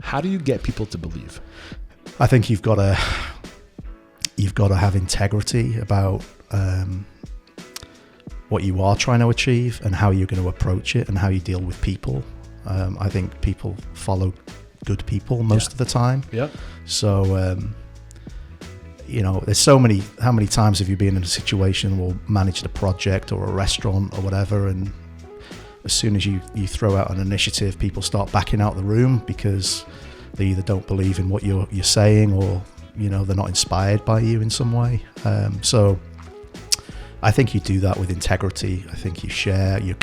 How do you get people to believe? I think you've got to have integrity about what you are trying to achieve and how you're going to approach it and how you deal with people. I think people follow good people most of the time. Yeah. So, there's so many, how many times have you been in a situation or managed a project or a restaurant or whatever, and as soon as you throw out an initiative, people start backing out the room because they either don't believe in what you're saying or, they're not inspired by you in some way. So I think you do that with integrity. I think you share, you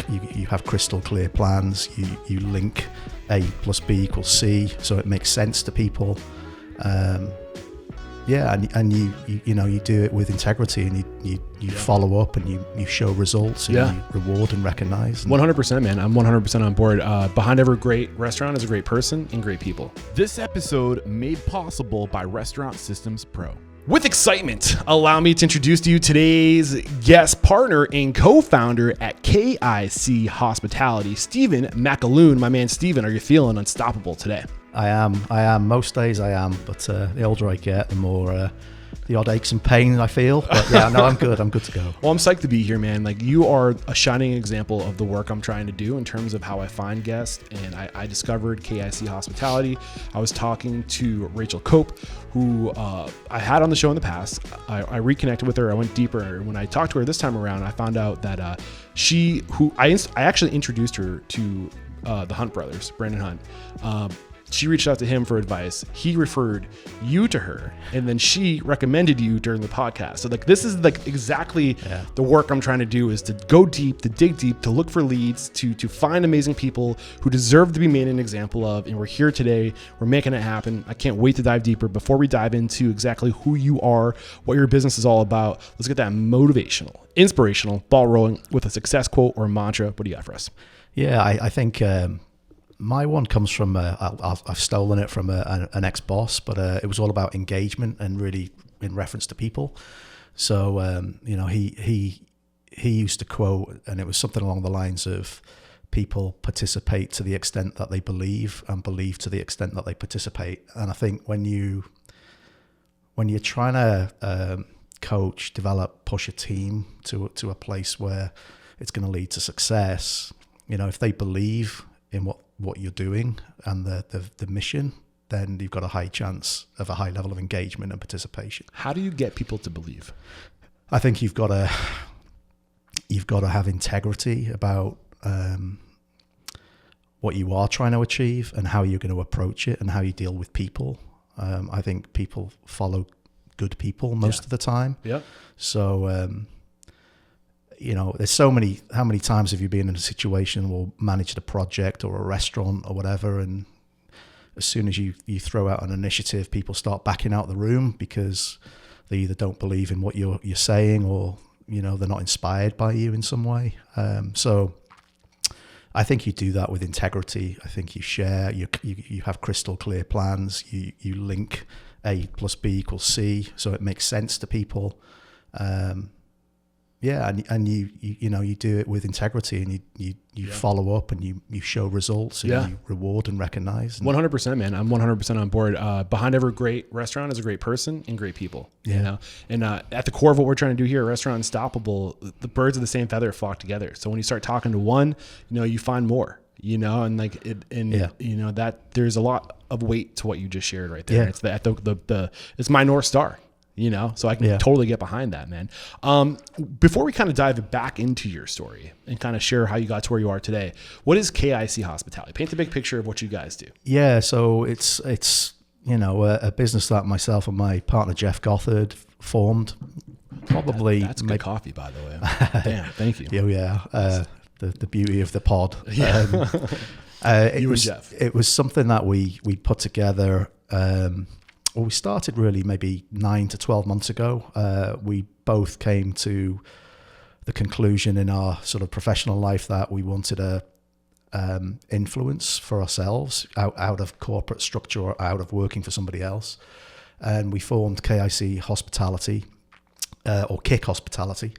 have crystal clear plans, you link A plus B equals C, so it makes sense to people. And you do it with integrity, and you follow up, and you show results, and you reward and recognize. 100%, man. I'm 100% on board. Behind every great restaurant is a great person and great people. This episode made possible by Restaurant Systems Pro. With excitement, allow me to introduce to you today's guest partner and co-founder at KIC Hospitality, Stephen McAloon. My man, Stephen, are you feeling unstoppable today? I am. Most days I am, but the older I get, the more the odd aches and pains I feel. But yeah, no, I'm good. I'm good to go. Well, I'm psyched to be here, man. Like, you are a shining example of the work I'm trying to do in terms of how I find guests. And I discovered KIC Hospitality. I was talking to Rachel Cope, who I had on the show in the past. I reconnected with her. I went deeper. And when I talked to her this time around, I found out that I actually introduced her to the Hunt brothers, Brandon Hunt. She reached out to him for advice. He referred you to her, and then she recommended you during the podcast. So this is exactly the work I'm trying to do, is to go deep, to dig deep, to look for leads, to find amazing people who deserve to be made an example of. And we're here today. We're making it happen. I can't wait to dive deeper. Before we dive into exactly who you are, what your business is all about, let's get that motivational, inspirational ball rolling with a success quote or mantra. What do you got for us? Yeah, I think my one comes from, I've stolen it from an ex-boss, but it was all about engagement and really in reference to people. So, he used to quote, and it was something along the lines of, people participate to the extent that they believe, and believe to the extent that they participate. And I think when you're trying to coach, develop, push a team to a place where it's going to lead to success, if they believe in what you're doing and the mission, then you've got a high chance of a high level of engagement and participation. How do you get people to believe? I think you've got to have integrity about what you are trying to achieve and how you're going to approach it and how you deal with people. I think people follow good people most of the time. Yeah. So, there's so many, how many times have you been in a situation or managed a project or a restaurant or whatever, and as soon as you throw out an initiative, people start backing out the room because they either don't believe in what you're saying or, they're not inspired by you in some way. So I think you do that with integrity. I think you share, you have crystal clear plans, you link A plus B equals C, so it makes sense to people. And you do it with integrity, and you follow up, and you show results, and you reward and recognize. 100%, man. I'm 100% on board. Behind every great restaurant is a great person and great people. And at the core of what we're trying to do here at Restaurant Unstoppable, the birds of the same feather flock together. So when you start talking to one, you find more. That there's a lot of weight to what you just shared right there. Yeah. It's it's my North Star. So I can totally get behind that, man. Before we kind of dive back into your story and kind of share how you got to where you are today, what is KIC Hospitality? Paint the big picture of what you guys do. Yeah, so it's a business that myself and my partner Jeff Gothard formed. Probably that's good coffee, by the way. Damn, thank you. The beauty of the pod. Yeah. You and Jeff. It was something that we put together. We started really maybe 9 to 12 months ago. We both came to the conclusion in our sort of professional life that we wanted a influence for ourselves out of corporate structure or out of working for somebody else. And we formed KIC Hospitality, or KIC Hospitality.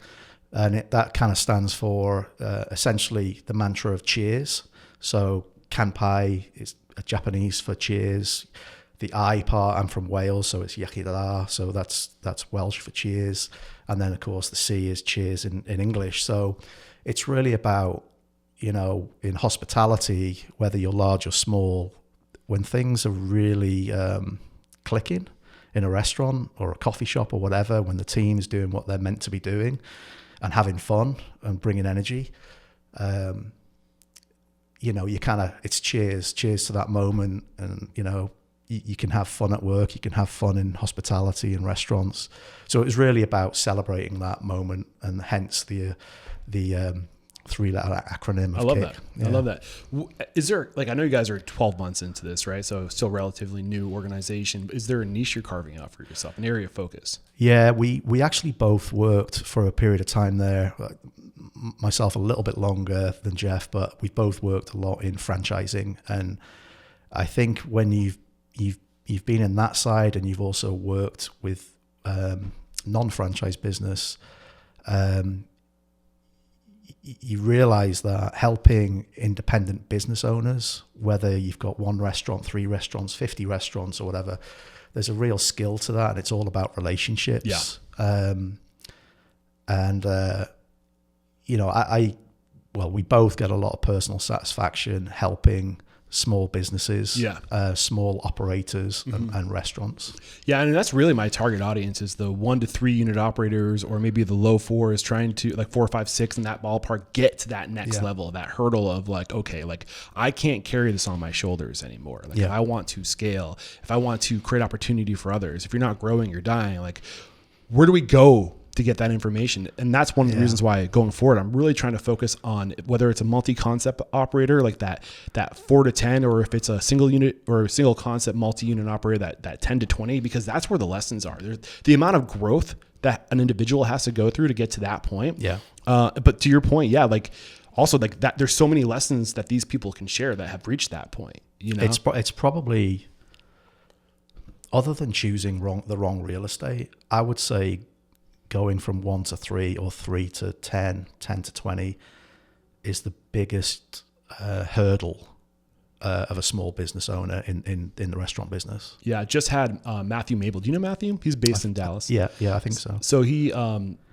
And that kind of stands for essentially the mantra of cheers. So Kanpai Japanese for cheers. The I part, I'm from Wales, so it's yakidara, so that's Welsh for cheers. And then, of course, the C is cheers in English. So it's really about, in hospitality, whether you're large or small, when things are really clicking in a restaurant or a coffee shop or whatever, when the team is doing what they're meant to be doing and having fun and bringing energy, you kind of, it's cheers to that moment. And, you can have fun at work, you can have fun in hospitality and restaurants. So it was really about celebrating that moment, and hence the 3-letter acronym of I love KIC. that. Yeah. I love that. Is there, I know you guys are 12 months into this, right? So still relatively new organization. Is there a niche you're carving out for yourself, an area of focus? Yeah, we actually both worked for a period of time there. Myself a little bit longer than Jeff, but we both worked a lot in franchising. And I think when you've been in that side and you've also worked with non-franchise business, you realize that helping independent business owners, whether you've got 1 restaurant, 3 restaurants, 50 restaurants or whatever, there's a real skill to that, and it's all about relationships. Yeah. We both get a lot of personal satisfaction helping small businesses, small operators and restaurants. Yeah, and that's really my target audience, is the 1 to 3 unit operators, or maybe the low 4s, trying to, like 4, 5, 6 in that ballpark, get to that next level, that hurdle of I can't carry this on my shoulders anymore. If I want to scale, if I want to create opportunity for others, if you're not growing, you're dying. Where do we go to get that information? And that's one of the reasons why going forward, I'm really trying to focus on whether it's a multi-concept operator, like that 4 to 10, or if it's a single unit or a single concept multi-unit operator, that 10 to 20, because that's where the lessons are. There's the amount of growth that an individual has to go through to get to that point. Yeah. But to your point, also that there's so many lessons that these people can share that have reached that point. It's probably, other than choosing the wrong real estate, I would say going from 1 to 3 or 3 to 10, 10 to 20 is the biggest hurdle of a small business owner in the restaurant business. Yeah, I just had Matthew Mabel. Do you know Matthew? He's based in Dallas. Yeah, I think so. So he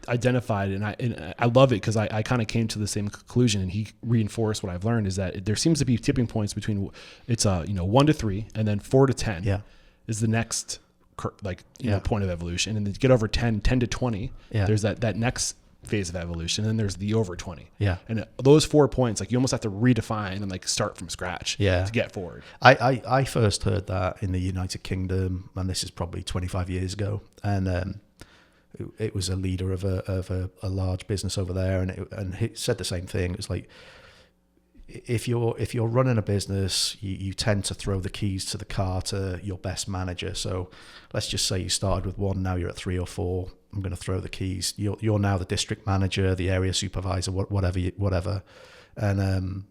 identified, and I love it because I kind of came to the same conclusion, and he reinforced what I've learned, is that there seems to be tipping points between 1 to 3 and then 4 to 10 is the next point of evolution, and then to get over 10 to 20, there's that next phase of evolution, and then there's the over 20. And those 4 points, you almost have to redefine and start from scratch to get forward. I first heard that in the United Kingdom, and this is probably 25 years ago, and it was a leader of a large business over there, and he said the same thing. It's like, if you're running a business, you tend to throw the keys to the car to your best manager. So let's just say you started with 1, now you're at 3 or 4. I'm going to throw the keys. You're now the district manager, the area supervisor, whatever, and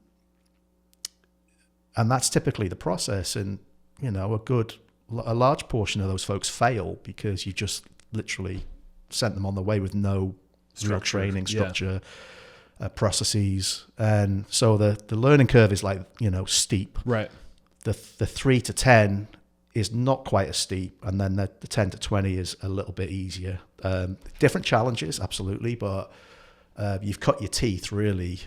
that's typically the process. And a large portion of those folks fail because you just literally sent them on the way with no real training structure. Processes, and so the learning curve is steep. Right. The 3 to 10 is not quite as steep, and then the 10 to 20 is a little bit easier. Different challenges, absolutely, but you've cut your teeth really,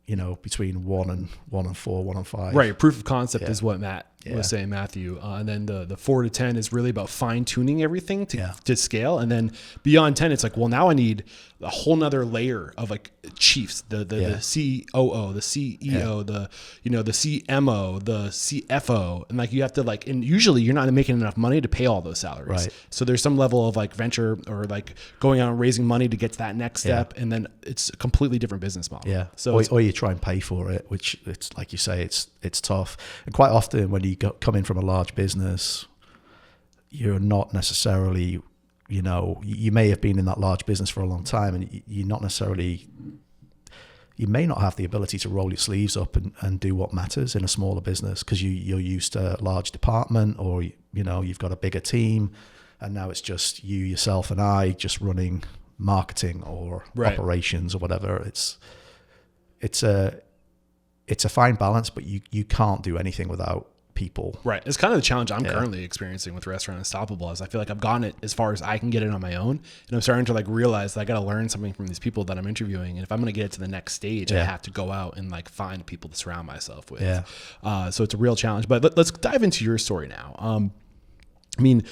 between 1 and 4, 1 and 5. Right. Proof of concept is what Matt was saying, Matthew. And then the 4 to 10 is really about fine tuning everything to scale. And then beyond 10, it's now I need a whole nother layer of chiefs, the COO, the CEO, the CMO, the CFO. And you have to and usually you're not making enough money to pay all those salaries. Right. So there's some level of venture or going out and raising money to get to that next step. And then it's a completely different business model. Yeah. So or you try and pay for it, which it's like you say, it's tough. And quite often when you come in from a large business, you're not necessarily, you may have been in that large business for a long time, and you're not necessarily, you may not have the ability to roll your sleeves up and do what matters in a smaller business because you're used to a large department, or you've got a bigger team, and now it's just you, yourself, and I just running marketing or operations or whatever. It's a fine balance, but you can't do anything without people. Right. It's kind of the challenge I'm currently experiencing with Restaurant Unstoppable is I feel like I've gotten it as far as I can get it on my own. And I'm starting to like realize that I got to learn something from these people that I'm interviewing. And if I'm going to get it to the next stage, I have to go out and like find people to surround myself with. Yeah. So it's a real challenge. But let's dive into your story now. I mean,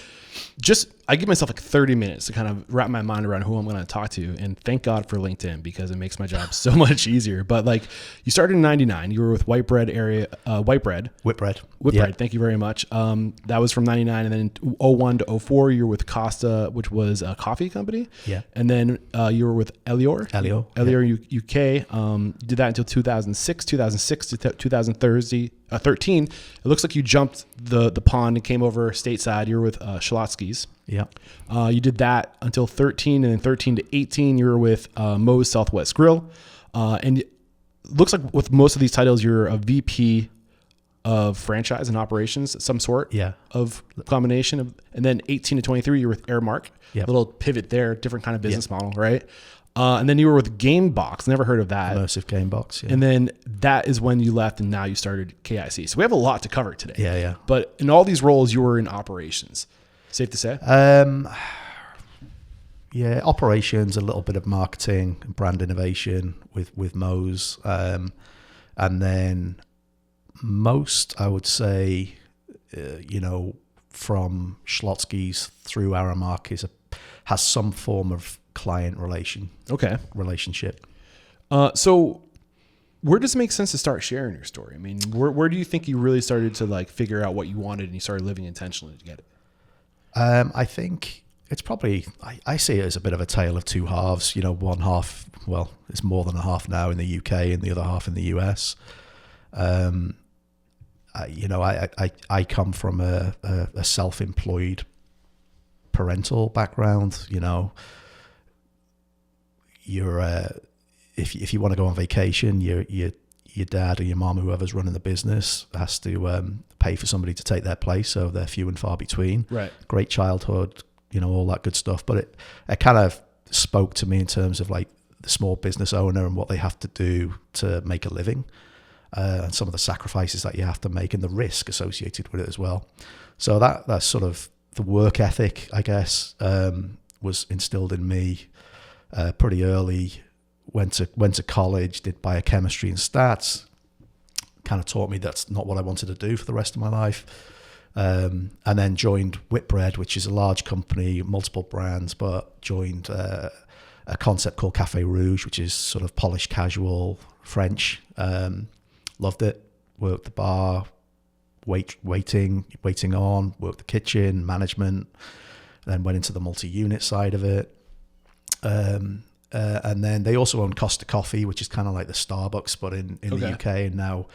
I give myself like 30 minutes to kind of wrap my mind around who I'm going to talk to. And thank God for LinkedIn because it makes my job so much easier. But like you started in 99, you were with Whitbread. Whitbread. Thank you very much. That was from 99. And then in 01 to 04, you were with Costa, which was a coffee company. Yeah. And then you were with Elior UK. You did that until 2006 to 2013. It looks like you jumped the pond and came over stateside. You were with Schlotzsky's. Yeah. You did that until 13, and then 13 to 18, you were with Moe's Southwest Grill. And it looks like with most of these titles, you're a VP of franchise and operations, some sort of combination of, and then 18 to 23, you're with Airmark. A little pivot there, different kind of business model, right? And then you were with Gamebox. Never heard of that. Immersive Gamebox. Yeah. And then that is when you left and now you started KIC. So we have a lot to cover today. Yeah. But in all these roles, you were in operations. Safe to say? Operations, a little bit of marketing and brand innovation with Moe's. And then most, I would say, from Schlotzsky's through Aramark has some form of client relationship. So where does it make sense to start sharing your story? I mean, where do you think you really started to like figure out what you wanted and you started living intentionally to get it? I think it's probably, I see it as a bit of a tale of two halves. One half, well, it's more than a half now in the UK and the other half in the US. I come from a self-employed parental background. You're if you want to go on vacation, your dad or your mom, whoever's running the business, has to pay for somebody to take their place, so they're few and far between. Right. Great childhood, all that good stuff. But it kind of spoke to me in terms of like the small business owner and what they have to do to make a living, and some of the sacrifices that you have to make and the risk associated with it as well. So that's sort of the work ethic, I guess, was instilled in me pretty early. Went to college, did biochemistry and stats. Kind of taught me that's not what I wanted to do for the rest of my life. And then joined Whitbread, which is a large company, multiple brands, but joined a concept called Café Rouge, which is sort of polished casual French. Loved it. Worked the bar, waiting on, worked the kitchen, management, then went into the multi-unit side of it. And then they also own Costa Coffee, which is kind of like the Starbucks, but in the UK, and now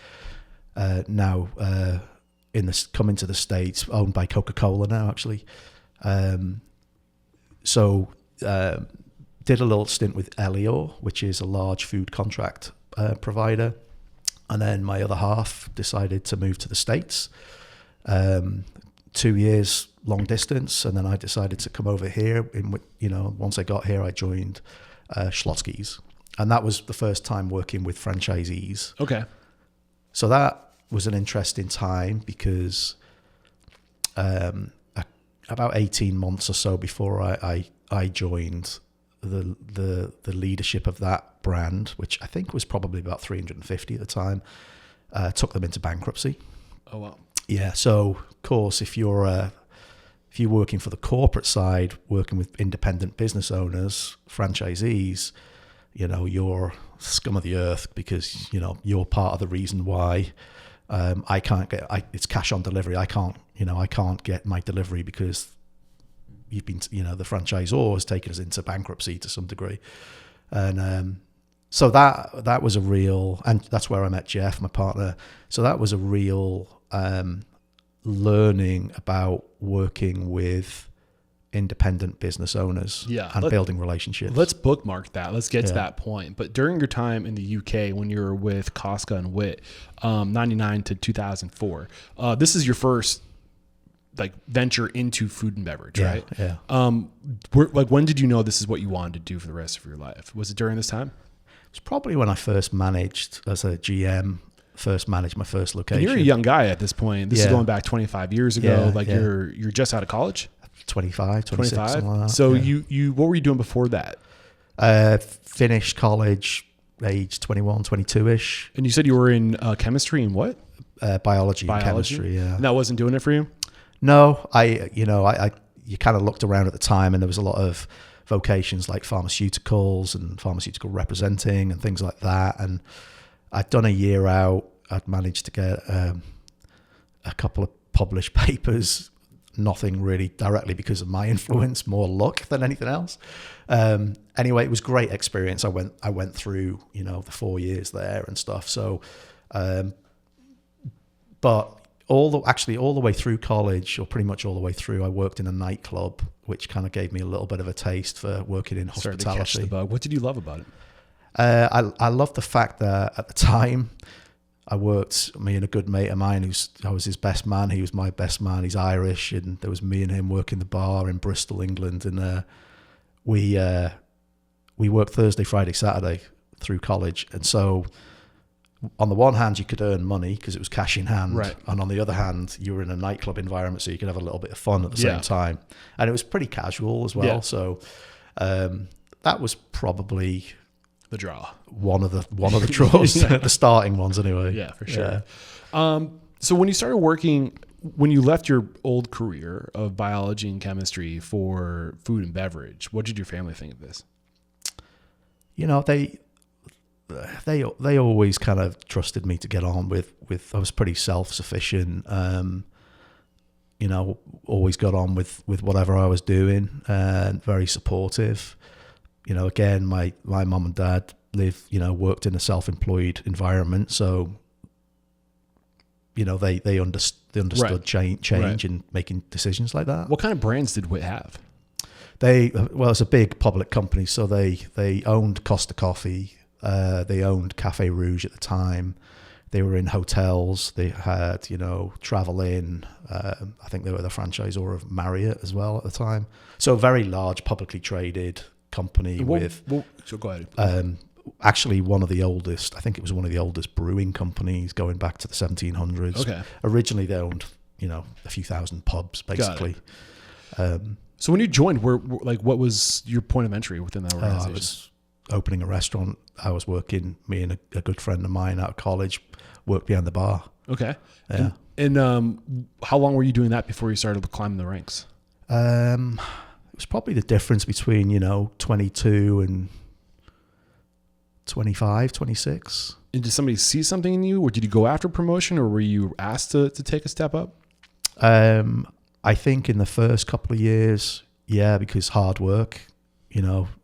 coming to the States, owned by Coca-Cola now, actually. So did a little stint with Elior, which is a large food contract provider. And then my other half decided to move to the States. 2 years long distance, and then I decided to come over here. Once I got here, I joined Schlotzsky's, and that was the first time working with franchisees. Okay. So that was an interesting time because about 18 months or so before I joined the leadership of that brand, which I think was probably about 350 at the time, took them into bankruptcy. Oh wow. Yeah. So of course, if you're working for the corporate side, working with independent business owners, franchisees, you're scum of the earth because, you're part of the reason why I can't get, it's cash on delivery. I can't get my delivery because you've been, the franchisor has taken us into bankruptcy to some degree. And so that was a real, and that's where I met Jeff, my partner. So that was a real learning about working with independent business owners and building relationships. Let's bookmark that. Let's get to that point. But during your time in the UK, when you were with Costa and Whit, 99 to 2004, this is your first venture into food and beverage, right? Yeah. When did you know this is what you wanted to do for the rest of your life? Was it during this time? It was probably when I first managed as a GM first managed my first location. And you're a young guy at this point. This is going back 25 years ago. You're just out of college? 25, 26, 25? Something like that. So you what were you doing before that? Finished college age 21, 22-ish. And you said you were in chemistry and what? Biology and chemistry, yeah. And that wasn't doing it for you? No, you kind of looked around at the time and there was a lot of vocations like pharmaceuticals and pharmaceutical representing and things like that. And I'd done a year out. I'd managed to get a couple of published papers, nothing really directly because of my influence, more luck than anything else. Anyway, it was a great experience. I went through, the 4 years there and stuff. So, but all the way through college, or pretty much all the way through, I worked in a nightclub, which kind of gave me a little bit of a taste for working in hospitality. Started to catch the bug. What did you love about it? I loved the fact that at the time me and a good mate of mine, I was his best man. He was my best man. He's Irish, and there was me and him working the bar in Bristol, England, and we worked Thursday, Friday, Saturday through college, and so. On the one hand, you could earn money because it was cash in hand. Right. And on the other hand, you were in a nightclub environment, so you could have a little bit of fun at the same time. And it was pretty casual as well. Yeah. So that was probably the draw. One of the draws, the starting ones anyway. Yeah, for sure. Yeah. So when you started working, when you left your old career of biology and chemistry for food and beverage, what did your family think of this? They always kind of trusted me to get on with I was pretty self-sufficient, always got on with whatever I was doing, and very supportive. Again, my mum and dad worked in a self-employed environment, so they understood change and making decisions like that. What kind of brands did Whit have? It's a big public company, so they owned Costa Coffee. They owned Cafe Rouge at the time. They were in hotels. They had, Travel Inn. I think they were the franchisor of Marriott as well at the time. So a very large publicly traded company So go ahead. Actually one of the oldest, I think it was one of the oldest brewing companies going back to the 1700s. Okay. Originally they owned, a few thousand pubs basically. So when you joined, what was your point of entry within that organization? I was opening a restaurant. I was working, me and a good friend of mine out of college worked behind the bar. Okay. Yeah. And how long were you doing that before you started climbing the ranks? It was probably the difference between, 22 and 25, 26. And did somebody see something in you, or did you go after promotion, or were you asked to take a step up? I think in the first couple of years, because hard work,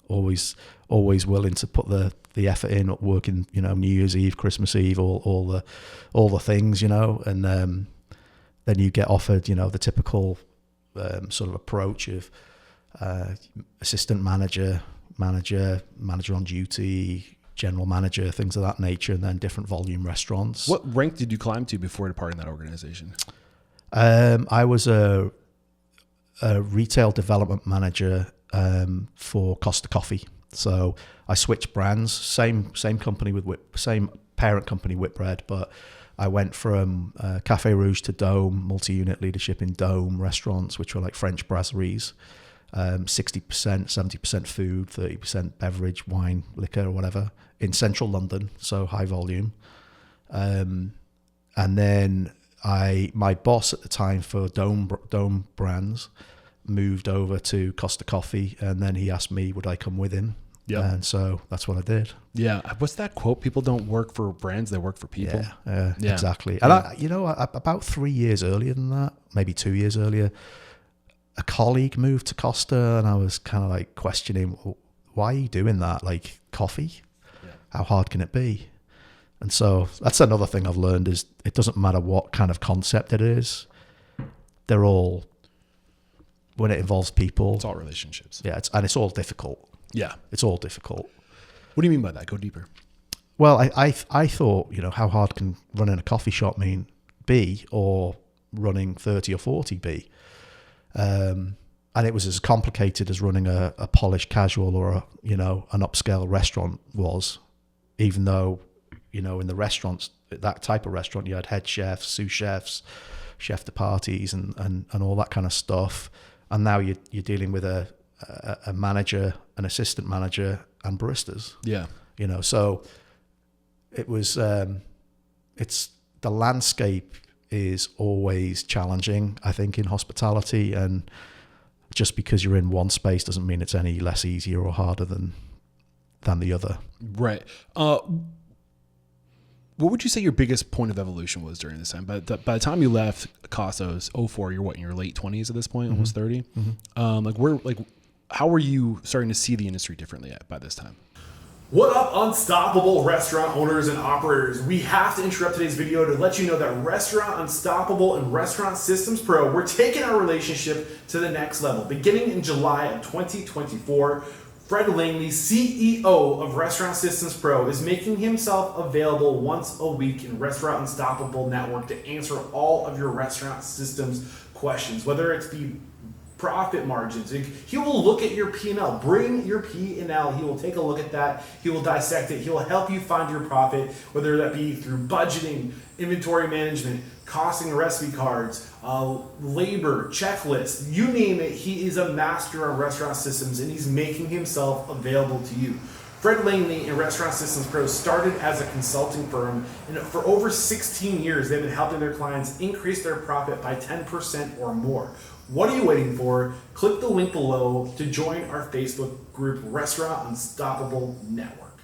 always willing to put the effort in, working, New Year's Eve, Christmas Eve, all the things, and then you get offered, the typical sort of approach of assistant manager on duty, general manager, things of that nature, and then different volume restaurants. What rank did you climb to before departing that organization? I was a retail development manager for Costa Coffee. So I switched brands, same company same parent company Whitbread, but I went from Cafe Rouge to Dome, multi-unit leadership in Dome restaurants, which were like French brasseries, 60%, 70% food, 30% beverage, wine, liquor, or whatever, in central London, so high volume. And then my boss at the time for Dome brands moved over to Costa Coffee, and then he asked me would I come with him. Yeah. And so that's what I did. Yeah. What's that quote? People don't work for brands, they work for people. Yeah. Exactly. And about 3 years earlier than that, maybe 2 years earlier, a colleague moved to Costa, and I was kind of like questioning, well, why are you doing that? Like, coffee? Yeah. How hard can it be? And so that's another thing I've learned is it doesn't matter what kind of concept it is. They're all, when it involves people. It's all relationships. Yeah, it's all difficult. Yeah. It's all difficult. What do you mean by that? Go deeper. Well, I thought, how hard can running a coffee shop be, or running 30 or 40 be? And it was as complicated as running a polished casual or an upscale restaurant was, even though, in the restaurants that type of restaurant, you had head chefs, sous chefs, chef de parties, and all that kind of stuff. And now you're dealing with a manager, an assistant manager, and baristas. Yeah. So it was. It's the landscape is always challenging, I think, in hospitality, and just because you're in one space doesn't mean it's any less easier or harder than the other. Right. What would you say your biggest point of evolution was during this time? By the time you left Costa, it was 2004, you're in your late 20s at this point, almost 30. Mm-hmm. How were you starting to see the industry differently by this time? What up, Unstoppable restaurant owners and operators? We have to interrupt today's video to let you know that Restaurant Unstoppable and Restaurant Systems Pro, we're taking our relationship to the next level. Beginning in July of 2024, Fred Langley, CEO of Restaurant Systems Pro, is making himself available once a week in Restaurant Unstoppable Network to answer all of your restaurant systems questions, whether it's the profit margins. He will look at your P&L. Bring your P&L. He will take a look at that. He will dissect it. He will help you find your profit, whether that be through budgeting, inventory management, costing recipe cards, labor, checklists, you name it. He is a master of restaurant systems, and he's making himself available to you. Fred Langley and Restaurant Systems Pro started as a consulting firm, and for over 16 years, they've been helping their clients increase their profit by 10% or more. What are you waiting for? Click the link below to join our Facebook group, Restaurant Unstoppable Network.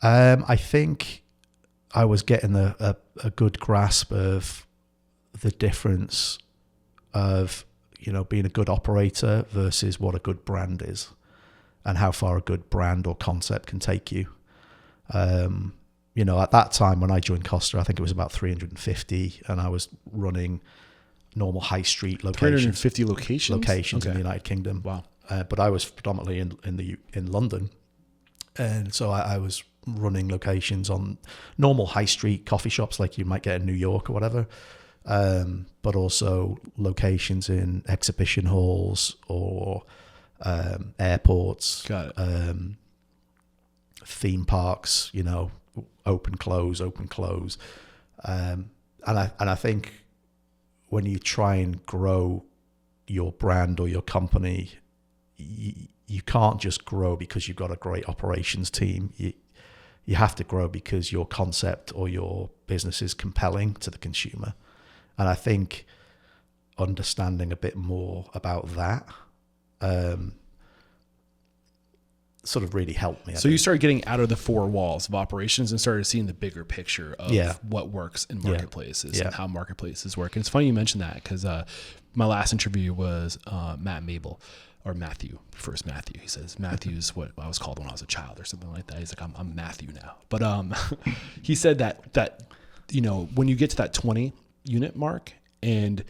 I think I was getting a good grasp of the difference of, being a good operator versus what a good brand is and how far a good brand or concept can take you. At that time when I joined Costa, I think it was about 350, and I was running normal high street locations. 350 locations in the United Kingdom. Wow. But I was predominantly in London, and so I was running locations on normal high street coffee shops like you might get in New York or whatever, but also locations in exhibition halls or airports. Got it. Theme parks, open close, and I think when you try and grow your brand or your company, you can't just grow because you've got a great operations team. You have to grow because your concept or your business is compelling to the consumer. And I think understanding a bit more about that sort of really helped me. So you started getting out of the four walls of operations and started seeing the bigger picture of what works in marketplaces and how marketplaces work. And it's funny you mentioned that because my last interview was Matthew. He says, Matthew's what I was called when I was a child or something like that. He's like, I'm Matthew now. But he said that when you get to that 20 unit mark and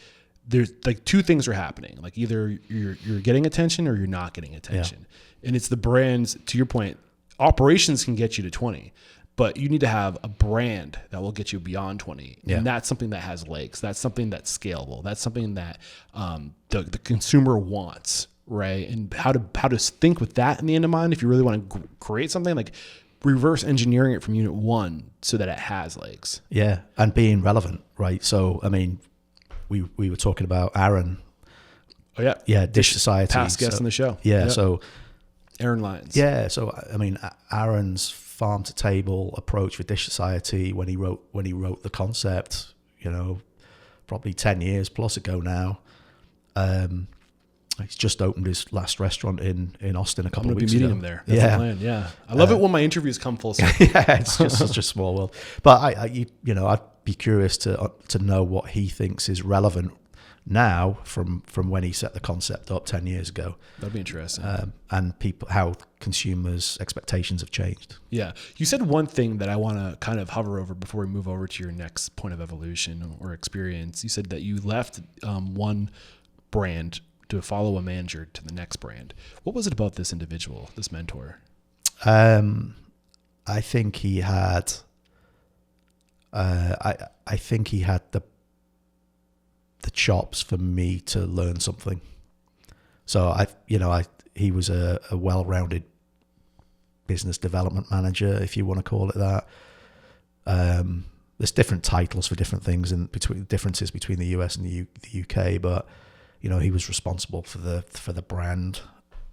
there's like two things are happening. Like either you're getting attention or you're not getting attention. Yeah. And it's the brands, to your point, operations can get you to 20, but you need to have a brand that will get you beyond 20. Yeah. And that's something that has legs. That's something that's scalable. That's something that the consumer wants, right? And how to think with that in the end of mind, if you really want to create something, like reverse engineering it from unit one so that it has legs. Yeah, and being relevant, right? So, I mean, we were talking about Aaron. Oh, yeah. Yeah, Dish Society. Past guest on the show. Yeah, yep. So Aaron Lyons. Yeah, so I mean, Aaron's farm to table approach with Dish Society when he wrote the concept, probably 10 years plus ago now. He's just opened his last restaurant in Austin a couple of weeks ago. I'm going to be meeting him there. That's the plan. Yeah, I love it when my interviews come full circle. Yeah, it's just such a small world. But I'd be curious to know what he thinks is relevant now from when he set the concept up 10 years ago. That'd be interesting. And how consumers' expectations have changed. Yeah. You said one thing that I want to kind of hover over before we move over to your next point of evolution or experience. You said that you left one brand to follow a manager to the next brand. What was it about this individual, this mentor? I think he had the chops for me to learn something. So he was a well-rounded business development manager, if you want to call it that. there's different titles for different things and between differences between the US and the UK, but he was responsible for the brand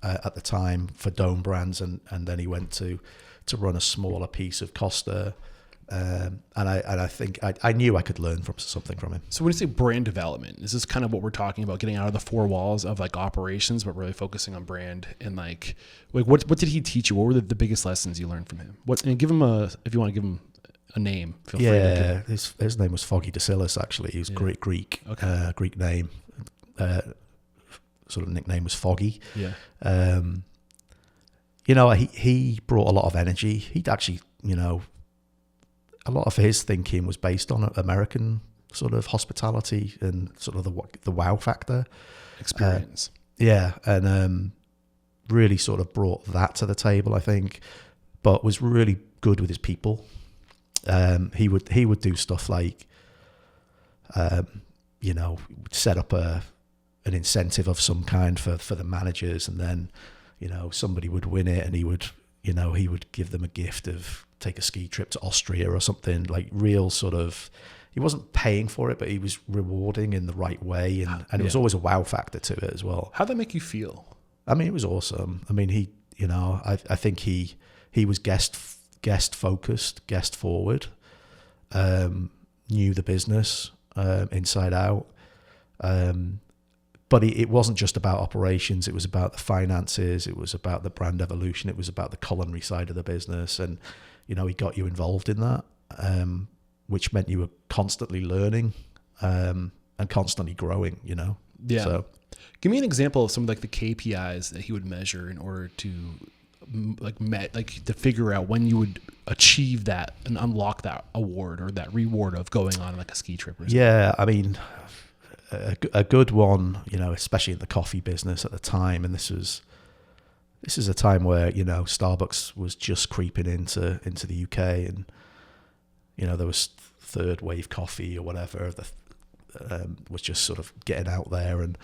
at the time for Dome Brands, and then he went to run a smaller piece of Costa. And I think I knew I could learn something from him. So when you say brand development, is this kind of what we're talking about, getting out of the four walls of like operations, but really focusing on brand? And like what did he teach you? What were the biggest lessons you learned from him? And give him if you want to give him a name, feel free to his name was Foggy Dasilis, actually. He was Greek name. Sort of nickname was Foggy. Yeah. He brought a lot of energy. He'd actually, a lot of his thinking was based on American sort of hospitality and sort of the wow factor. Experience. And really sort of brought that to the table, I think, but was really good with his people. He would do stuff like, set up an incentive of some kind for the managers, and then, somebody would win it, and he would give them a gift of take a ski trip to Austria or something, like real sort of, he wasn't paying for it, but he was rewarding in the right way. And it was always a wow factor to it as well. How'd that make you feel? I mean, it was awesome. I mean, I think he was guest focused, guest forward, knew the business inside out. But it wasn't just about operations. It was about the finances. It was about the brand evolution. It was about the culinary side of the business. And, he got you involved in that, which meant you were constantly learning and constantly growing, Yeah. So, give me an example of some of like the KPIs that he would measure in order to to figure out when you would achieve that and unlock that award or that reward of going on like a ski trip or something. Yeah, I mean, a good one, especially in the coffee business at the time, and this is a time where Starbucks was just creeping into the UK, and there was third wave coffee or whatever was just sort of getting out there, and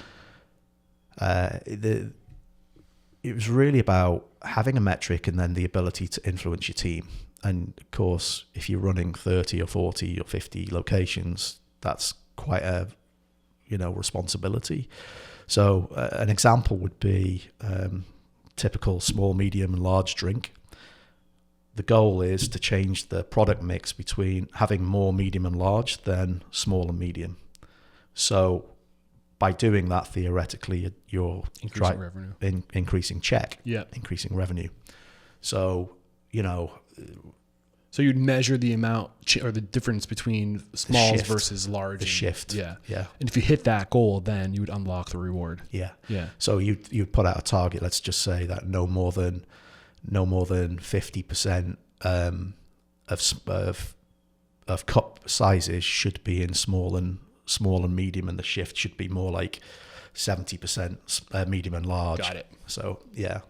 it was really about having a metric and then the ability to influence your team. And of course, if you're running 30 or 40 or 50 locations, that's quite a responsibility. So an example would be typical small, medium, and large drink. The goal is to change the product mix between having more medium and large than small and medium. So by doing that, theoretically, you're increasing revenue, increasing check, yeah, increasing revenue. So so you'd measure the amount or the difference between smalls versus large. The shift. Yeah. Yeah. And if you hit that goal, then you would unlock the reward. Yeah. Yeah. So you'd put out a target. Let's just say that no more than 50% of cup sizes should be in small and medium, and the shift should be more like 70% medium and large. Got it. So yeah.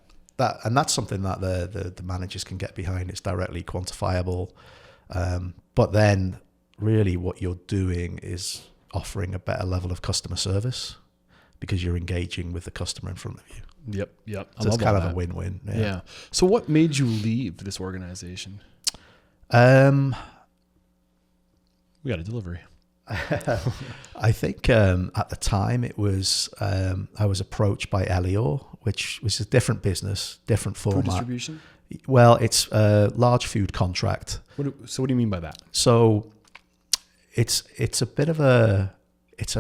That's something that the managers can get behind. It's directly quantifiable. But then really what you're doing is offering a better level of customer service because you're engaging with the customer in front of you. Yep. So it's kind of a win-win. Yeah. So what made you leave this organization? We got a delivery. I think at the time it was I was approached by Elior, which was a different business, different format. Food distribution? Well, it's a large food contract. So what do you mean by that? So it's a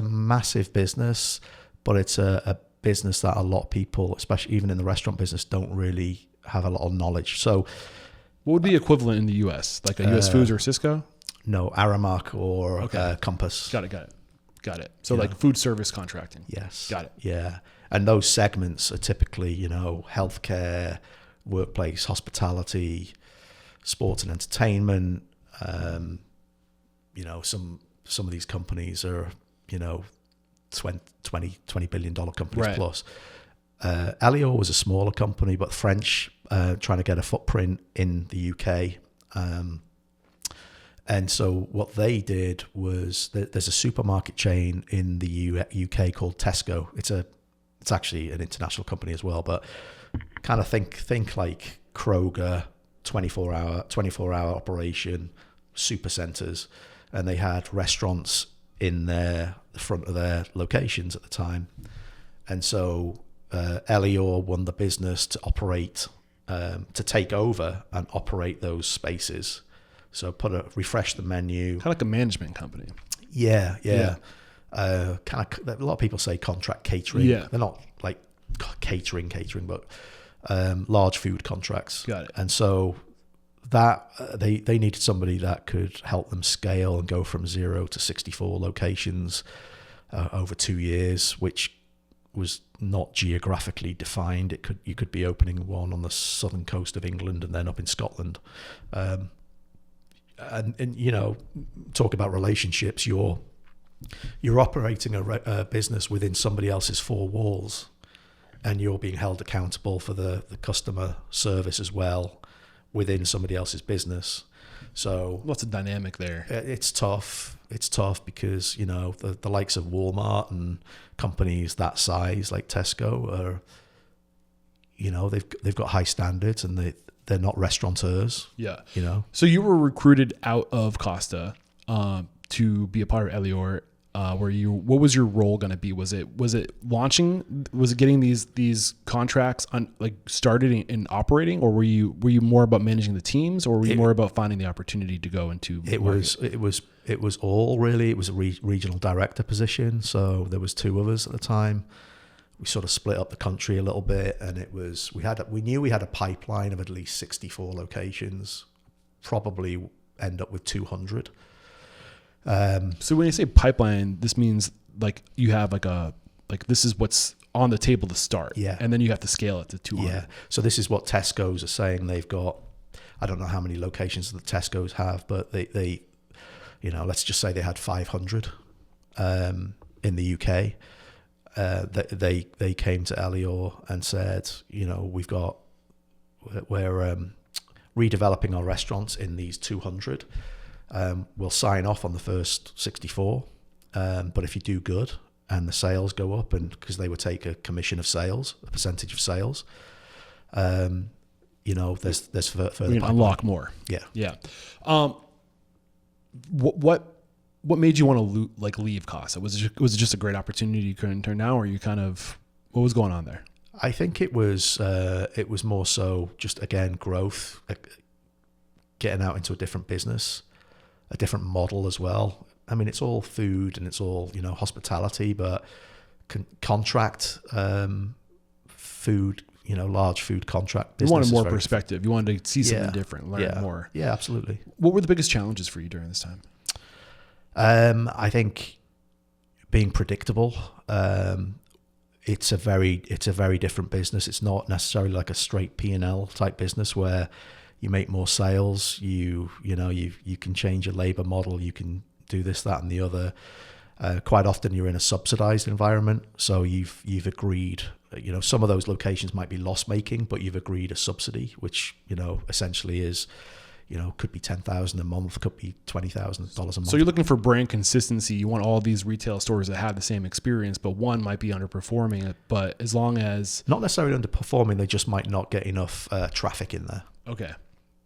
massive business, but it's a business that a lot of people, especially even in the restaurant business, don't really have a lot of knowledge. So what would be equivalent in the US? Like a US Foods or Cisco? No, Aramark or Compass. Got it. So like food service contracting. Yes. Got it. Yeah. And those segments are typically, healthcare, workplace, hospitality, sports and entertainment. Some of these companies are, $20 billion companies right. plus. Elior was a smaller company, but French, trying to get a footprint in the UK. And so what they did was there's a supermarket chain in the UK called Tesco. It's actually an international company as well, but kind of think like Kroger, 24 hour operation, super centers. and they had restaurants in the front of their locations at the time. And so Elior won the business to operate, to take over and operate those spaces. So refresh the menu. Kind of like a management company. Yeah. Kind of, a lot of people say contract catering. Yeah. They're not like catering, but large food contracts. Got it. And so that they needed somebody that could help them scale and go from 0 to 64 locations over 2 years, which was not geographically defined. You could be opening one on the southern coast of England and then up in Scotland. And you know, talk about relationships. You're operating a business within somebody else's four walls, and you're being held accountable for the customer service as well within somebody else's business. So Lots of dynamic there. it's tough. It's tough because, you know, the likes of Walmart and companies that size like Tesco are, you know, they've got high standards, and they're not restaurateurs. Yeah. You know. So you were recruited out of Costa to be a part of Elior. What was your role going to be? Was it launching? Was it getting these contracts started and operating, or were you more about managing the teams, or were you more about finding the opportunity to go into? It was all really. It was a regional director position. So there was two of us at the time. We sort of split up the country a little bit, and we knew we had a pipeline of at least 64 locations, probably end up with 200. So when you say pipeline, this means like you have this is what's on the table to start, yeah, and then you have to scale it to 200. Yeah. So this is what Tesco's are saying. They've got, I don't know how many locations that Tesco's have, but they you know, let's just say they had 500 in the UK. They came to Elior and said, you know, we're redeveloping our restaurants in these 200. We'll sign off on the first 64, but if you do good and the sales go up, and because they would take a commission of sales, a percentage of sales, you know, there's further. We can unlock more. Yeah. What made you want to leave Costa? Was it just a great opportunity you couldn't turn down, or you kind of, what was going on there? I think it was more so just, again, growth, getting out into a different business, a different model as well. I mean, it's all food and it's all, you know, hospitality, but contract food, you know, large food contract business. You wanted more perspective. You wanted to see something different, learn more. Yeah, absolutely. What were the biggest challenges for you during this time? I think being predictable. It's a very different business. It's not necessarily like a straight P&L type business where you make more sales. You can change your labor model. You can do this, that, and the other. Quite often you're in a subsidized environment. So you've agreed, you know, some of those locations might be loss making, but you've agreed a subsidy, which, you know, essentially is, you know, could be $10,000 a month, could be $20,000 a month. So you're looking for brand consistency. You want all these retail stores that have the same experience, but one might be underperforming. But as long as not necessarily underperforming, they just might not get enough traffic in there. Okay.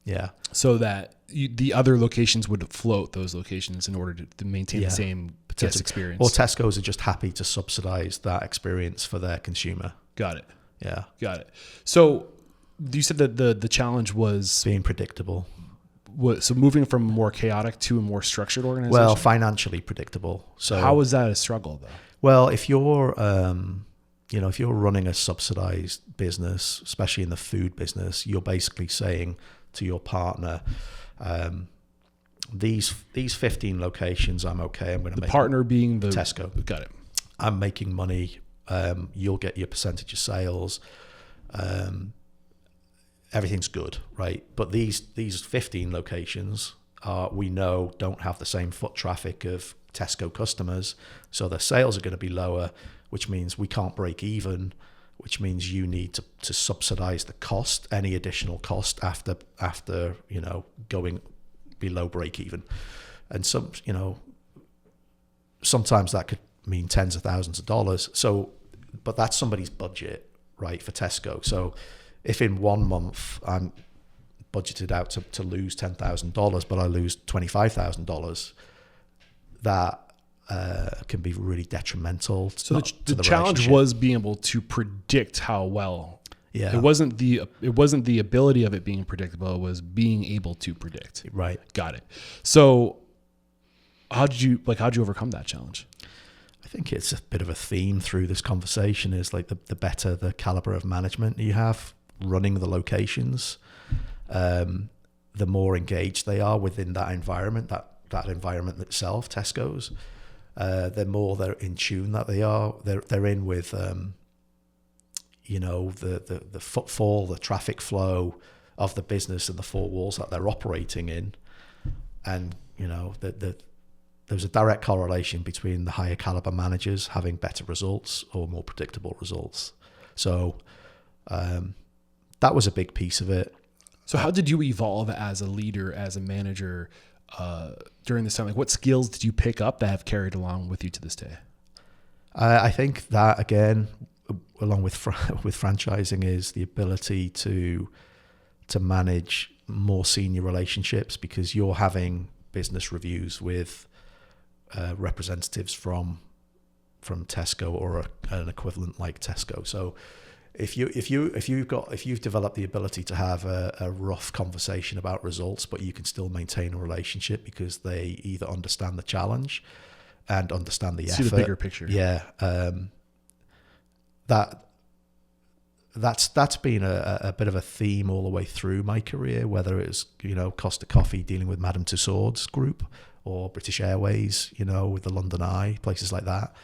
Yeah. So that the other locations would float those locations in order to maintain the same guest experience. Or Tesco's are just happy to subsidize that experience for their consumer. Got it. Yeah. Got it. So you said that the challenge was being predictable. So moving from a more chaotic to a more structured organization? Well, financially predictable. So how was that a struggle though? Well, if you're if you're running a subsidized business, especially in the food business, you're basically saying to your partner, these 15 locations, I'm okay. I'm going to make partner being the Tesco. Got it. I'm making money. You'll get your percentage of sales. Everything's good, right? But these 15 locations we know don't have the same foot traffic of Tesco customers, so their sales are going to be lower, which means we can't break even, which means you need to subsidize the cost, any additional cost after you know, going below break even. And sometimes that could mean tens of thousands of dollars. So, but that's somebody's budget, right, for Tesco. So if in 1 month I'm budgeted out to lose $10,000, but I lose $25,000, that can be really detrimental. So the challenge was being able to predict how well. Yeah. It wasn't the ability of it being predictable. It was being able to predict. Right. Got it. So how'd you overcome that challenge? I think it's a bit of a theme through this conversation is like the better the caliber of management you have running the locations, the more engaged they are within that environment, that environment itself, Tesco's, the more they're in tune that they are. They're in with, the footfall, the traffic flow of the business and the four walls that they're operating in. And, there's a direct correlation between the higher caliber managers having better results or more predictable results. So that was a big piece of it. So how did you evolve as a leader, as a manager during this time? Like what skills did you pick up that have carried along with you to this day? I think that, again, along with franchising, is the ability to manage more senior relationships, because you're having business reviews with representatives from Tesco or an equivalent like Tesco. So if you've developed the ability to have a rough conversation about results, but you can still maintain a relationship because they either understand the challenge and understand the effort. See the bigger picture. Yeah. That's been a bit of a theme all the way through my career, whether it's, Costa Coffee dealing with Madame Tussauds group, or British Airways, with the London Eye, places like that.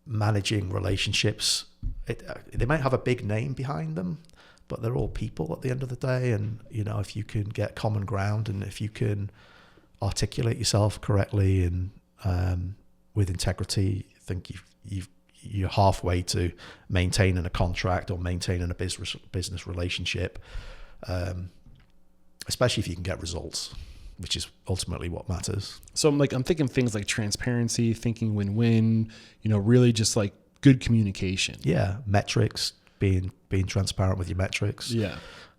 Managing relationships, they might have a big name behind them, but they're all people at the end of the day. And, if you can get common ground and if you can articulate yourself correctly and with integrity, I think you're halfway to maintaining a contract or maintaining a business relationship, especially if you can get results, which is ultimately what matters. So I'm thinking things like transparency, thinking win-win, really just like good communication. Yeah. Metrics, being transparent with your metrics. Yeah.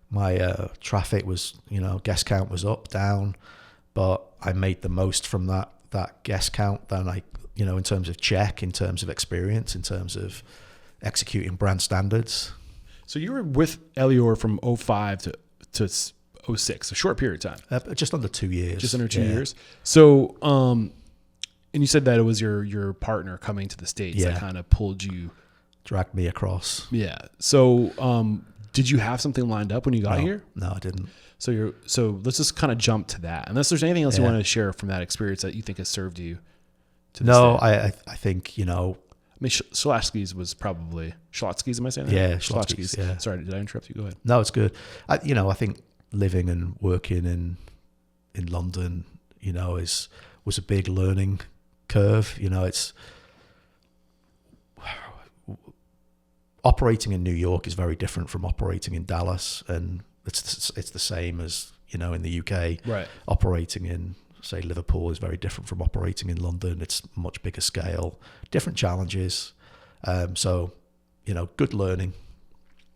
My traffic was, guest count was up, down, but I made the most from that guest count than I, in terms of check, in terms of experience, in terms of executing brand standards. So you were with Elior from 05 to 06, a short period of time. Just under 2 years. Just under 2 years. So, and you said that it was your partner coming to the States that kind of pulled you. Dragged me across. Yeah. So, did you have something lined up when you got here? No, I didn't. So let's just kind of jump to that. Unless there's anything else you want to share from that experience that you think has served you to this day. I think, I mean, Schlotzsky's was probably Schlotzsky's. Am I saying that? Yeah, Schlotzsky's. Yeah. Sorry, did I interrupt you? Go ahead. No, it's good. I think living and working in London, was a big learning curve. It's operating in New York is very different from operating in Dallas, and it's the same as in the UK. Right. Operating in, say, Liverpool is very different from operating in London. It's much bigger scale, different challenges. So, good learning.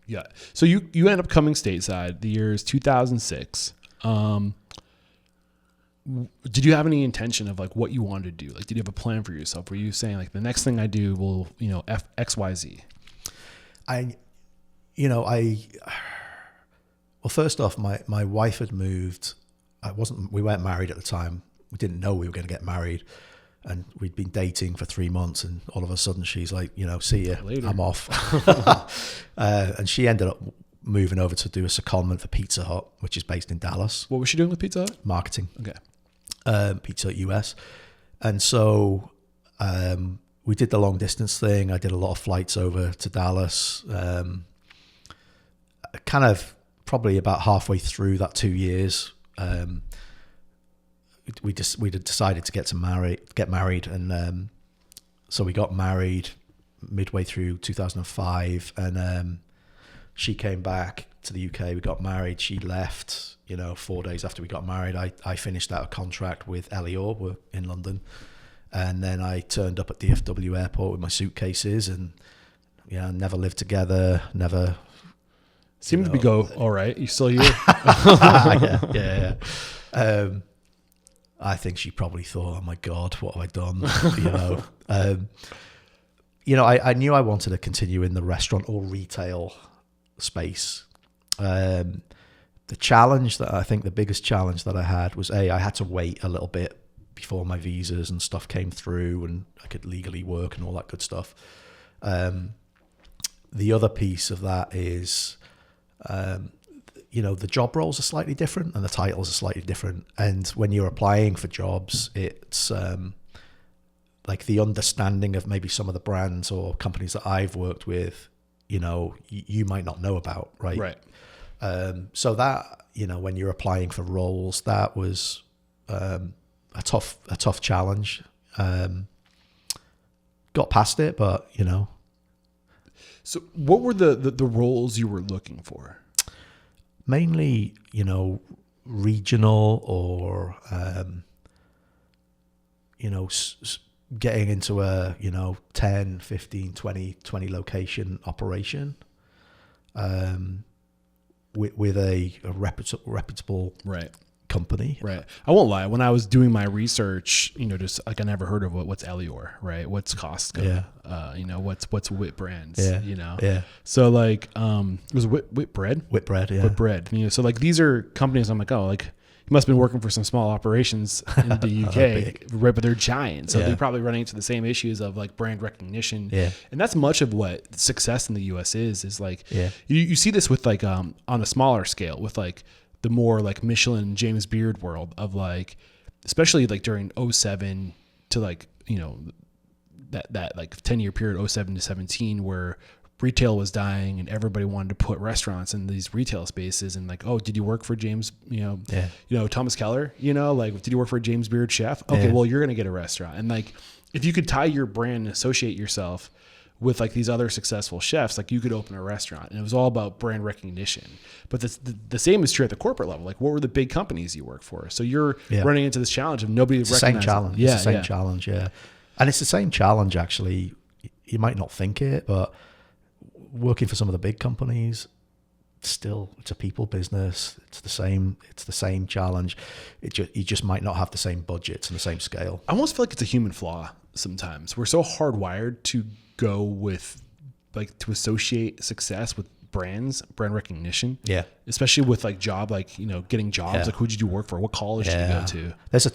Yeah. So you end up coming stateside. The year is 2006. Did you have any intention of like what you wanted to do? Like, did you have a plan for yourself? Were you saying like the next thing I do will, X, Y, Z? Well, first off, my wife had moved. We weren't married at the time. We didn't know we were going to get married, and we'd been dating for 3 months, and all of a sudden she's like, see ya, later. I'm off. And she ended up moving over to do a secondment for Pizza Hut, which is based in Dallas. What was she doing with Pizza Hut? Marketing. Okay. Pizza Hut US. And so we did the long distance thing. I did a lot of flights over to Dallas. Kind of probably about halfway through that 2 years, we decided to get married, and so we got married midway through 2005, and she came back to the UK. We got married. She left. 4 days after we got married, I finished out a contract with Elior in London, and then I turned up at DFW airport with my suitcases, and never lived together. Never. Seemed to be go all right. You still here? Yeah. I think she probably thought, "Oh my God, what have I done?" I knew I wanted to continue in the restaurant or retail space. The biggest challenge that I had was I had to wait a little bit before my visas and stuff came through and I could legally work and all that good stuff. The other piece of that is, the job roles are slightly different and the titles are slightly different. And when you're applying for jobs, it's like the understanding of maybe some of the brands or companies that I've worked with, you might not know about, right? Right. So that, when you're applying for roles, that was a tough challenge. Got past it, but So what were the roles you were looking for? Mainly, regional or, getting into a, 10, 15, 20 location operation, with a reputable Right. company. Right. I won't lie. When I was doing my research, just like I never heard of what's Elior, right? What's Costco? Yeah. What's Whitbreads? Yeah. Yeah. So like, it was Whitbread. Whitbread, yeah. Whitbread. So like these are companies. I'm like, oh, like you must have been working for some small operations in the UK, right? But they're giant, so they're probably running into the same issues of like brand recognition. Yeah. And that's much of what success in the US is like. Yeah. You see this with like on a smaller scale with like the more like Michelin, James Beard world of like, especially like during 07 to like, that like 10-year period, 07 to 17, where retail was dying and everybody wanted to put restaurants in these retail spaces and like, oh, did you work for James, Thomas Keller, like, did you work for a James Beard chef? Okay, well, you're going to get a restaurant. And like, if you could tie your brand and associate yourself with like these other successful chefs, like you could open a restaurant, and it was all about brand recognition. But the same is true at the corporate level. Like, what were the big companies you work for? So you're running into this challenge of nobody recognizing. Same challenge. It's the same challenge. Yeah. And it's the same challenge, actually. You might not think it, but working for some of the big companies, still, it's a people business. It's the same challenge. You just might not have the same budgets and the same scale. I almost feel like it's a human flaw sometimes. We're so hardwired to go with, like, to associate success with brand recognition. Yeah. Especially with like job, like, getting jobs. Yeah. Like, who did you work for? What college did you go to? There's a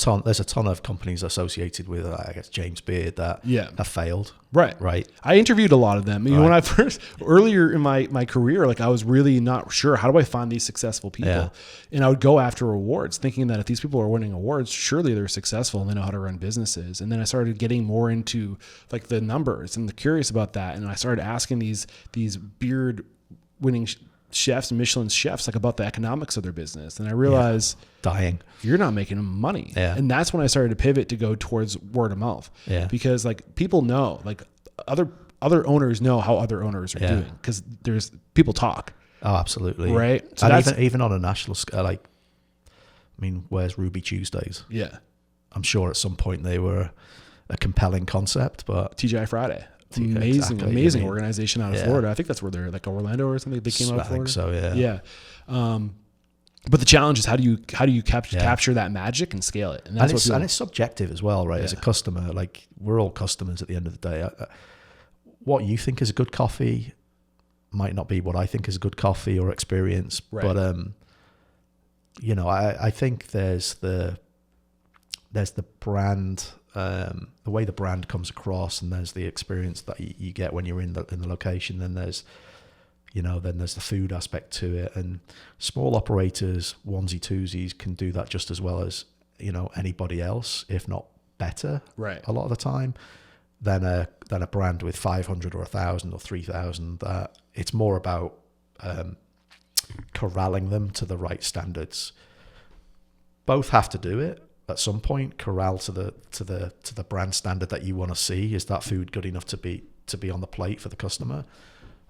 ton of companies associated with, I guess, James Beard that have failed. Right. I interviewed a lot of them. When I first, earlier in my career, like I was really not sure, how do I find these successful people? Yeah. And I would go after awards thinking that if these people are winning awards, surely they're successful and they know how to run businesses. And then I started getting more into like the numbers and curious about that. And I started asking these Beard winning chefs and Michelin chefs like about the economics of their business, and I realized dying, you're not making money. And that's when I started to pivot to go towards word of mouth, because like people know, like other owners know how other owners are doing, because there's people talk. Oh, absolutely. Right. So and even on a national scale, like, I mean, where's Ruby Tuesdays? Yeah, I'm sure at some point they were a compelling concept, but TGI Friday. Amazing organization out of Florida. I think that's where they're like Orlando or something. They came out of Florida. I think so, yeah. But the challenge is how do you capture that magic and scale it? And it's subjective as well, right? Yeah. As a customer, like we're all customers at the end of the day. What you think is a good coffee might not be what I think is a good coffee or experience. Right. But I think there's the brand. The way the brand comes across, and there's the experience that you get when you're in the location. Then there's the food aspect to it, and small operators, onesie twosies, can do that just as well as anybody else, if not better. Right. A lot of the time, than a brand with 500 or 1,000 or 3,000. That it's more about corralling them to the right standards. Both have to do it. At some point, corral to the brand standard that you want to see. Is that food good enough to be on the plate for the customer?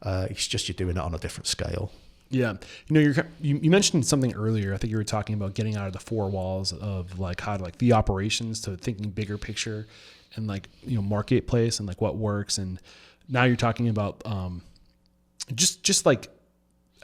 It's just you're doing it on a different scale. Yeah, you mentioned something earlier. I think you were talking about getting out of the four walls of like how to like the operations to thinking bigger picture, and like marketplace and like what works. And now you're talking about just like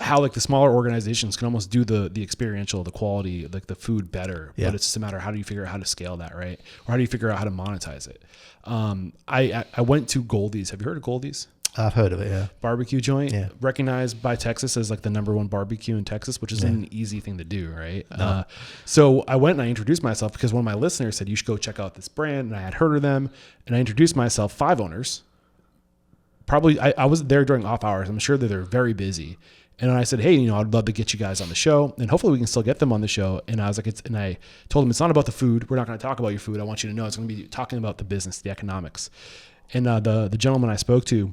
how like the smaller organizations can almost do the experiential, the quality, like the food better. Yeah. But it's just a matter of how do you figure out how to scale that, right? Or how do you figure out how to monetize it? I went to Goldie's. Have you heard of Goldie's? I've heard of it, yeah. Barbecue joint, Yeah. recognized by Texas as like the #1 barbecue in Texas, which isn't an easy thing to do, right? No. So I went and I introduced myself because one of my listeners said you should go check out this brand, and I had heard of them, and I introduced myself. 5 owners. Probably I was there during off hours. I'm sure that they're very busy. And I said, hey, I'd love to get you guys on the show, and hopefully we can still get them on the show. And I was like, and I told them it's not about the food. We're not going to talk about your food. I want you to know it's going to be talking about the business, the economics. And the gentleman I spoke to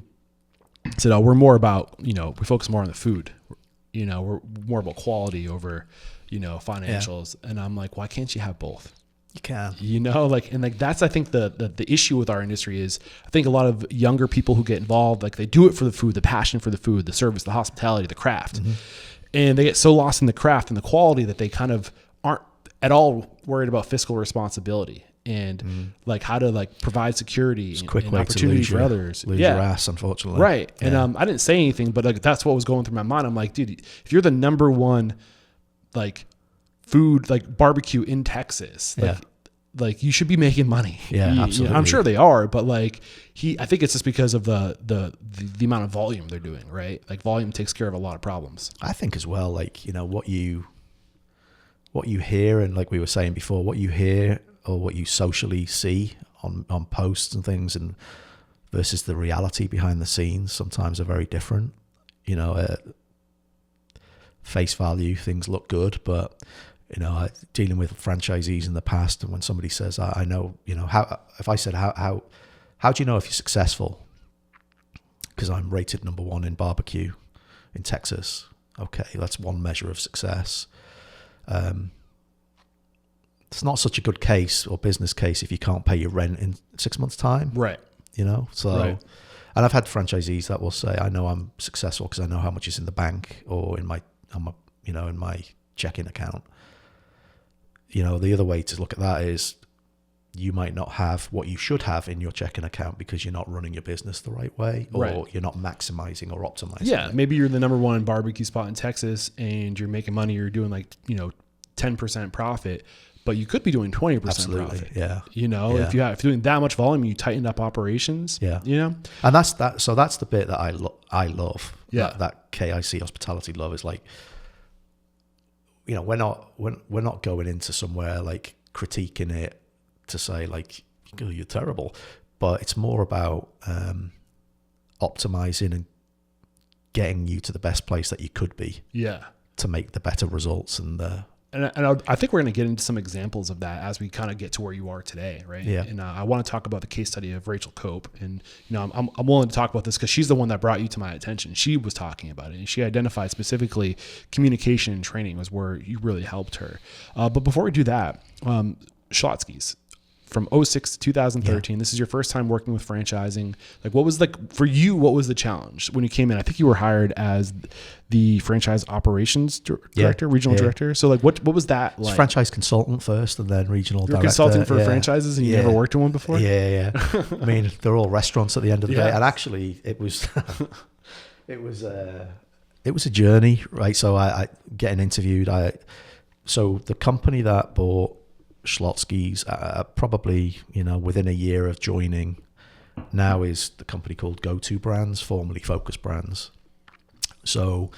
said, oh, we're more about, we focus more on the food. We're more about quality over, financials. Yeah. And I'm like, why can't you have both? You can. That's, I think the issue with our industry is I think a lot of younger people who get involved, like they do it for the food, the passion for the food, the service, the hospitality, the craft. Mm-hmm. And they get so lost in the craft and the quality that they kind of aren't at all worried about fiscal responsibility and like how to like provide security and opportunity for others. Lose your ass, unfortunately. Right. Yeah. And I didn't say anything, but like that's what was going through my mind. I'm like, dude, if you're the #1 like food, like barbecue in Texas, like you should be making money. Yeah, absolutely. I'm sure they are, but like I think it's just because of the amount of volume they're doing, right? Like volume takes care of a lot of problems. I think as well, like, what you hear, and like we were saying before, what you hear or what you socially see on posts and things, and versus the reality behind the scenes sometimes are very different. Face value, things look good, but dealing with franchisees in the past, and when somebody says, I know, how, if I said, how do you know if you're successful? Because I'm rated #1 in barbecue in Texas. Okay, that's one measure of success. It's not such a good case or business case if you can't pay your rent in 6 months' time. Right. Right. And I've had franchisees that will say, I know I'm successful because I know how much is in the bank or in my checking account. The other way to look at that is you might not have what you should have in your checking account because you're not running your business the right way, or you're not maximizing or optimizing. Yeah. Maybe you're the #1 barbecue spot in Texas and you're making money. You're doing like, 10% profit, but you could be doing 20% profit. Yeah. If you're doing that much volume, you tightened up operations. Yeah. And that's that. So that's the bit that I love. Yeah. That KIC Hospitality love is like, we're not going into somewhere like critiquing it to say like, oh, you're terrible, but it's more about optimizing and getting you to the best place that you could be. Yeah. To make the better results and I think we're going to get into some examples of that as we kind of get to where you are today, right? Yeah. And I want to talk about the case study of Rachel Cope, and I'm willing to talk about this because she's the one that brought you to my attention. She was talking about it, and she identified specifically communication and training was where you really helped her. But before we do that, Schlotzsky's. From 2006 to 2013, This is your first time working with franchising. Like, what was for you? What was the challenge when you came in? I think you were hired as the franchise operations director, regional director. So, like, what was that like? Franchise consultant first, and then regional director. Consulting for franchises, and you never worked in one before. Yeah. I mean, they're all restaurants at the end of the day, and actually, it was it was a journey, right? So I getting interviewed. So the company that bought Schlotzsky's, probably within a year of joining, now is the company called Go-To Brands, formerly Focus Brands. So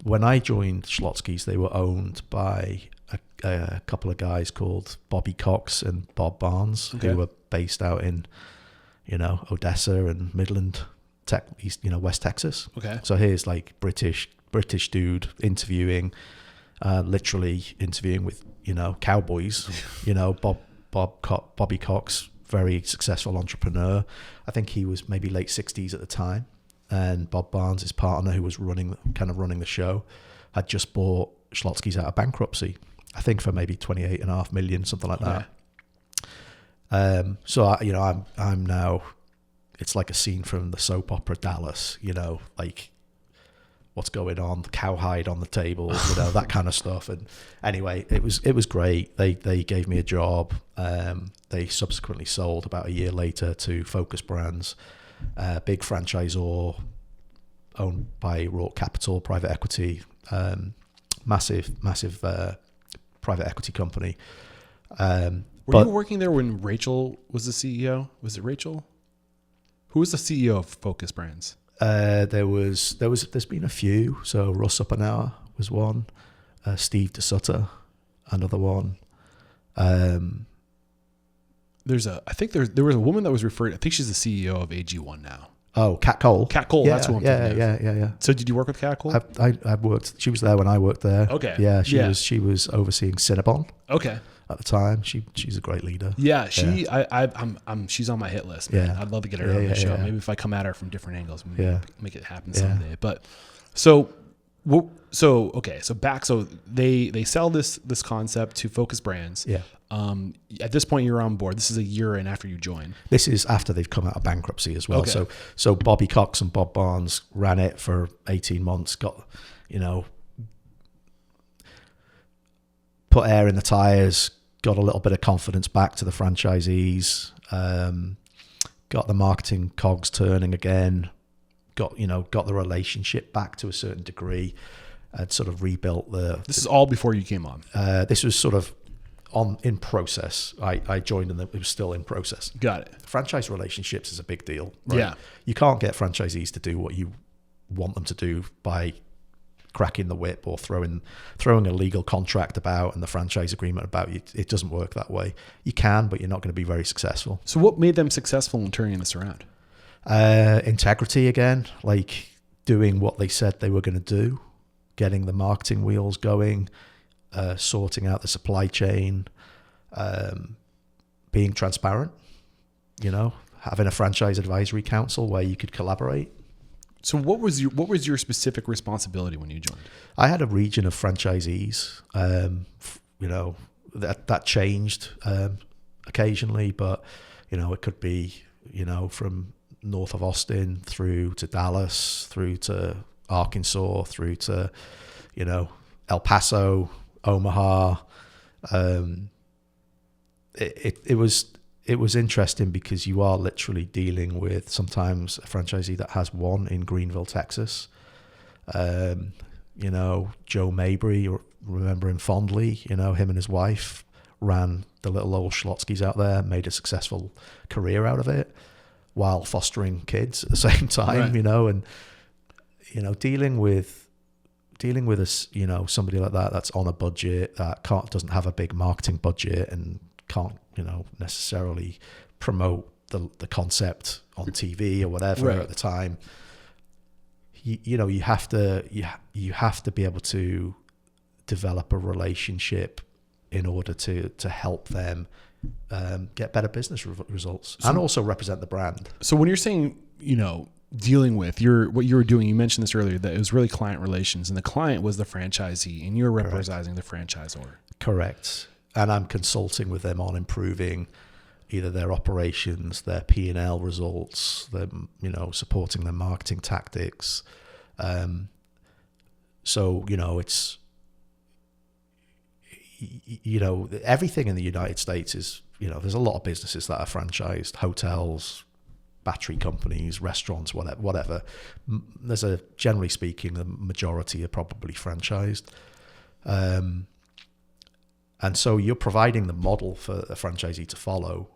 when I joined Schlotzsky's, they were owned by a couple of guys called Bobby Cox and Bob Barnes, who were based out in Odessa and Midland, West Texas. Okay. So here's like British dude interviewing. Literally interviewing with cowboys, Bobby Cox, very successful entrepreneur. I think he was maybe late 60s at the time, and Bob Barnes, his partner, who was running the show, had just bought Schlotzsky's out of bankruptcy. I think for maybe 28.5 million, something like that. So I'm now. It's like a scene from the soap opera Dallas. Like. What's going on, the cowhide on the table, that kind of stuff. And anyway, it was great. They gave me a job. They subsequently sold about a year later to Focus Brands, big franchisor, owned by Rourke Capital, private equity, massive private equity company. Were you working there when Rachel was the CEO? Was it Rachel? Who was the CEO of Focus Brands? There's been a few. So Russ Uppenauer was one, Steve DeSutter, another one. I think there was a woman that was referred. I think she's the CEO of AG1 now. Oh, Kat Cole. Kat Cole, yeah, that's who I'm thinking of. Yeah. So did you work with Kat Cole? I worked. She was there when I worked there. Okay. Yeah, she was overseeing Cinnabon. Okay. At the time, she's a great leader. Yeah, she's on my hit list. Man. Yeah. I'd love to get her on the show. Maybe if I come at her from different angles, maybe make it happen someday. But so they sell this concept to Focus Brands. Yeah. At this point, you're on board. This is a year in after you join. This is after they've come out of bankruptcy as well. Okay. So Bobby Cox and Bob Barnes ran it for 18 months. Got, put air in the tires. Got a little bit of confidence back to the franchisees. Got the marketing cogs turning again. Got the relationship back to a certain degree. I'd sort of rebuilt This is all before you came on. This was sort of in process. I joined and it was still in process. Got it. Franchise relationships is a big deal. Right? Yeah. You can't get franchisees to do what you want them to do by cracking the whip or throwing a legal contract about and the franchise agreement about you. It doesn't work that way. You can, but you're not going to be very successful. So what made them successful in turning this around? Integrity again, like doing what they said they were going to do, getting the marketing wheels going, sorting out the supply chain, being transparent, having a franchise advisory council where you could collaborate. So what was your specific responsibility when you joined? I had a region of franchisees. That changed occasionally, but it could be from north of Austin through to Dallas, through to Arkansas, through to El Paso, Omaha. It was interesting because you are literally dealing with sometimes a franchisee that has one in Greenville, Texas. Joe Mabry, remember him fondly, him and his wife ran the little old Schlotzskys out there, made a successful career out of it while fostering kids at the same time, right. Dealing with somebody like that's on a budget, that doesn't have a big marketing budget and can't, necessarily promote the concept on TV or whatever right. at the time. You have to be able to develop a relationship in order to help them get better business results and also represent the brand. So when you're saying, dealing with what you were doing, you mentioned this earlier, that it was really client relations and the client was the franchisee and you're representing the franchisor. Correct. And I'm consulting with them on improving either their operations, their P&L results, them, supporting their marketing tactics. So, it's, everything in the United States is, there's a lot of businesses that are franchised, hotels, battery companies, restaurants, whatever. Generally speaking, the majority are probably franchised. And so you're providing the model for a franchisee to follow.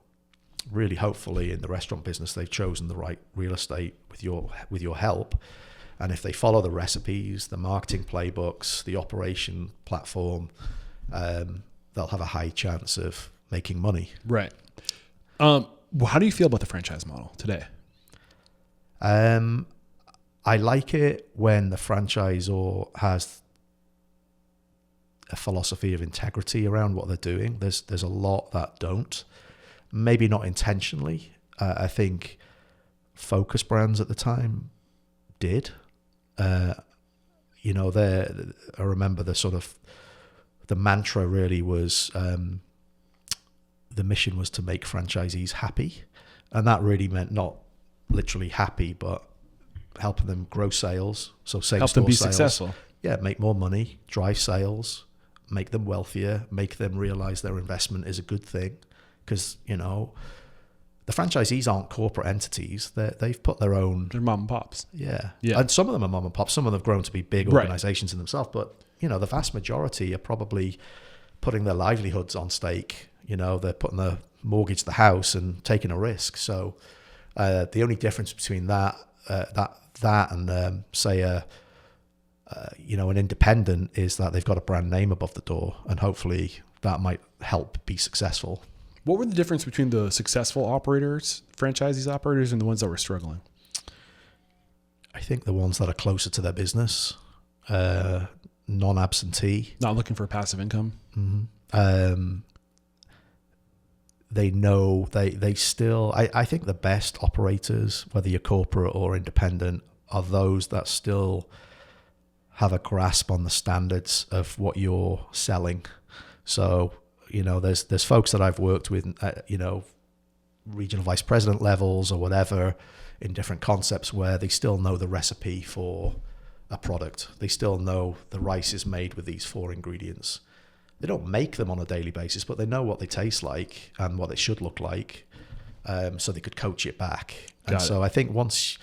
Really, hopefully, in the restaurant business, they've chosen the right real estate with your help. And if they follow the recipes, the marketing playbooks, the operation platform, they'll have a high chance of making money. Right. How do you feel about the franchise model today? I like it when the franchisor has a philosophy of integrity around what they're doing. There's a lot that don't. Maybe not intentionally. I think Focus Brands at the time did. I remember the mantra really was the mission was to make franchisees happy, and that really meant not literally happy, but helping them grow sales. So help them be successful. Yeah, make more money, drive sales, make them wealthier, make them realize their investment is a good thing. Because, the franchisees aren't corporate entities. They've put their own. They're mom and pops. Yeah. Yeah. And some of them are mom and pop. Some of them have grown to be big Right. organizations in themselves. But, the vast majority are probably putting their livelihoods on stake. They're putting the mortgage to the house and taking a risk. So the only difference between that and say an independent is that they've got a brand name above the door, and hopefully that might help be successful. What were the difference between the successful operators, franchisees operators, and the ones that were struggling? I think the ones that are closer to their business, non-absentee, Not looking for passive income. they know they still. I think the best operators, whether you're corporate or independent, are those that still have a grasp on the standards of what you're selling. So, there's folks that I've worked with, regional vice president levels or whatever in different concepts where they still know the recipe for a product. They still know the rice is made with these 4 ingredients. They don't make them on a daily basis, but they know what they taste like and what they should look like, so they could coach it back. And so I think once,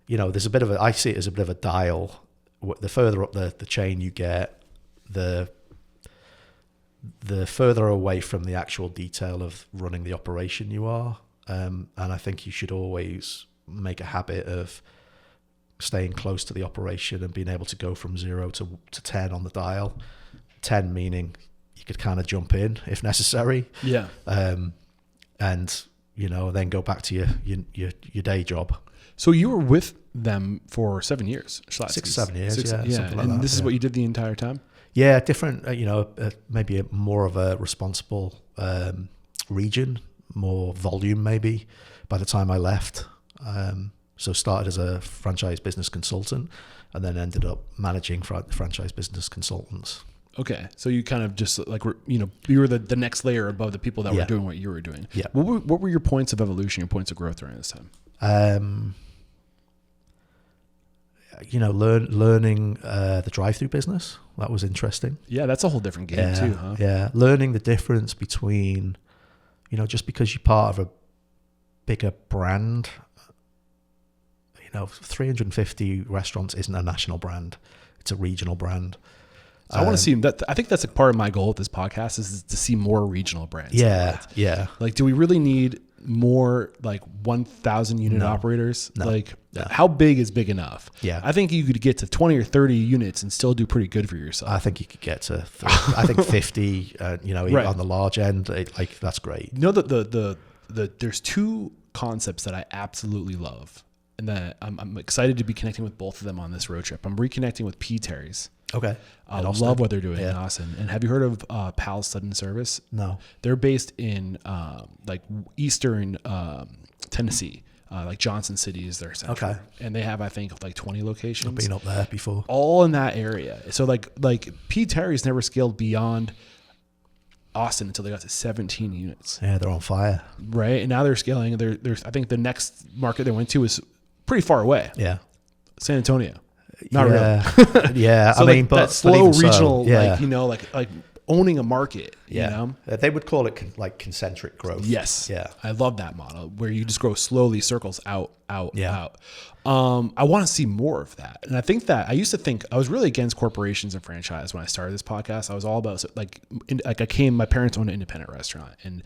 there's a bit of I see it as a bit of a dial. The further up the chain you get, the further away from the actual detail of running the operation you are. And I think you should always make a habit of staying close to the operation and being able to go from 0 to 10 on the dial. 10 meaning you could kind of jump in if necessary. Yeah. And, then go back to your day job. So you were with them for 7 years, Schlotzsky's. 6 or 7 years, yeah. something like And that. this is what you did the entire time? Yeah, different, maybe more of a responsible region, more volume maybe by the time I left. So started as a franchise business consultant and then ended up managing franchise business consultants. Okay. So you kind of just you were the next layer above the people that were doing what you were doing. Yeah. What were your points of evolution, your points of growth during this time? Learning the drive-through business. That was interesting. Yeah, that's a whole different game too, huh? Yeah, learning the difference between, just because you're part of a bigger brand, 350 restaurants isn't a national brand. It's a regional brand. So I want to see that. I think that's a part of my goal with this podcast is to see more regional brands. Yeah, yeah. Like, do we really need more 1,000 unit operators? No. How big is big enough? Yeah. I think you could get to 20 or 30 units and still do pretty good for yourself. I think you could get to, 50, Right. on the large end, that's great. The there's 2 concepts that I absolutely love and that I'm excited to be connecting with both of them on this road trip. I'm reconnecting with P. Terry's. Okay. I love what they're doing in Austin. And have you heard of Pal's Sudden Service? No. They're based in eastern Tennessee. Johnson City is their center. Okay. And they have, I think, 20 locations. I've been up there before. All in that area. So P. Terry's never scaled beyond Austin until they got to 17 units. Yeah, they're on fire. Right. And now they're scaling. There's I think the next market they went to is pretty far away. Yeah. San Antonio. Not really. Yeah. So but that slow regional, yeah. owning a market. Yeah. You know? They would call it concentric growth. Yes. Yeah. I love that model where you just grow slowly, circles out. I want to see more of that. And I think that I used to think I was really against corporations and franchise when I started this podcast. I was all about my parents owned an independent restaurant and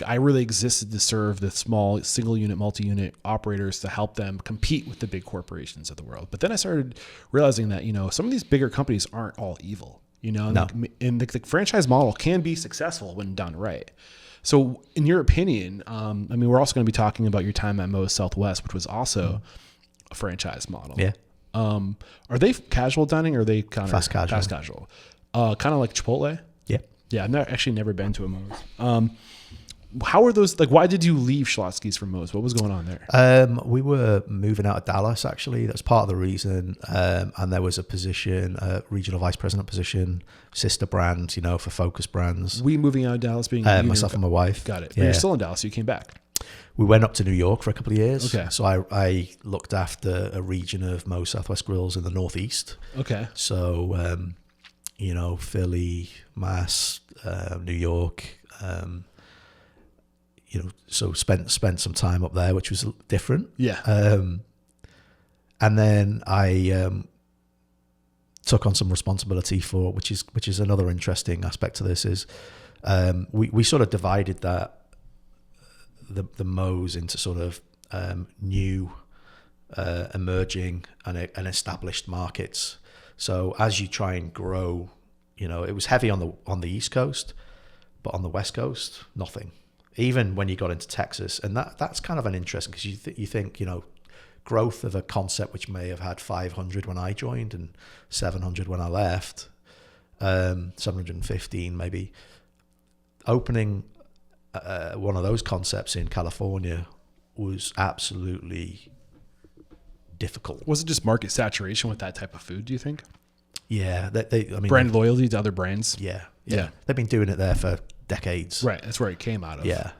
I really existed to serve the small single unit, multi-unit operators to help them compete with the big corporations of the world. But then I started realizing that, some of these bigger companies aren't all evil, No. and the franchise model can be successful when done right. So in your opinion, we're also going to be talking about your time at Moe's Southwest, which was also a franchise model. Yeah. Are they casual dining or are they kind of fast casual? Fast casual. Kind of like Chipotle? Yeah. Yeah, I've actually never been to a Moe's. How are those, why did you leave Schlotzsky's for Moe's? What was going on there? We were moving out of Dallas, actually. That's part of the reason. And there was a position, a regional vice president position, sister brand, for focus brands. We moving out of Dallas being myself and my wife. Got it. Yeah. But you're still in Dallas, so you came back. We went up to New York for a couple of years. Okay. So I looked after a region of Moe's Southwest Grills in the Northeast. Okay. So, Philly, Mass, New York, so spent some time up there, which was different. Yeah. And then I took on some responsibility for, which is another interesting aspect to this, is we sort of divided that the Mo's into sort of new, emerging and established markets. So as you try and grow, it was heavy on the East Coast, but on the West Coast, nothing. Even when you got into Texas, and that's kind of an interesting, because you think growth of a concept which may have had 500 when I joined and 700 when I left, 715 maybe. Opening one of those concepts in California was absolutely difficult. Was it just market saturation with that type of food, do you think? Yeah, I mean, brand loyalty to other brands. Yeah. They've been doing it there for decades. Right, that's where it came out of. Yeah,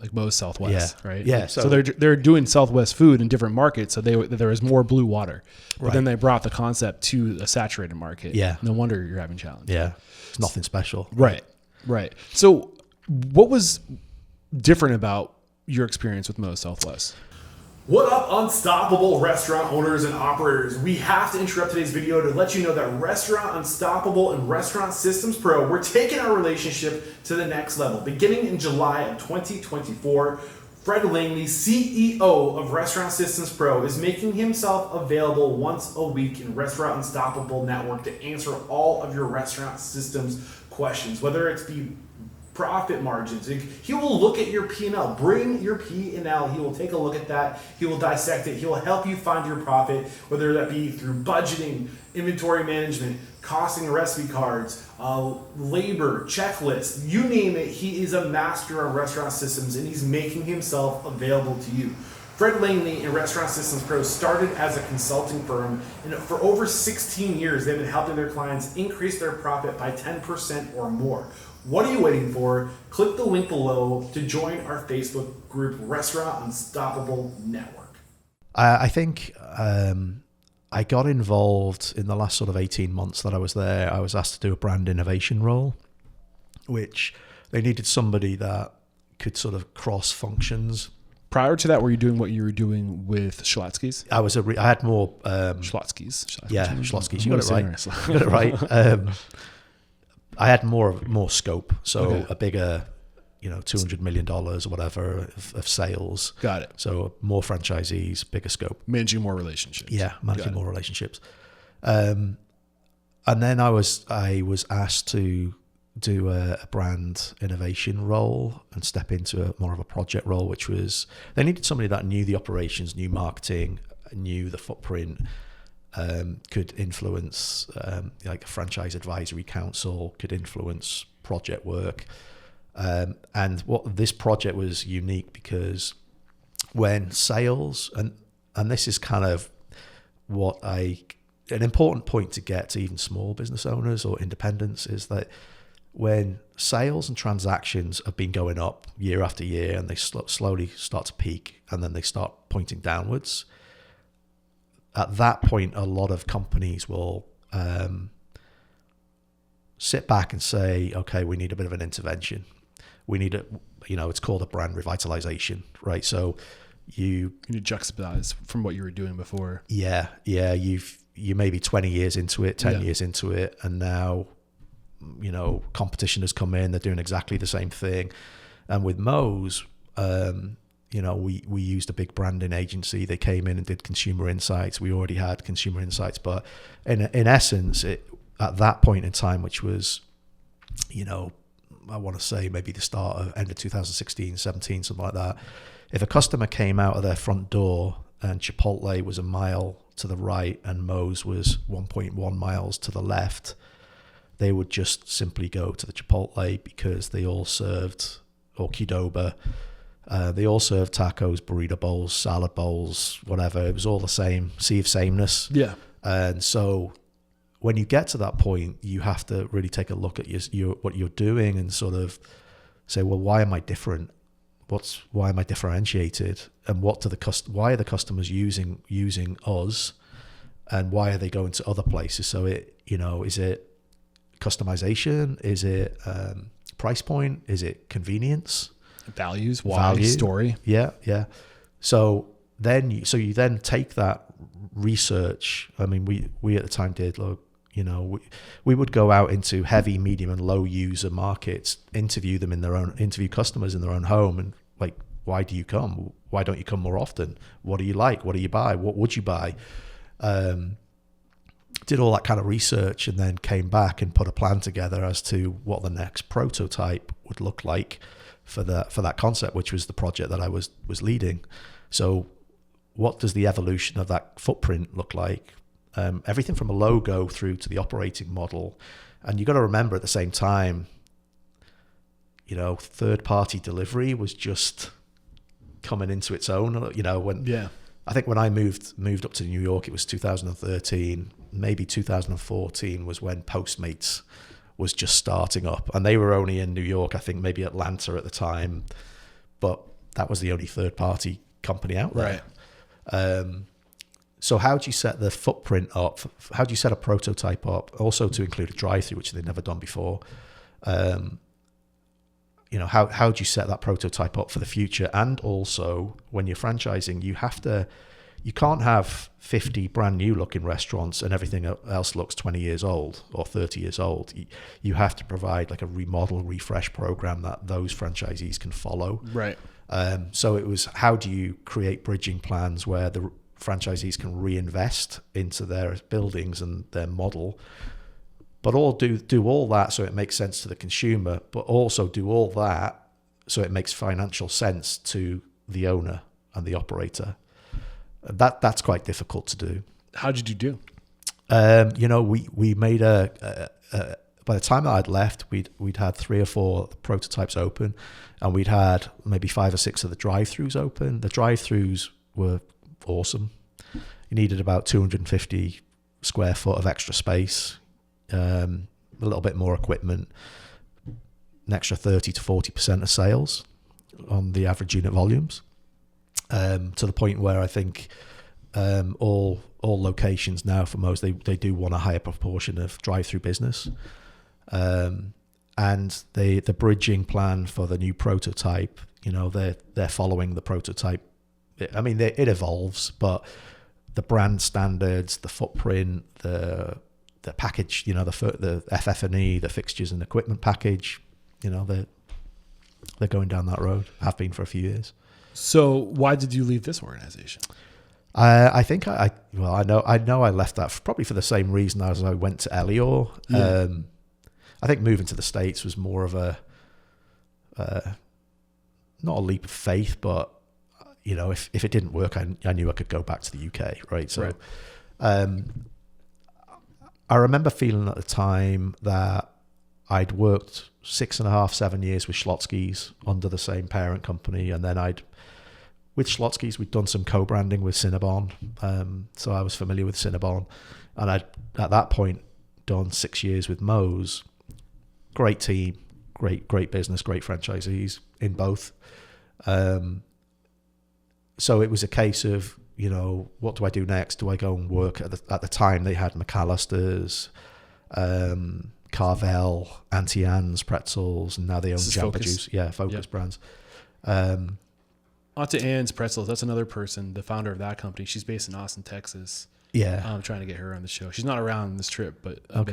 like Moe's Southwest. Yeah. Right. Yeah, so they're doing Southwest food in different markets. So there was more blue water, but then they brought the concept to a saturated market. Yeah, no wonder you're having challenges. Yeah, it's nothing special. Right. So, what was different about your experience with Moe's Southwest? What up, unstoppable restaurant owners and operators? We have to interrupt today's video to let you know that Restaurant Unstoppable and Restaurant Systems Pro, we're taking our relationship to the next level. Beginning in July of 2024, Fred Langley, CEO of Restaurant Systems Pro, is making himself available once a week in Restaurant Unstoppable Network to answer all of your restaurant systems questions, whether it's the profit margins. He will look at your P&L. Bring your P&L. He will take a look at that. He will dissect it. He will help you find your profit, whether that be through budgeting, inventory management, costing and recipe cards, labor, checklists, you name it. He is a master of restaurant systems, and he's making himself available to you. Fred Langley and Restaurant Systems Pro started as a consulting firm, and for over 16 years, they've been helping their clients increase their profit by 10% or more. What are you waiting for? Click the link below to join our Facebook group, Restaurant Unstoppable Network. I think I got involved in the last sort of 18 months that I was there. I was asked to do a brand innovation role, which they needed somebody that could sort of cross functions. Prior to that, were you doing what you were doing with Schlotzsky's? I had more Schlotzsky's. Yeah, Schlotzsky's. You got it right. You got it right. I had more scope, so a bigger, $200 million or whatever of sales. Got it. So more franchisees, bigger scope. Managing more relationships. Yeah, managing more relationships. And then I was asked to do a brand innovation role and step into more of a project role, which was, they needed somebody that knew the operations, knew marketing, knew the footprint, could influence like a franchise advisory council, could influence project work. And what this project was unique because when sales, and this is kind of an important point to get to even small business owners or independents, is that when sales and transactions have been going up year after year and they slowly start to peak and then they start pointing downwards, at that point, a lot of companies will sit back and say, okay, we need a bit of an intervention. We need it's called a brand revitalization, right? So you juxtapose from what you were doing before. Yeah. You may be 20 years into it, 10 years into it, and now, competition has come in, they're doing exactly the same thing. And with Moe's, we used a big branding agency. They came in and did consumer insights. We already had consumer insights, but in essence, at that point in time, which was, I want to say maybe the start of end of 2016, 17, something like that. If a customer came out of their front door and Chipotle was a mile to the right and Moe's was 1.1 miles to the left, they would just simply go to the Chipotle because they all served, or Qdoba, they all served tacos, burrito bowls, salad bowls, whatever. It was all the same, sea of sameness. Yeah. And so when you get to that point, you have to really take a look at what you're doing and sort of say, well, why am I different? Why am I differentiated? And why are the customers using us? And why are they going to other places? So is it customization? Is it price point? Is it convenience? Values, why, story. Yeah, yeah. So you then take that research. I mean, we at the time did, look, you know, we would go out into heavy, medium, and low user markets, interview customers in their own home, and like, why do you come? Why don't you come more often? What do you like? What do you buy? What would you buy? Did all that kind of research, and then came back and put a plan together as to what the next prototype would look like for that concept, which was the project that I was leading. So what does the evolution of that footprint look like? Everything from a logo through to the operating model. And you got to remember at the same time, you know, third-party delivery was just coming into its own. You know, I think when I moved up to New York, it was 2013, maybe 2014 was when Postmates was just starting up, and they were only in New York, I think maybe Atlanta at the time, but that was the only third-party company out there. Right. So how do you set the footprint up? How do you set a prototype up? Also to include a drive-through, which they'd never done before. You know, how do you set that prototype up for the future? And also, when you're franchising, you can't have 50 brand new looking restaurants and everything else looks 20 years old or 30 years old. You have to provide like a remodel, refresh program that those franchisees can follow. Right. So it was, how do you create bridging plans where the franchisees can reinvest into their buildings and their model, but do all that so it makes sense to the consumer, but also do all that so it makes financial sense to the owner and the operator. That's quite difficult to do. How did you do? You know, we made by the time that I'd left, we'd had 3 or 4 prototypes open, and we'd had maybe 5 or 6 of the drive-throughs open. The drive-throughs were awesome. You needed about 250 square foot of extra space, a little bit more equipment, an extra 30 to 40% of sales on the average unit volumes, to the point where I think all locations now for most, they do want a higher proportion of drive-through business. And the bridging plan for the new prototype, you know, they're following the prototype. I mean, it evolves, but the brand standards, the footprint, the package, you know, the FF&E, the fixtures and equipment package, you know, they're going down that road. Have been for a few years. So why did you leave this organization? I think I know I left that probably for the same reason as I went to Elior. Yeah. I think moving to the States was more of a not a leap of faith, but you know, if it didn't work, I knew I could go back to the UK, right? So, right. I remember feeling at the time that I'd worked 6.5, 7 years with Schlotzsky's under the same parent company, and then with Schlotzsky's, we'd done some co-branding with Cinnabon, so I was familiar with Cinnabon, and I'd at that point done 6 years with Moe's. Great team, great business, great franchisees in both. So it was a case of, you know, what do I do next? Do I go and work at the time they had McAllister's, Carvel, Auntie Anne's Pretzels, and now they own Jamba Juice. Yeah, Focus brands. Auntie Anne's Pretzels, that's another person, the founder of that company. She's based in Austin, Texas. Yeah. I'm trying to get her on the show. She's not around on this trip, but I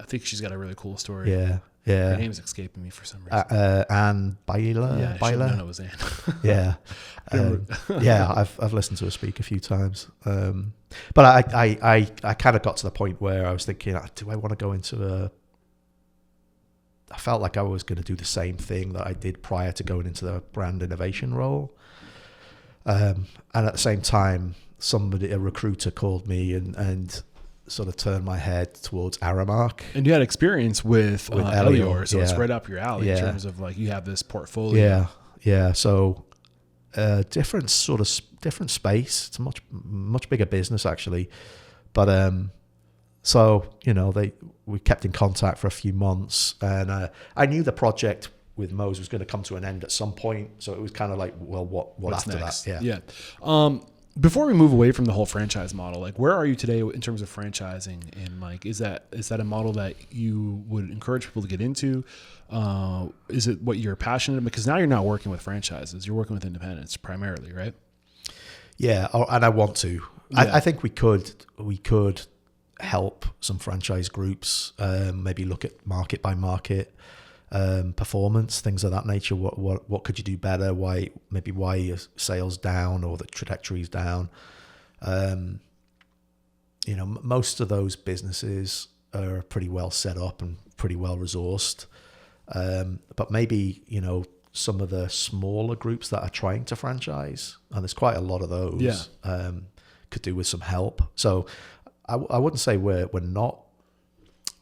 think she's got a really cool story. Yeah. Her name's escaping me for some reason. Anne Byler. Yeah, I should have known it was Anne. Yeah. Yeah, I've listened to her speak a few times. But I kind of got to the point where I was thinking, do I want to go into I felt like I was going to do the same thing that I did prior to going into the brand innovation role. And at the same time, a recruiter called me and sort of turned my head towards Aramark. And you had experience with Elior, so it's right up your alley in terms of like you have this portfolio. Yeah. So different space. It's a much bigger business actually, but so you know we kept in contact for a few months, and I knew the project with Moe's was going to come to an end at some point. So it was kind of like, well, what's after next? that? Yeah. Before we move away from the whole franchise model, like where are you today in terms of franchising? And like, is that a model that you would encourage people to get into? Is it what you're passionate about? Because now you're not working with franchises, you're working with independents primarily, right? Yeah, and I want to. Yeah. I think we could help some franchise groups, maybe look at market by market performance, things of that nature. What could you do better? Why your sales down or the trajectory's down? Most of those businesses are pretty well set up and pretty well resourced. But maybe, some of the smaller groups that are trying to franchise, and there's quite a lot of those, could do with some help. So I wouldn't say we're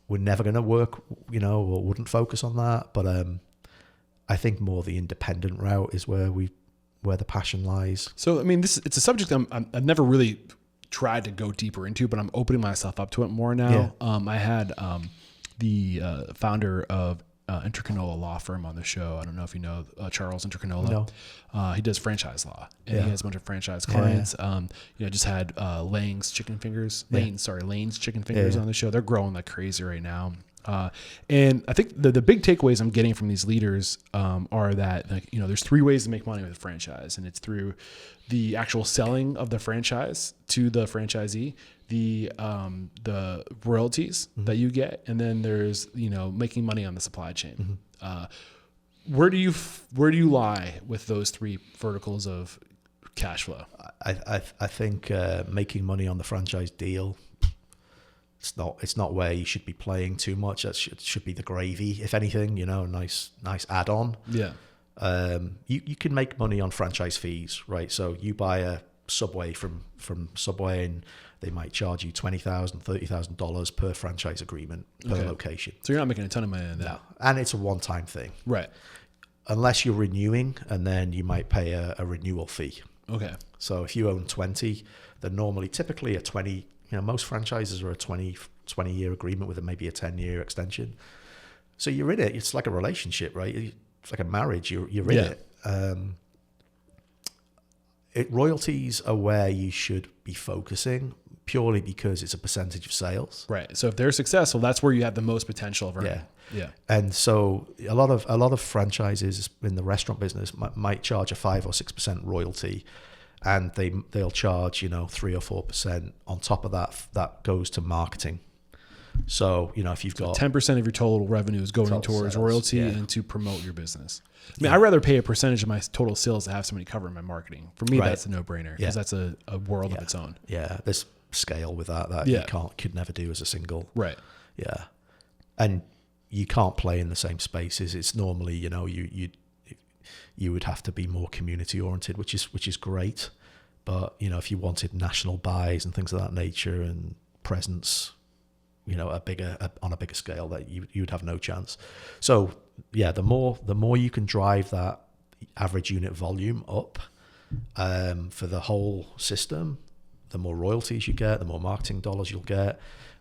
never going to work, or wouldn't focus on that. But I think more the independent route is where the passion lies. So, I mean, it's a subject I've never really tried to go deeper into, but I'm opening myself up to it more now. Yeah. I had the founder of Intercanola Law Firm on the show. I don't know if you know Charles Intercanola. No. He does franchise law, and he has a bunch of franchise clients. Just had Lane's Chicken Fingers on the show. They're growing like crazy right now. And I think the big takeaways I'm getting from these leaders are that there's 3 ways to make money with a franchise, and it's through the actual selling of the franchise to the franchisee, the royalties that you get, and then there's making money on the supply chain. Where do you lie with those 3 verticals of cash flow? I think making money on the franchise deal, it's not where you should be playing too much. That should be the gravy, if anything. A nice add-on. Yeah. You can make money on franchise fees, right? So you buy a Subway from Subway, and they might charge you $20,000, $30,000 per franchise agreement per location. So you're not making a ton of money on that. No, and it's a one-time thing, right? Unless you're renewing, and then you might pay a renewal fee. Okay. So if you own 20, they're typically a 20. Most franchises are a 20-year agreement with maybe a 10-year extension. So you're in it. It's like a relationship, right? It's like a marriage. You're in it. Royalties are where you should be focusing, purely because it's a percentage of sales. Right. So if they're successful, that's where you have the most potential of earning. Yeah. And so a lot of franchises in the restaurant business might charge a 5 or 6% royalty, and they'll charge 3 or 4% on top of that goes to marketing. So if you've got 10% of your total revenue is going towards sales, royalty and to promote your business. I mean, I'd rather pay a percentage of my total sales to have somebody cover my marketing. For me, that's a no-brainer, because that's a world of its own. Yeah, there's scale with that you could never do as a single. Right. Yeah, and you can't play in the same spaces. It's normally you would have to be more community oriented, which is great. But if you wanted national buys and things of that nature and presence, on a bigger scale, that you would have no chance. So the more you can drive that average unit volume up for the whole system, the more royalties you get, the more marketing dollars you'll get.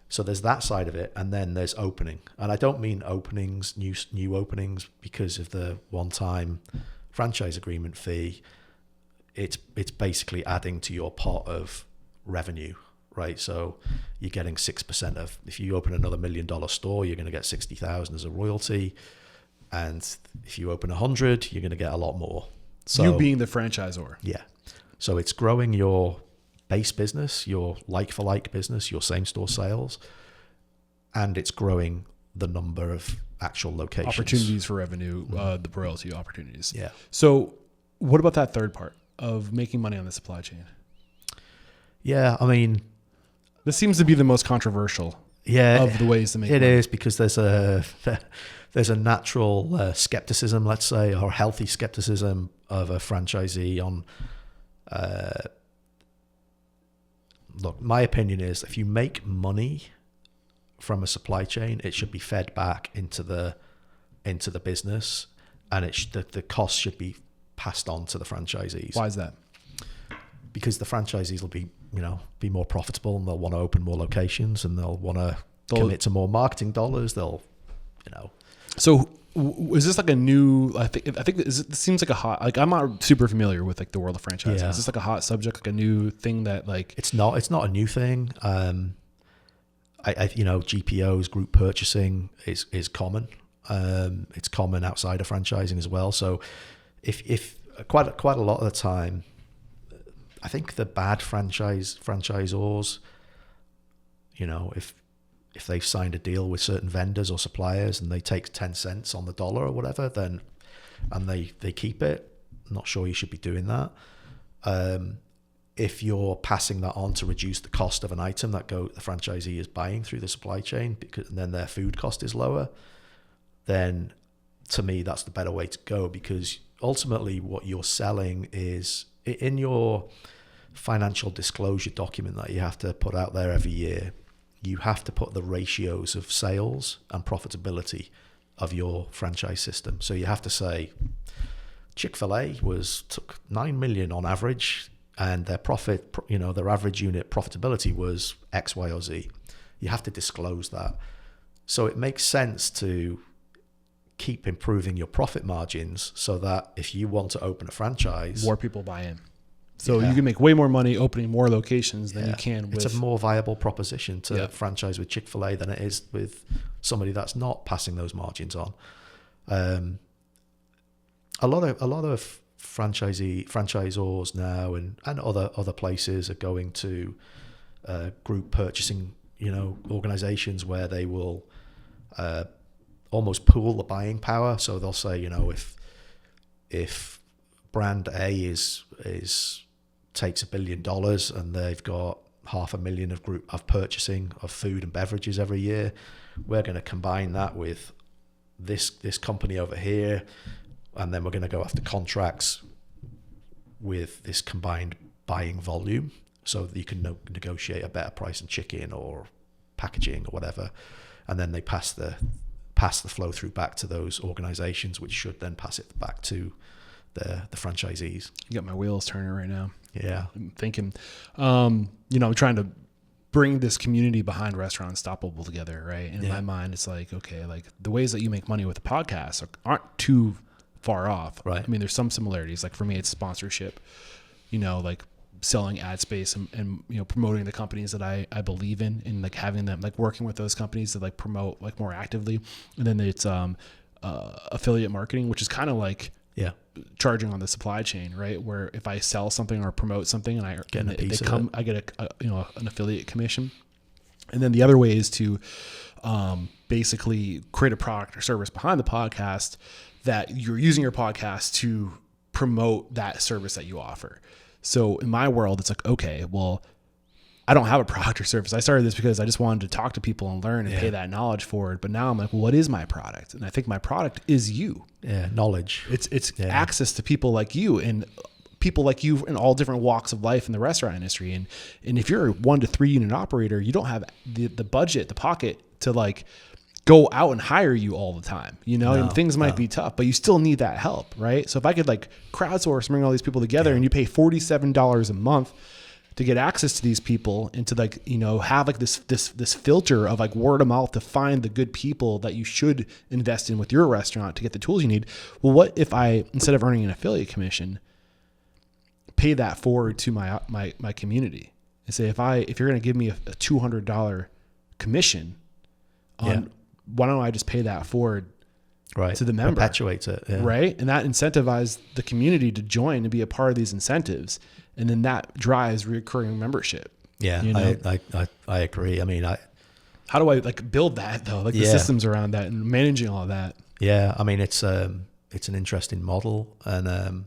So there's that side of it, and then there's opening. And I don't mean openings, new openings, because of the one-time franchise agreement fee. It's basically adding to your pot of revenue, right? So you're getting 6% of, if you open another $1 million store, you're going to get 60,000 as a royalty. And if you open 100, you're going to get a lot more. So you being the franchisor. Yeah. So it's growing your base business, your like-for-like business, your same-store sales, and it's growing the number of actual locations. Opportunities for revenue, the royalty opportunities. Yeah. So what about that third part of making money on the supply chain? Yeah, I mean, this seems to be the most controversial of the ways to make money. It is, because there's a natural skepticism, let's say, or healthy skepticism of a franchisee on... Look, my opinion is, if you make money from a supply chain, it should be fed back into the business, and the cost should be passed on to the franchisees. Why is that? Because the franchisees will be more profitable, and they'll want to open more locations, and they'll want to commit to more marketing dollars. So is this like a new? I think it seems like a hot. Like I'm not super familiar with like the world of franchising. Yeah. Is this like a hot subject, like a new thing that like? It's not a new thing. GPOs, group purchasing is common. It's common outside of franchising as well. So if quite a lot of the time, I think the bad franchisors, if they've signed a deal with certain vendors or suppliers and they take 10 cents on the dollar or whatever, then and they keep it, I'm not sure you should be doing that. If you're passing that on to reduce the cost of an item that the franchisee is buying through the supply chain, and then their food cost is lower, then to me that's the better way to go, because ultimately what you're selling is in your financial disclosure document that you have to put out there every year. You have to put the ratios of sales and profitability of your franchise system. So you have to say Chick-fil-A took 9 million on average, and their profit, their average unit profitability was X, Y, or Z. You have to disclose that. So it makes sense to keep improving your profit margins so that if you want to open a franchise, more people buy in. So you can make way more money opening more locations than you can with... It's a more viable proposition to franchise with Chick-fil-A than it is with somebody that's not passing those margins on. A lot of franchisors now and other places are going to group purchasing, organizations where they will almost pool the buying power. So they'll say, if brand A takes $1 billion and they've got $500,000 of purchasing of food and beverages every year, we're going to combine that with this company over here, and then we're going to go after contracts with this combined buying volume so that you can negotiate a better price in chicken or packaging or whatever, and then they pass the flow through back to those organizations, which should then pass it back to the franchisees. You got my wheels turning right now. Yeah. I'm thinking, I'm trying to bring this community behind Restaurant Unstoppable together, right? And in my mind, it's like, okay, like the ways that you make money with the podcast aren't too far off. Right. I mean, there's some similarities. Like for me, it's sponsorship, like selling ad space and promoting the companies that I believe in, and like having them, like working with those companies to like promote like more actively. And then it's affiliate marketing, which is kind of like charging on the supply chain, right? Where if I sell something or promote something and I get an affiliate commission. And then the other way is to basically create a product or service behind the podcast that you're using your podcast to promote that service that you offer. So in my world, it's like, okay, well, I don't have a product or service. I started this because I just wanted to talk to people and learn and pay that knowledge forward. But now I'm like, well, what is my product? And I think my product is you. Yeah, knowledge. It's access to people like you and people like you in all different walks of life in the restaurant industry. And if you're a 1 to 3 unit operator, you don't have the budget, the pocket to like go out and hire you all the time, and things might be tough, but you still need that help, right? So if I could like crowdsource and bring all these people together and you pay $47 a month to get access to these people and to like, have like this filter of like word of mouth to find the good people that you should invest in with your restaurant to get the tools you need. Well, what if I, instead of earning an affiliate commission, pay that forward to my community and say, if you're going to give me a $200 commission on, why don't I just pay that forward to the member? Perpetuates it. Yeah. Right. And that incentivizes the community to join and be a part of these incentives. And then that drives recurring membership. Yeah. I agree. I mean, how do I like build that though? Like the systems around that and managing all of that. Yeah. I mean, it's an interesting model. And,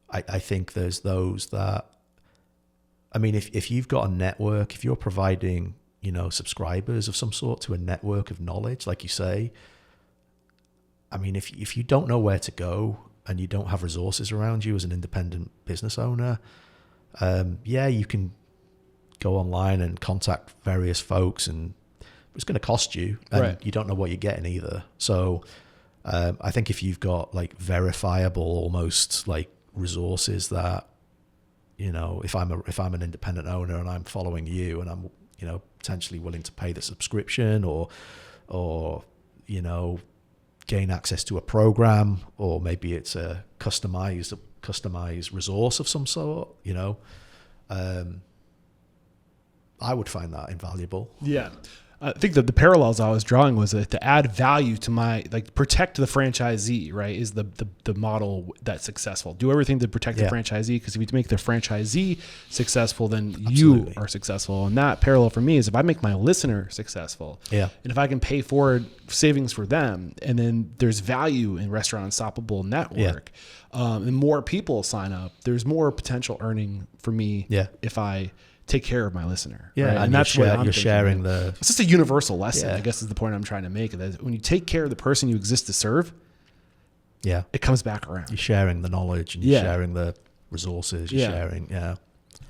I think there's those that, I mean, if you've got a network, if you're providing, subscribers of some sort to a network of knowledge, like you say, I mean, if you don't know where to go and you don't have resources around you as an independent business owner, you can go online and contact various folks, and it's going to cost you, and you don't know what you're getting either. So I think if you've got like verifiable, almost like resources that, if I'm an independent owner and I'm following you and I'm potentially willing to pay the subscription or gain access to a program, or maybe it's a customized resource of some sort, I would find that invaluable. Yeah. I think that the parallels I was drawing was that to add value to protect the franchisee, right, is the model that's successful. Do everything to protect the franchisee, because if you make the franchisee successful, then you are successful. And that parallel for me is if I make my listener successful, and if I can pay forward savings for them, and then there's value in Restaurant Unstoppable Network, and more people sign up, there's more potential earning for me if I take care of my listener. Yeah, right? and that's what you're sharing the... It's just a universal lesson, I guess is the point I'm trying to make. That when you take care of the person you exist to serve, it comes back around. You're sharing the knowledge, and you're sharing the resources, you're sharing,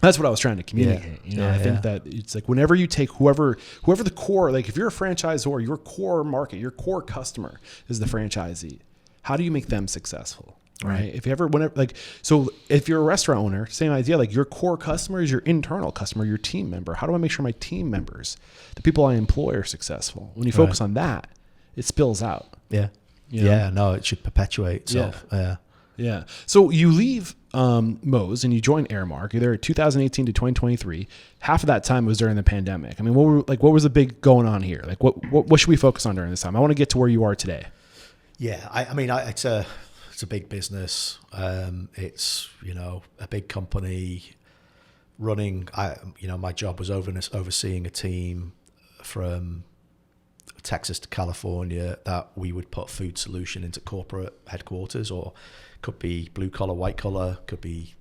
That's what I was trying to communicate. I think that it's like whenever you take whoever the core, like if you're a franchisor, your core market, your core customer is the franchisee. How do you make them successful? Right. If you're a restaurant owner, same idea, like your core customer is your internal customer, your team member. How do I make sure my team members, the people I employ, are successful? When you focus on that, it spills out. Yeah. No, it should perpetuate itself. Yeah. So you leave Moe's and you join Airmark. You're there at 2018 to 2023. Half of that time was during the pandemic. I mean, what was the big going on here? Like what should we focus on during this time? I want to get to where you are today. Yeah. It's a big business. It's, a big company running. My job was overseeing a team from Texas to California that we would put food solution into corporate headquarters, or could be blue collar, white collar, could be,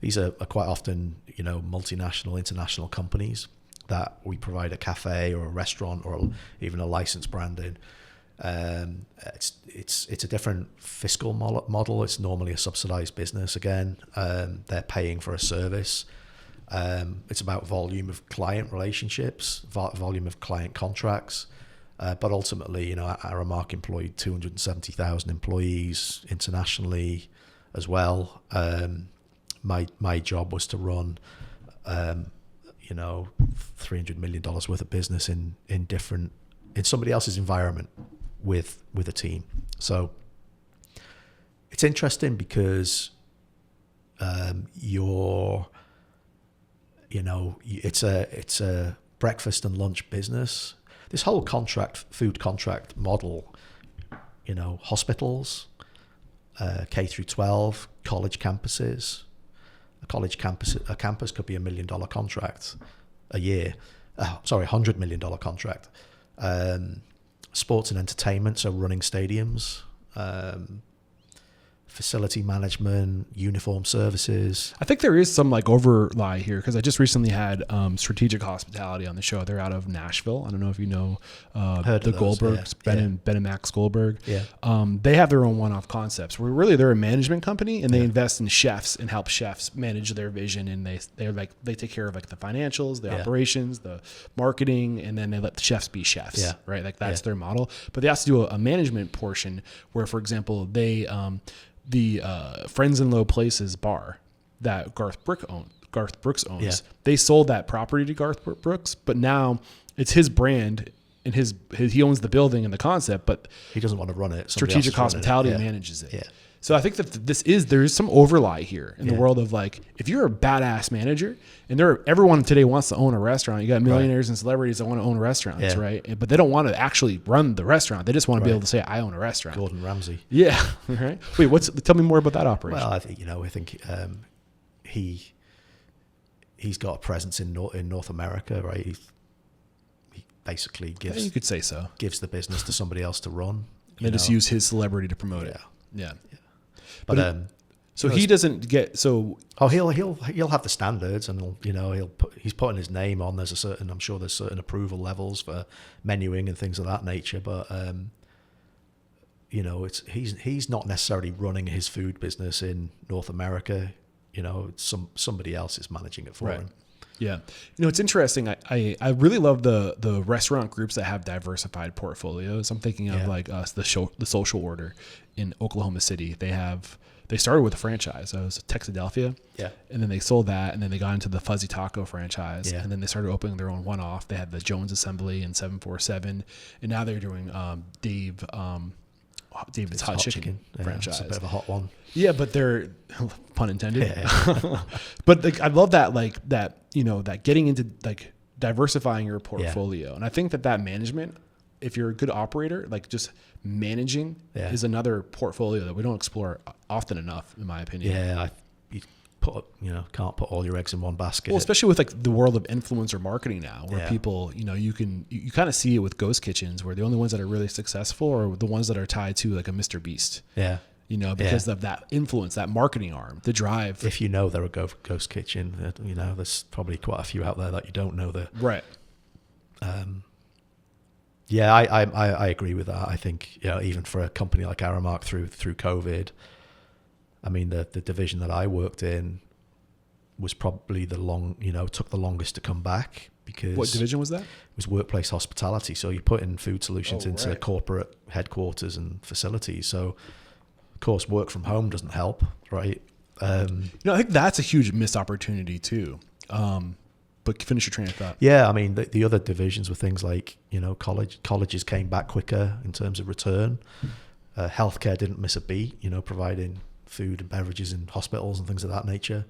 these are quite often, multinational, international companies that we provide a cafe or a restaurant or even a licensed branding. It's a different fiscal model. It's normally a subsidized business. Again, they're paying for a service. It's about volume of client relationships, volume of client contracts. But ultimately, Aramark employed 270,000 employees internationally as well. My job was to run, $300 million worth of business in somebody else's environment with a team. So it's interesting because it's a breakfast and lunch business. This whole food contract model, hospitals, K through 12, college campuses. A campus could be $1 million contract a year. $100 million contract. Sports and entertainment, so running stadiums, facility management, uniform services. I think there is some overlay here, because I just recently had Strategic Hospitality on the show. They're out of Nashville. I don't know if you know the Goldbergs, Ben and Max Goldberg. Yeah. They have their own one-off concepts where really they're a management company, and they invest in chefs and help chefs manage their vision. And they take care of the financials, the operations, the marketing, and then they let the chefs be chefs. Yeah. Right. That's their model. But they also do a management portion where, for example, they the Friends in Low Places bar that Garth Brooks owns. Yeah. They sold that property to Garth Brooks, but now it's his brand, and he owns the building and the concept, but he doesn't want to run it. Strategic Hospitality manages it. Yeah. So I think that there is some overlay here in the world of if you're a badass manager, and everyone today wants to own a restaurant. You got millionaires and celebrities that want to own restaurants, right? But they don't want to actually run the restaurant. They just want to be able to say, I own a restaurant. Gordon Ramsay. Yeah. Right. Wait, tell me more about that operation. Well, I think he's got a presence in North America, right? He basically gives. You could say so. Gives the business to somebody else to run. And just use his celebrity to promote it. Yeah. But so he doesn't get so. Oh, he'll have the standards, and he's putting his name on. I'm sure there's certain approval levels for menuing and things of that nature. But he's not necessarily running his food business in North America. Somebody else is managing it for him. Yeah. It's interesting. I really love the restaurant groups that have diversified portfolios. I'm thinking of the Social Order in Oklahoma City. They have they started with a franchise. So it was Texadelphia. Yeah. And then they sold that, and then they got into the Fuzzy Taco franchise. Yeah. And then they started opening their own one-off. They had the Jones Assembly and 747. And now they're doing David's Hot Chicken franchise. It's a bit of a hot one. Yeah, but they're, pun intended. Yeah. But like, I love that, like that, that getting into like diversifying your portfolio. And I think that management, if you're a good operator, like just managing is another portfolio that we don't explore often enough, in my opinion. Yeah. Can't put all your eggs in one basket. Well, especially with like the world of influencer marketing now, where people, you kind of see it with ghost kitchens, where the only ones that are really successful are the ones that are tied to like a Mr. Beast. Yeah. Because of that influence, that marketing arm, the drive. If they're a ghost kitchen, there's probably quite a few out there that you don't know that. Right. Yeah, I agree with that. I think, even for a company like Aramark through COVID, I mean, the division that I worked in was probably took the longest to come back, because What division was that? It was workplace hospitality. So you put in food solutions into corporate headquarters and facilities. So of course, work from home doesn't help, right? I think that's a huge missed opportunity too. But finish your train of thought. Yeah, I mean, the other divisions were things like, colleges came back quicker in terms of return. Healthcare didn't miss a beat, providing food and beverages in hospitals and things of that nature.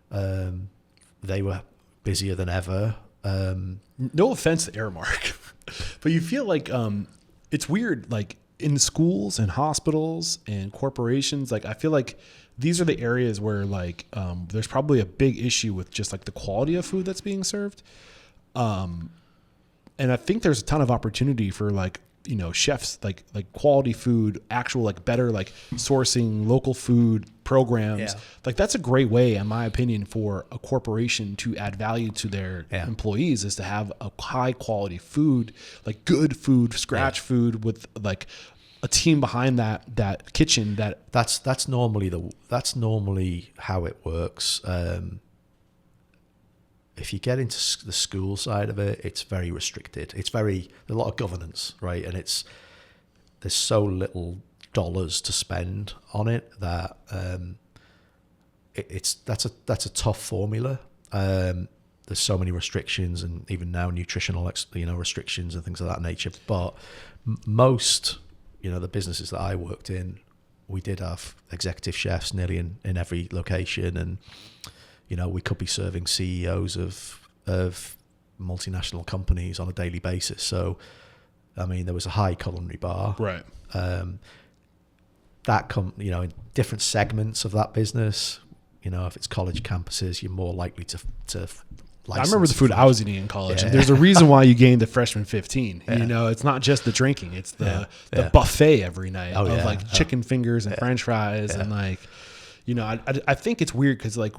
They were busier than ever. No offense to Aramark, but you feel like it's weird, like in schools and hospitals and corporations, like I feel like these are the areas where like there's probably a big issue with just like the quality of food that's being served. And I think there's a ton of opportunity for like, chefs, like quality food, actual like better like sourcing local food programs. Yeah. Like that's a great way, in my opinion, for a corporation to add value to their employees, is to have a high quality food, like good food, scratch food with like a team behind that kitchen. That's normally how it works. If you get into the school side of it, it's very restricted. There's a lot of governance, right? And there's so little dollars to spend on it that that's a tough formula. There's so many restrictions, and even now nutritional restrictions and things of that nature. But most the businesses that I worked in, we did have executive chefs nearly in every location, and we could be serving CEOs of multinational companies on a daily basis. So, I mean, there was a high culinary bar. right. In different segments of that business, if it's college campuses, you're more likely to I remember the food I was eating in college. Yeah. There's a reason why you gained the freshman 15. Yeah. It's not just the drinking; it's the buffet every night of like chicken fingers and French fries and like, I think it's weird because like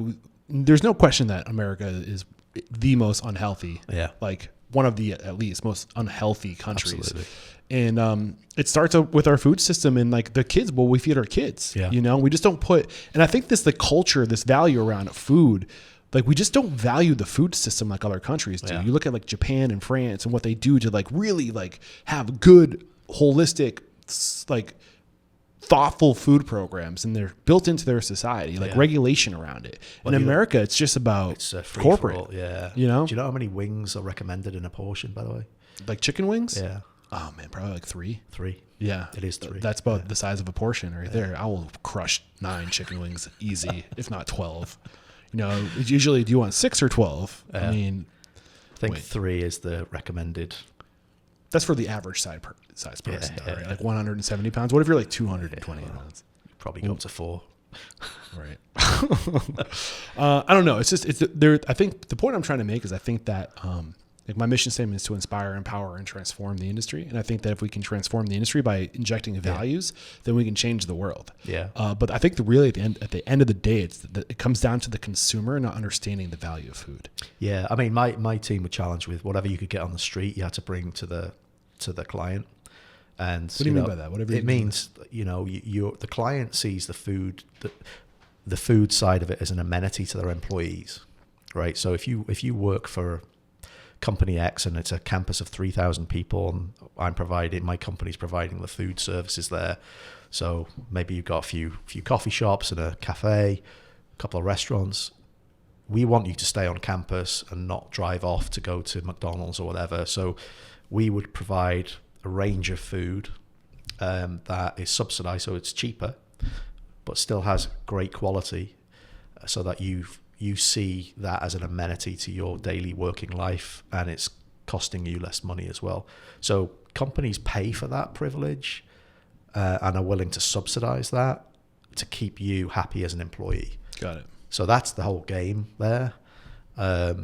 there's no question that America is the most unhealthy, like one of the at least most unhealthy countries. Absolutely. And it starts with our food system and like the kids, what we feed our kids. Yeah. We just don't put, and I think the culture, this value around food. Like we just don't value the food system like other countries do. Yeah. You look at like Japan and France and what they do to like really like have good, holistic, like thoughtful food programs, and they're built into their society, like regulation around it. In America, it's just about corporate. Yeah. Do you know how many wings are recommended in a portion, by the way? Like chicken wings? Yeah. Oh man, probably like 3. 3. Yeah. It is 3. That's about the size of a portion right there. I will crush 9 chicken wings easy, if not 12. Usually, do you want 6 or 12? I mean, I think 3 is the recommended. That's for the average size person, right? Like 170 pounds. What if you're like 220 pounds? Probably go up to 4. Right. I don't know. It's there. I think the point I'm trying to make is I think that like my mission statement is to inspire, empower, and transform the industry. And I think that if we can transform the industry by injecting values, then we can change the world. Yeah. But I think at the end of the day, it comes down to the consumer not understanding the value of food. Yeah. I mean, my team were challenged with whatever you could get on the street, you had to bring to the client. And what do you mean by that? Whatever it means, the client sees the food side of it as an amenity to their employees, right? So if you work for company X and it's a campus of 3,000 people, and my company's providing the food services there. So maybe you've got a few coffee shops and a cafe, a couple of restaurants. We want you to stay on campus and not drive off to go to McDonald's or whatever. So we would provide a range of food that is subsidized, so it's cheaper, but still has great quality, so that you see that as an amenity to your daily working life, and it's costing you less money as well. So companies pay for that privilege and are willing to subsidize that to keep you happy as an employee. Got it. So that's the whole game there. If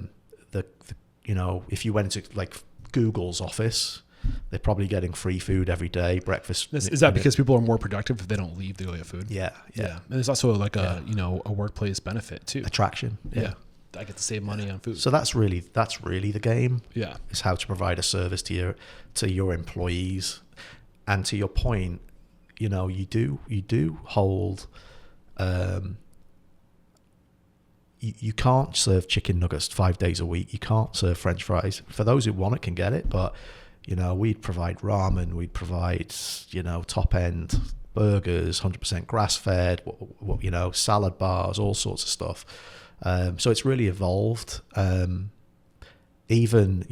you went into like Google's office, they're probably getting free food every day, breakfast. Is that because people are more productive if they don't leave to go get food? Yeah. And there's also like a workplace benefit too. Attraction. Yeah. I get to save money on food. So that's really the game. Yeah. Is how to provide a service to your employees. And to your point, you do hold you can't serve chicken nuggets 5 days a week. You can't serve French fries. For those who want it, can get it, but we'd provide ramen, we'd provide top end burgers, 100% grass fed, salad bars, all sorts of stuff. So it's really evolved. Even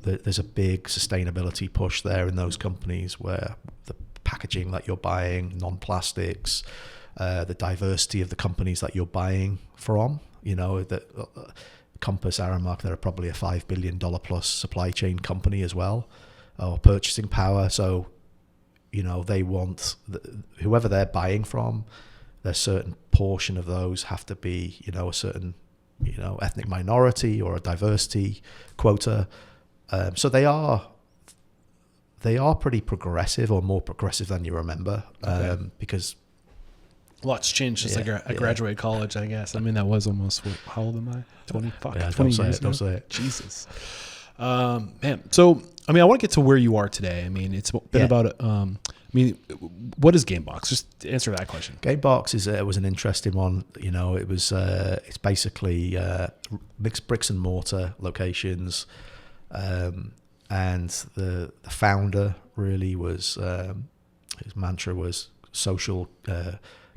there's a big sustainability push there in those companies, where the packaging that you're buying, non-plastics, the diversity of the companies that you're buying from. That Compass, Aramark, they're probably a $5 billion plus supply chain company as well, or purchasing power. So, they want whoever they're buying from, there's a certain portion of those have to be, a certain, ethnic minority or a diversity quota. So they are pretty progressive, or more progressive than you remember, because lots changed since I graduated college, I guess. I mean, that was almost, how old am I? 20 years Don't say it. Jesus. Man. So, I mean, I want to get to where you are today. I mean, it's been about, what is Gamebox? Just answer that question. Gamebox was an interesting one. It's basically mixed bricks and mortar locations. And the founder really was, his mantra was social,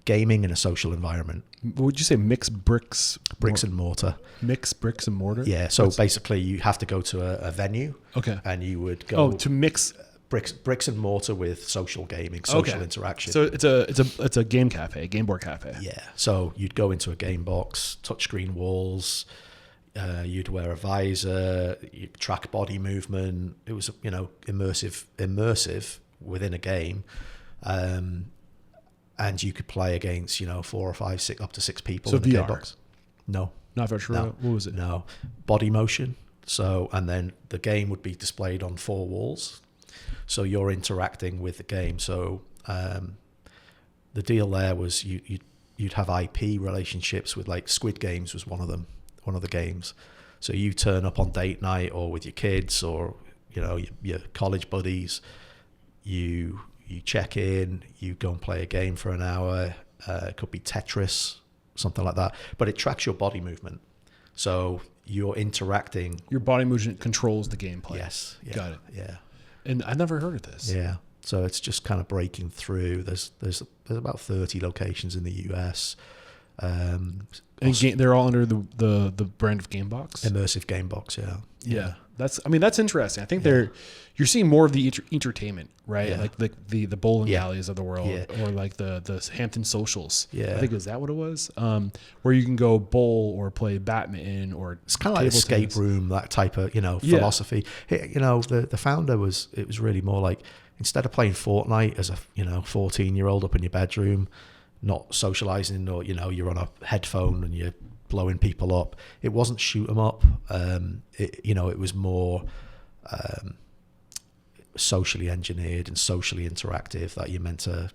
gaming in a social environment. Would you say mixed bricks and mortar? Mixed bricks and mortar? Yeah. So basically, you have to go to a venue. Okay. And you would go to mix bricks and mortar with social gaming, social interaction. So it's a game cafe, game board cafe. Yeah. So you'd go into a game box, touchscreen walls. You'd wear a visor. You'd track body movement. It was immersive within a game. And you could play against, 4 or 5, 6, up to 6 people so in VR. the game box. No. Not virtual. No. What was it? No. Body motion. So, and then the game would be displayed on 4 walls. So you're interacting with the game. So the deal there was you'd have IP relationships with, like, Squid Games was one of the games. So you turn up on date night or with your kids or, your college buddies, you check in, you go and play a game for an hour. It could be Tetris, something like that. But it tracks your body movement. So you're interacting. Your body movement controls the gameplay. Yes. Yeah, got it. Yeah. And I never heard of this. Yeah. So it's just kind of breaking through. There's about 30 locations in the US. And they're all under the brand of Gamebox? Immersive Gamebox, yeah. Yeah. That's interesting. I think you're seeing more of the entertainment, right? Yeah. Like the bowling alleys of the world, Yeah. or like the Hampton socials. Yeah. I think, is that what it was? Where you can go bowl or play badminton, or it's kind of like escape room, that type of philosophy. The founder it was really more like, instead of playing Fortnite as a 14-year-old up in your bedroom, not socializing, or you're on a headphone and you're blowing people up. It wasn't shoot 'em up. It was more socially engineered and socially interactive, that you're meant to,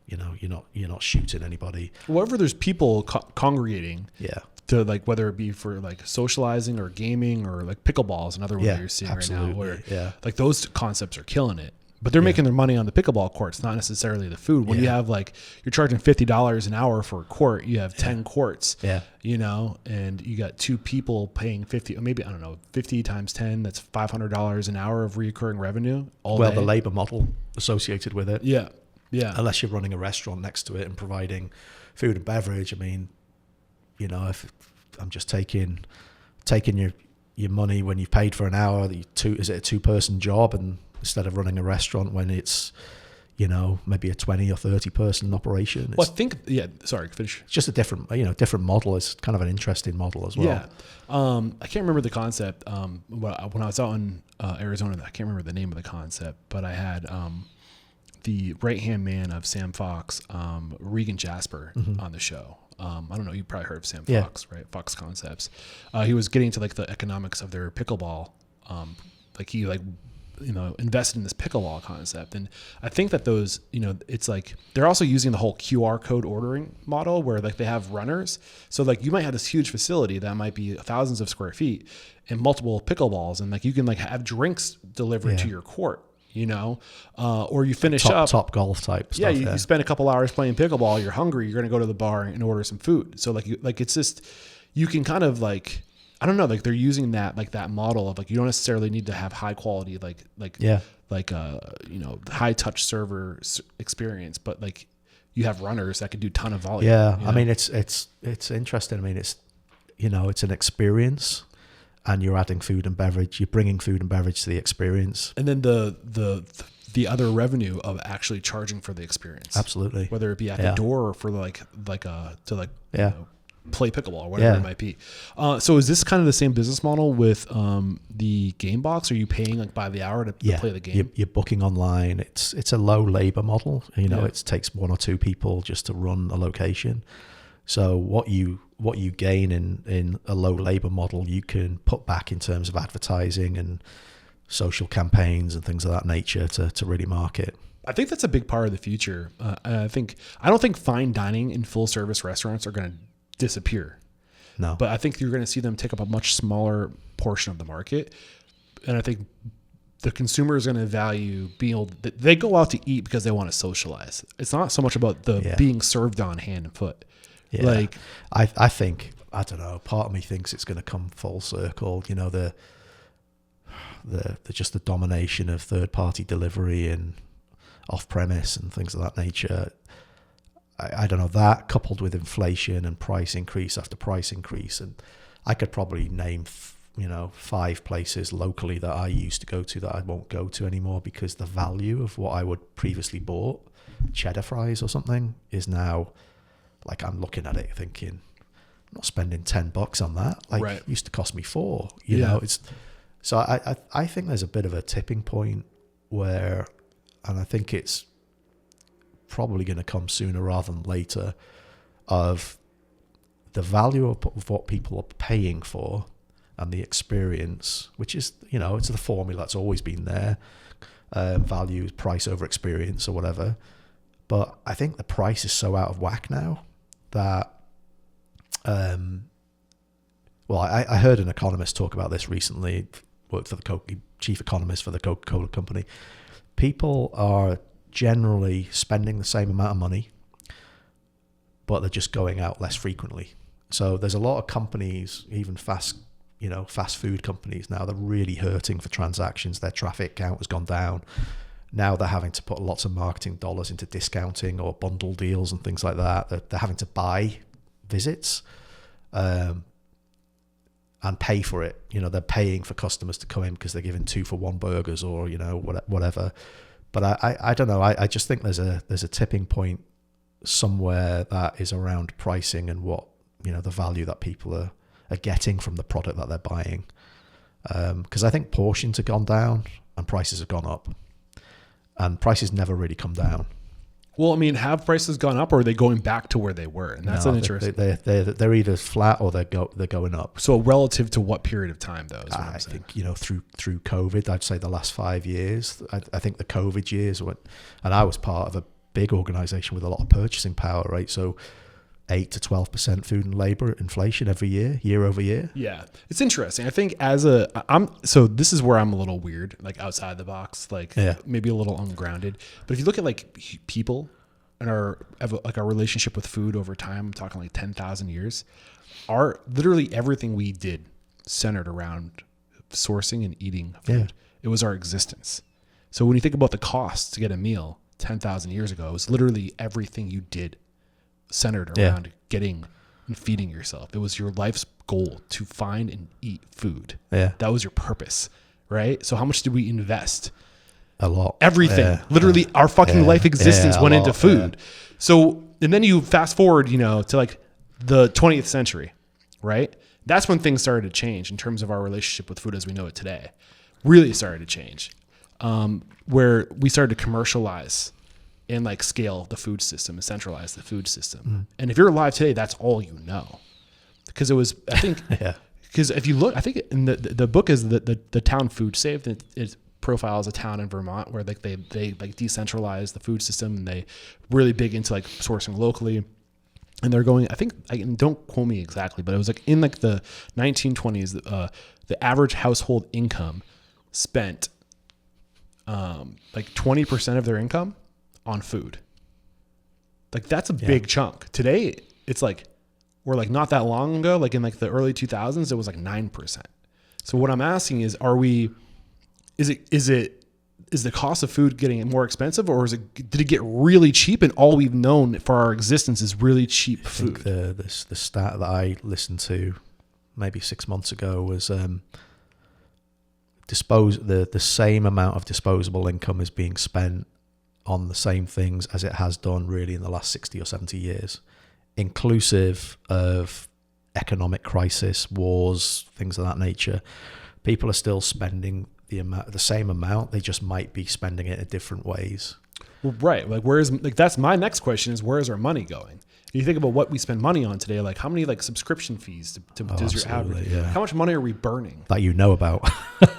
you're not shooting anybody. Wherever there's people congregating. Yeah. To, like, whether it be for, like, socializing or gaming, or like pickleball is another one that you're seeing absolutely. right now, where like those concepts are killing it. But they're making their money on the pickleball courts, not necessarily the food. When you have like, you're charging $50 an hour for a court, you have 10 courts, you know, and you got 2 people paying 50, maybe, I don't know, 50 times 10, that's $500 an hour of recurring revenue all day. The labor model associated with it. Yeah. Yeah. Unless you're running a restaurant next to it and providing food and beverage. I mean, you know, if I'm just taking your money when you've paid for an hour, is it a 2-person job? And instead of running a restaurant when it's, you know, maybe a 20 or 30 person operation. Well, I think, sorry, finish. It's just a different model. It's kind of an interesting model as well. Yeah. I can't remember the concept. When I was out in Arizona, I can't remember the name of the concept, but I had the right-hand man of Sam Fox, Regan Jasper, on the show. I don't know, you probably heard of Sam Fox, right? Fox Concepts. He was getting to like the economics of their pickleball. Invested in this pickleball concept. And I think that those, you know, it's like, they're also using the whole QR code ordering model where like they have runners. So like you might have this huge facility that might be thousands of square feet and multiple pickleballs. And like, you can like have drinks delivered to your court, you know, or you finish top golf type stuff. Yeah. You spend a couple hours playing pickleball, you're hungry, you're going to go to the bar and order some food. So it's just, you can kind of like, I don't know, like they're using that, like that model of like, you don't necessarily need to have high quality, high touch server experience, but like you have runners that can do a ton of volume. Yeah. You know? I mean, it's interesting. I mean, it's, you know, it's an experience and you're adding food and beverage, you're bringing food and beverage to the experience. And then the other revenue of actually charging for the experience. Absolutely. Whether it be at the door or for play pickleball or whatever it might be. So is this kind of the same business model with the game box? Are you paying like by the hour to play the game? You're booking online. It's a low labor model. You know, it takes 1 or 2 people just to run a location. So what you gain in a low labor model, you can put back in terms of advertising and social campaigns and things of that nature to really market. I think that's a big part of the future. I don't think fine dining in full service restaurants are going to disappear. No. But I think you're going to see them take up a much smaller portion of the market. And I think the consumer is going to value being able to, they go out to eat because they want to socialize. It's not so much about the being served on hand and foot. Yeah. Like I think, I don't know, part of me thinks it's going to come full circle. You know, the just the domination of third party delivery and off premise and things of that nature. I don't know, that coupled with inflation and price increase after price increase. And I could probably name, 5 places locally that I used to go to that I won't go to anymore because the value of what I would previously bought, cheddar fries or something, is now like, I'm looking at it thinking, I'm not spending $10 on that. Like it used to cost me $4, you know, so I think there's a bit of a tipping point where, and I think it's probably going to come sooner rather than later, of the value of what people are paying for and the experience, which is, it's the formula that's always been there. Value, price over experience or whatever. But I think the price is so out of whack now that, I heard an economist talk about this recently, worked for the chief economist for the Coca-Cola company. People are generally spending the same amount of money, but they're just going out less frequently. So there's a lot of companies, even fast food companies now, they're really hurting for transactions. Their traffic count has gone down. Now they're having to put lots of marketing dollars into discounting or bundle deals and things like that. They're having to buy visits and pay for it. They're paying for customers to come in because they're giving 2-for-1 burgers or, whatever. But I don't know. I just think there's a tipping point somewhere that is around pricing and what, the value that people are getting from the product that they're buying. Because I think portions have gone down and prices have gone up. And prices never really come down. Well, I mean, have prices gone up or are they going back to where they were? And that's an interesting. They're either flat or they're going up. So relative to what period of time, though? I think through COVID, I'd say the last 5 years. I think the COVID years and I was part of a big organization with a lot of purchasing power, right? So 8 to 12% food and labor inflation every year over year. Yeah, it's interesting. I think so this is where I'm a little weird, like outside the box, like maybe a little ungrounded. But if you look at like people and our relationship with food over time, I'm talking like 10,000 years, literally everything we did centered around sourcing and eating food. Yeah. It was our existence. So when you think about the cost to get a meal 10,000 years ago, it was literally everything you did centered around getting and feeding yourself. It was your life's goal to find and eat food. Yeah. That was your purpose, right? So how much did we invest? A lot. Everything. Literally our fucking life existence went into food. Yeah. So, and then you fast forward, to like the 20th century, right? That's when things started to change in terms of our relationship with food as we know it today. Really started to change. Where we started to commercialize and like scale the food system and centralize the food system. Mm. And if you're alive today, that's all you know. Because it was, I think, because if you look, I think in the book is the town Food Safe. It profiles a town in Vermont where like they like decentralize the food system and they really big into like sourcing locally. And they're going, I think, don't quote me exactly, but it was like in like the 1920s, the average household income spent like 20% of their income on food. Like that's a big chunk. Today, it's like, or like not that long ago, like in like the early 2000s, it was like 9%. So what I'm asking is, is the cost of food getting more expensive, or did it get really cheap and all we've known for our existence is really cheap food? I think the stat that I listened to maybe 6 months ago was the same amount of disposable income is being spent on the same things as it has done really in the last 60 or 70 years, inclusive of economic crisis, wars, things of that nature. People are still spending the same amount. They just might be spending it in different ways. Well, right. Like that's my next question is, where is our money going? You think about what we spend money on today, like how many like subscription fees does your average? Yeah. How much money are we burning that you know about?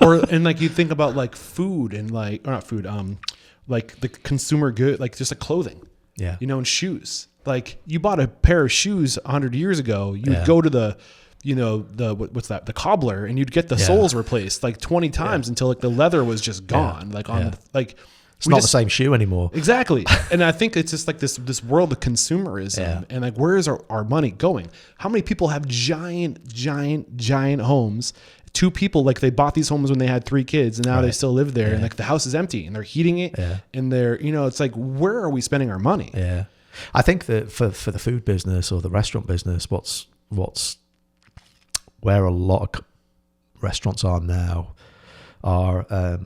And like you think about like food and like, or not food, like the consumer good, like just like clothing, and shoes. Like you bought a pair of shoes 100 years ago, you would go to the cobbler, and you'd get the soles replaced like 20 times until like the leather was just gone. It's not the same shoe anymore. Exactly. And I think it's just like this world of consumerism and like, where is our money going? How many people have giant homes? Two people, like they bought these homes when they had 3 kids and now they still live there and like the house is empty and they're heating it and they're, it's like, where are we spending our money? Yeah. I think that for the food business or the restaurant business, what's where a lot of restaurants are now are,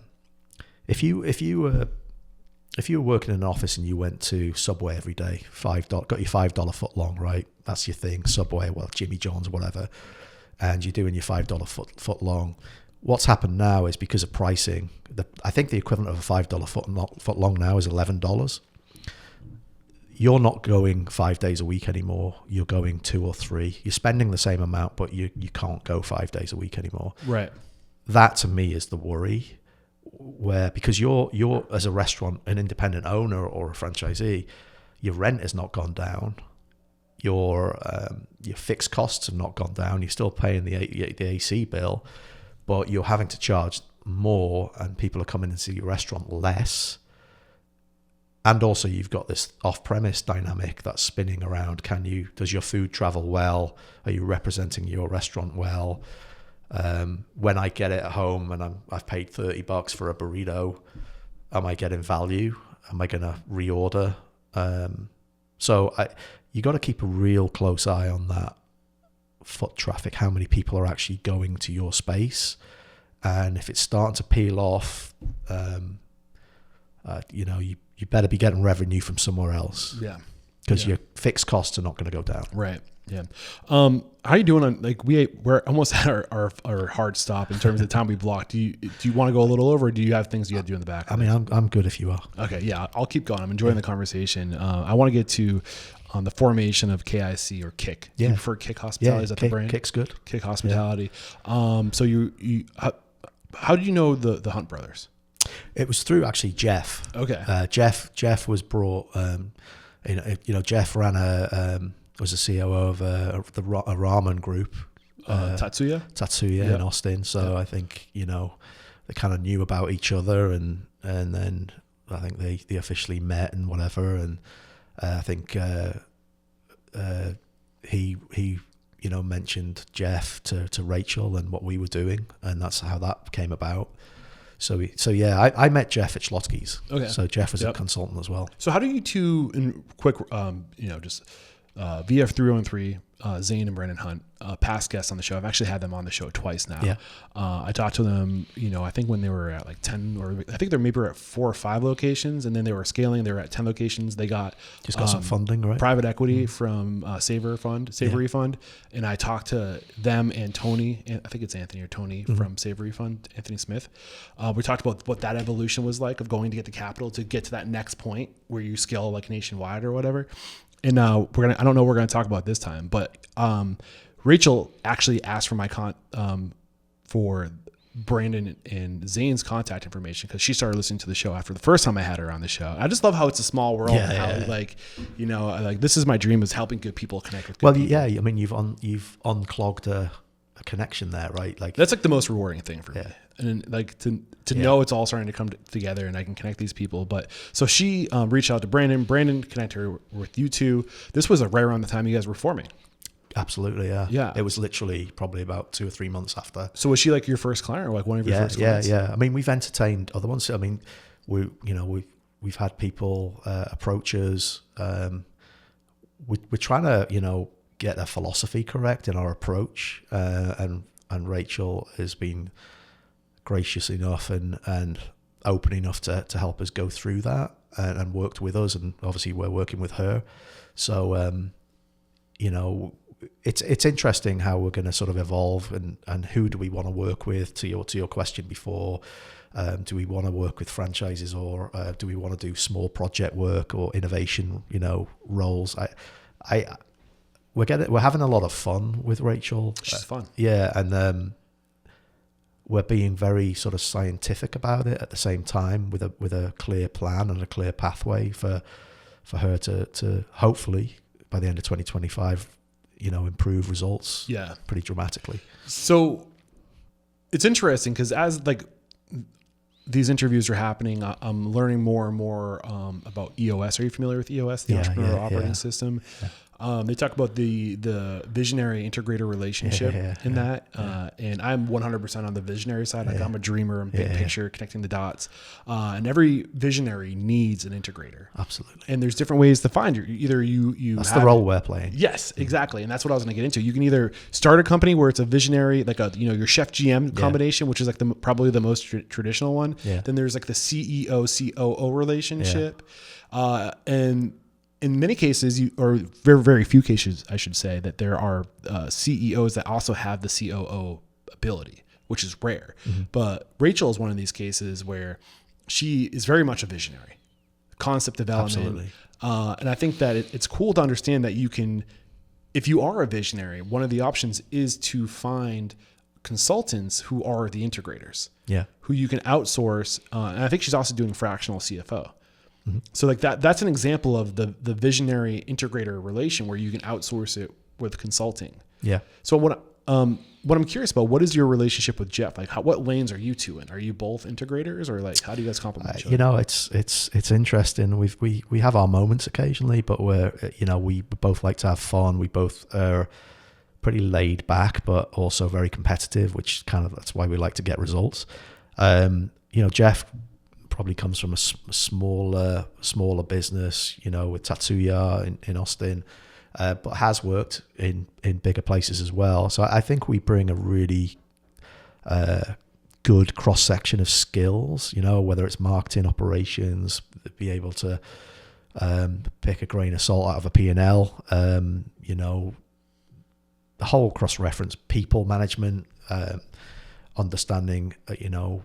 if you were working in an office and you went to Subway every day, got your $5 foot long, right? That's your thing. Subway, well, Jimmy John's, whatever. And you're doing your $5 foot long. What's happened now is because of pricing, I think the equivalent of a $5 foot long now is $11. You're not going 5 days a week anymore. You're going 2 or 3. You're spending the same amount, but you can't go 5 days a week anymore. Right. That to me is the worry, because you're as a restaurant, an independent owner or a franchisee, your rent has not gone down. Your fixed costs have not gone down. You're still paying the AC bill, but you're having to charge more, and people are coming into your restaurant less. And also, you've got this off-premise dynamic that's spinning around. Does your food travel well? Are you representing your restaurant well? When I get it at home and I've paid $30 for a burrito, am I getting value? Am I going to reorder? So you got to keep a real close eye on that foot traffic. How many people are actually going to your space? And if it's starting to peel off, you better be getting revenue from somewhere else. Yeah. Because your fixed costs are not going to go down. Right. Yeah. How are you doing on, like, we're almost at our hard stop in terms of the time we blocked. Do you want to go a little over, or do you have things you got to do in the back? I mean, I'm good if you are. Okay. Yeah. I'll keep going. I'm enjoying the conversation. I want to get to the formation of KIC or KIC. Yeah. Do you prefer KIC Hospitality? Is that the brand? KIC's good. KIC Hospitality. Yeah. So how do you know the Hunt brothers? It was through actually Jeff. Okay. Jeff was brought. Jeff ran was a COO of a ramen group, Tatsuya in Austin. So I think, you know, they kind of knew about each other, and then I think they officially met and whatever. And I think he you know, mentioned Jeff to Rachel and what we were doing, and that's how that came about. So yeah, I met Jeff at Schlotzsky's. Okay. So Jeff was a consultant as well. So how do you two, in quick, you know, just VF313, Zane and Brandon Hunt, past guests on the show. I've actually had them on the show twice now. Yeah. I talked to them, you know, I think when they were at like 10, or I think they're maybe at 4 or 5 locations, and then they were scaling. They were at 10 locations. They got some funding, right? Private equity from Savory Fund. And I talked to them and Tony, I think it's Anthony or Tony from Savory Fund, Anthony Smith. We talked about what that evolution was like of going to get the capital to get to that next point where you scale like nationwide or whatever. And I don't know what we're going to talk about this time, but Rachel actually asked for my for Brandon and Zane's contact information, because she started listening to the show after the first time I had her on the show. I just love how it's a small world. Like, you know, like this is my dream, is helping good people connect with good people. Yeah, I mean, you've unclogged a connection there, right? Like that's like the most rewarding thing for me. And like to know it's all starting to come together and I can connect these people. But so she reached out to Brandon connected her with you two. This was right around the time you guys were forming. Absolutely, yeah. Yeah. It was literally probably about 2 or 3 months after. So was she like your first client, or like one of your first clients? Yeah. I mean, we've entertained other ones. I mean, we've had people approach us. We're trying to, you know, get their philosophy correct in our approach, and Rachel has been gracious enough and open enough to help us go through that, and worked with us, and obviously we're working with her. So you know, it's interesting how we're going to sort of evolve, and who do we want to work with, to your question before. Do we want to work with franchises, or do we want to do small project work or innovation, you know, roles? We're having a lot of fun with Rachel. She's fun. Yeah, and we're being very sort of scientific about it at the same time, with a clear plan and a clear pathway for her to hopefully by the end of 2025, you know, improve results. Yeah, pretty dramatically. So it's interesting, because as like these interviews are happening, I'm learning more and more about EOS. Are you familiar with EOS, the Entrepreneur Operating System? Yeah. They talk about the visionary integrator relationship in that. And I'm 100% on the visionary side. Like I'm a dreamer, I'm big picture, connecting the dots. And every visionary needs an integrator. Absolutely. And there's different ways to find you. That's the role we're playing. Yes, exactly. And that's what I was going to get into. You can either start a company where it's a visionary, like your chef GM combination, which is like probably the most traditional one. Yeah. Then there's like the CEO COO relationship. And in many cases, or very, very few cases, I should say, that there are CEOs that also have the COO ability, which is rare. Mm-hmm. But Rachel is one of these cases where she is very much a visionary. Concept development. Absolutely. And I think that it's cool to understand that you can, if you are a visionary, one of the options is to find consultants who are the integrators. Yeah. Who you can outsource. And I think she's also doing fractional CFO. Mm-hmm. So like that's an example of the visionary integrator relation where you can outsource it with consulting. Yeah. So what I'm curious about, what is your relationship with Jeff? Like what lanes are you two in? Are you both integrators, or like how do you guys complement each other? You know, it's interesting. We have our moments occasionally, but we both like to have fun. We both are pretty laid back, but also very competitive, which that's why we like to get results. Jeff probably comes from a smaller business, with Tatsuya in Austin, but has worked in bigger places as well. So I think we bring a really good cross-section of skills, whether it's marketing, operations, be able to pick a grain of salt out of a P&L, the whole cross-reference, people management, understanding,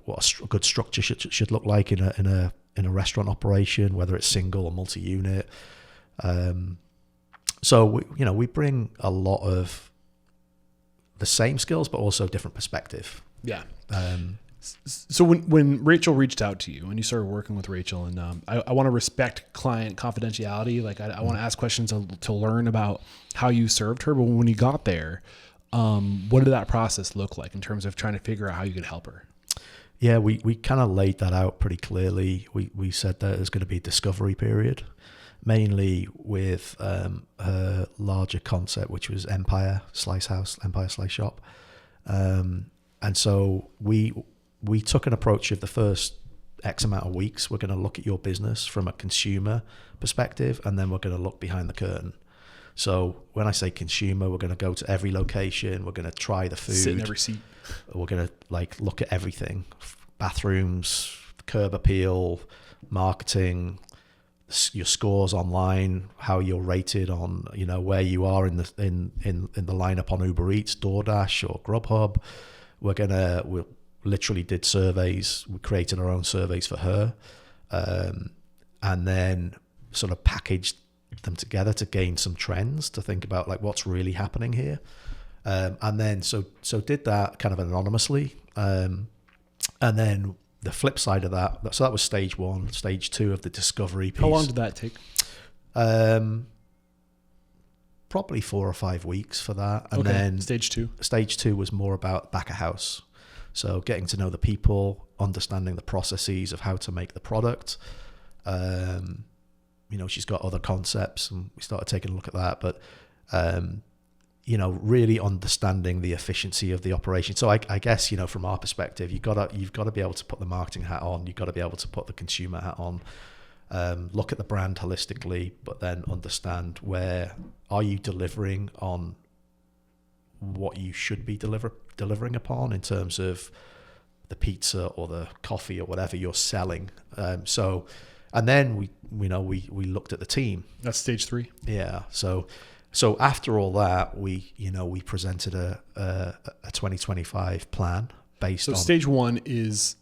what a good structure should look like in a restaurant operation, whether it's single or multi-unit. So we bring a lot of the same skills, but also different perspective. Yeah. So when Rachel reached out to you and you started working with Rachel, and I want to respect client confidentiality. Like I want to ask questions to learn about how you served her. But when you got there, what did that process look like in terms of trying to figure out how you could help her? Yeah, we kind of laid that out pretty clearly. We said that there's going to be a discovery period, mainly with her larger concept, which was Empire Slice Shop. And so we took an approach of the first X amount of weeks. We're going to look at your business from a consumer perspective, and then we're going to look behind the curtain. So when I say consumer, we're going to go to every location. We're going to try the food. Sit in every seat. We're going to like look at everything: bathrooms, curb appeal, marketing, your scores online, how you're rated on, where you are in the lineup on Uber Eats, DoorDash, or Grubhub. We literally did surveys. We created our own surveys for her, and then sort of packaged them together to gain some trends, to think about like what's really happening here. And then so did that kind of anonymously. And then the flip side of that, so that was stage one. Stage two of the discovery piece. How long did that take? Probably 4 or 5 weeks for that. And okay. then Stage two was more about back of house. So getting to know the people, understanding the processes of how to make the product. She's got other concepts, and we started taking a look at that. But, really understanding the efficiency of the operation. So I guess, from our perspective, you've got to be able to put the marketing hat on. You've got to be able to put the consumer hat on. Look at the brand holistically, but then understand where are you delivering on what you should be delivering upon in terms of the pizza or the coffee or whatever you're selling. And then we looked at the team. That's stage three. Yeah. So after all that, we presented a 2025 plan based on. So stage one is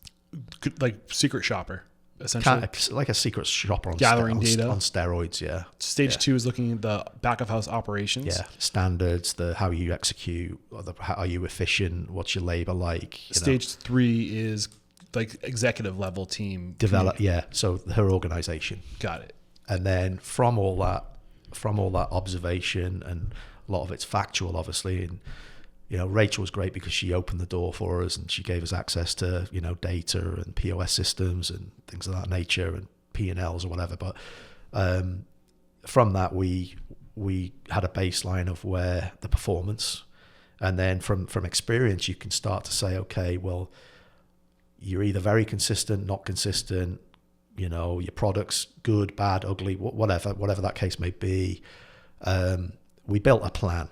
like secret shopper, essentially. Kind of like a secret shopper on gathering data on steroids. Yeah. Stage two is looking at the back of house operations. Yeah. Standards, how you execute, how are you efficient? What's your labor like? Stage three is like executive level team develop. Yeah. So her organization. Got it. And then from all that observation, and a lot of it's factual, obviously, and Rachel was great because she opened the door for us and she gave us access to data and POS systems and things of that nature, and P&Ls or whatever. But from that we had a baseline of where the performance, and then from experience you can start to say, okay, well, you're either very consistent, not consistent, your product's good, bad, ugly, whatever that case may be. We built a plan.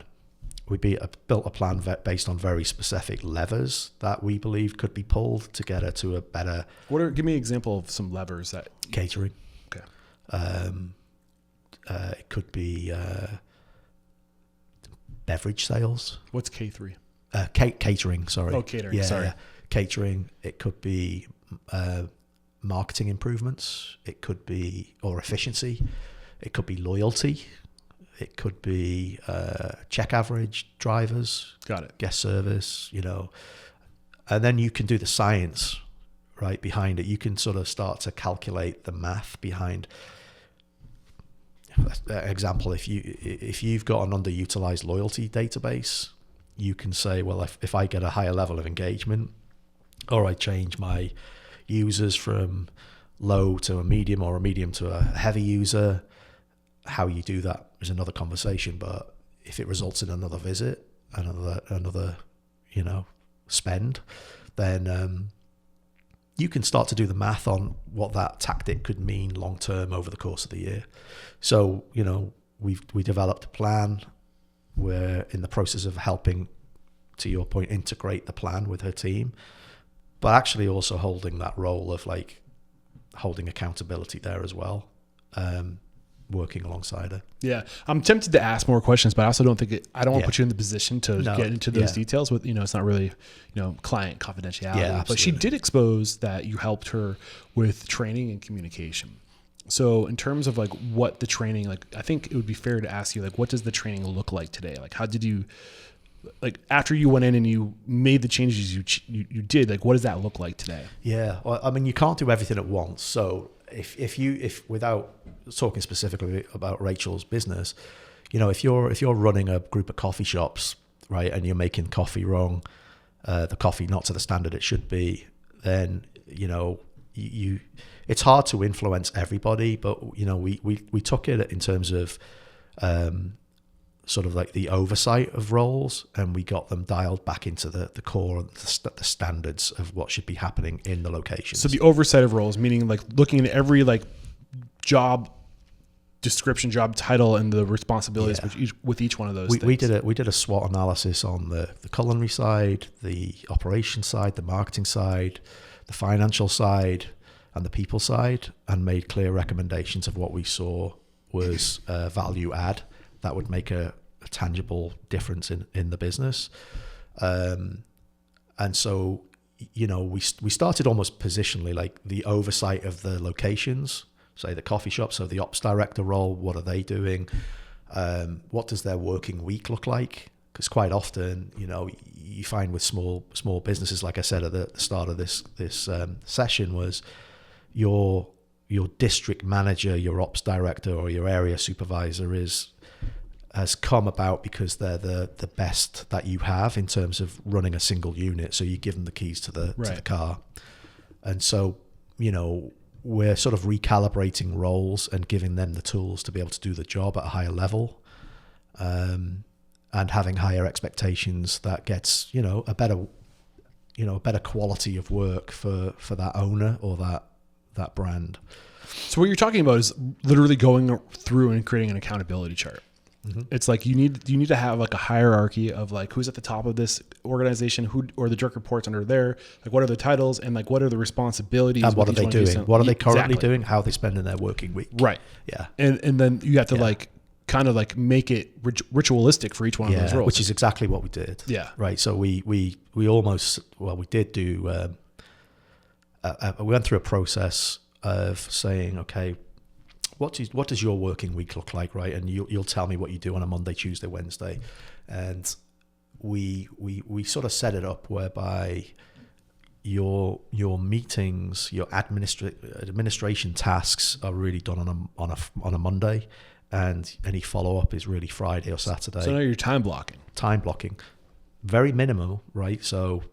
We built a plan based on very specific levers that we believe could be pulled to get her to a better. Give me an example of some levers that. Catering. Okay. It could be beverage sales. What's K3? Catering. Sorry. Oh, catering. Yeah, sorry. Yeah. Catering. It could be marketing improvements. It could be efficiency. It could be loyalty. It could be check average, drivers. Got it. Guest service, and then you can do the science right behind it. You can sort of start to calculate the math behind. Example: if you've got an underutilized loyalty database, you can say, well, if I get a higher level of engagement, or I change my users from low to a medium or a medium to a heavy user, how you do that is another conversation. But if it results in another visit, another spend, then you can start to do the math on what that tactic could mean long term over the course of the year. So we developed a plan. We're in the process of helping, to your point, integrate the plan with her team, but actually also holding that role of like holding accountability there as well, working alongside her. Yeah, I'm tempted to ask more questions, but I also don't think I don't want to put you in the position to get into those details with, it's not really, client confidentiality. Yeah, but she did expose that you helped her with training and communication. So in terms of like what the training, like, I think it would be fair to ask you, like, what does the training look like today? Like, how did you like after you went in and you made the changes you did, like what does that look like today? Yeah, well, I mean, you can't do everything at once. So if without talking specifically about Rachel's business, you know, if you're running a group of coffee shops, right, and you're making coffee wrong, the coffee not to the standard it should be, then you know you it's hard to influence everybody. But you know, we took it in terms of sort of like the oversight of roles, and we got them dialed back into the core, the standards of what should be happening in the locations. So the oversight of roles, meaning like looking at every like job description, job title, and the responsibilities with each one of those things. We did a SWOT analysis on the culinary side, the operation side, the marketing side, the financial side, and the people side, and made clear recommendations of what we saw was value add that would make a tangible difference in the business. And so, you know, we started almost positionally, like the oversight of the locations, say the coffee shop. So the ops director role, what are they doing? What does their working week look like? Because quite often, you know, you find with small businesses, like I said at the start of this session, was your district manager, your ops director, or your area supervisor has come about because they're the best that you have in terms of running a single unit. So you give them the keys to the car. And so, you know, we're sort of recalibrating roles and giving them the tools to be able to do the job at a higher level, and having higher expectations that gets, you know, a better quality of work for that owner or that brand. So what you're talking about is literally going through and creating an accountability chart. Mm-hmm. It's like you need to have like a hierarchy of like who's at the top of this organization, who or the direct reports under there, like what are the titles and like what are the responsibilities, and what are they doing, what are they currently doing, how are they spending their working week, right? Yeah, and then you have to like kind of like make it ritualistic for each one of those roles, which is exactly what we did. Yeah, right. So we almost, well, we did do we went through a process of saying, okay, what does your working week look like, right? And you'll tell me what you do on a Monday, Tuesday, Wednesday, and we sort of set it up whereby your meetings, your administration tasks are really done on a Monday, and any follow up is really Friday or Saturday. So now you're time blocking, very minimal, right? So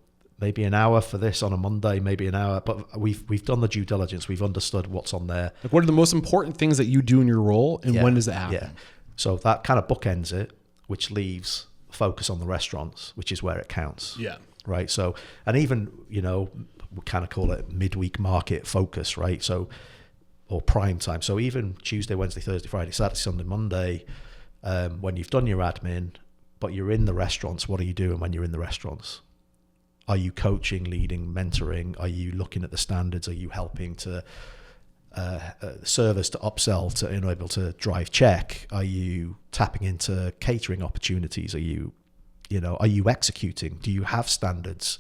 maybe an hour for this on a Monday, maybe an hour, but we've done the due diligence. We've understood what's on there. Like, what are the most important things that you do in your role, and when does it happen? Yeah. So that kind of bookends it, which leaves focus on the restaurants, which is where it counts. Yeah. Right. So, and even, you know, we kind of call it midweek market focus, right? So, or prime time. So even Tuesday, Wednesday, Thursday, Friday, Saturday, Sunday, Monday, when you've done your admin, but you're in the restaurants, what are you doing when you're in the restaurants? Are you coaching, leading, mentoring? Are you looking at the standards? Are you helping to servers to upsell to enable to drive check? Are you tapping into catering opportunities? Are you executing? Do you have standards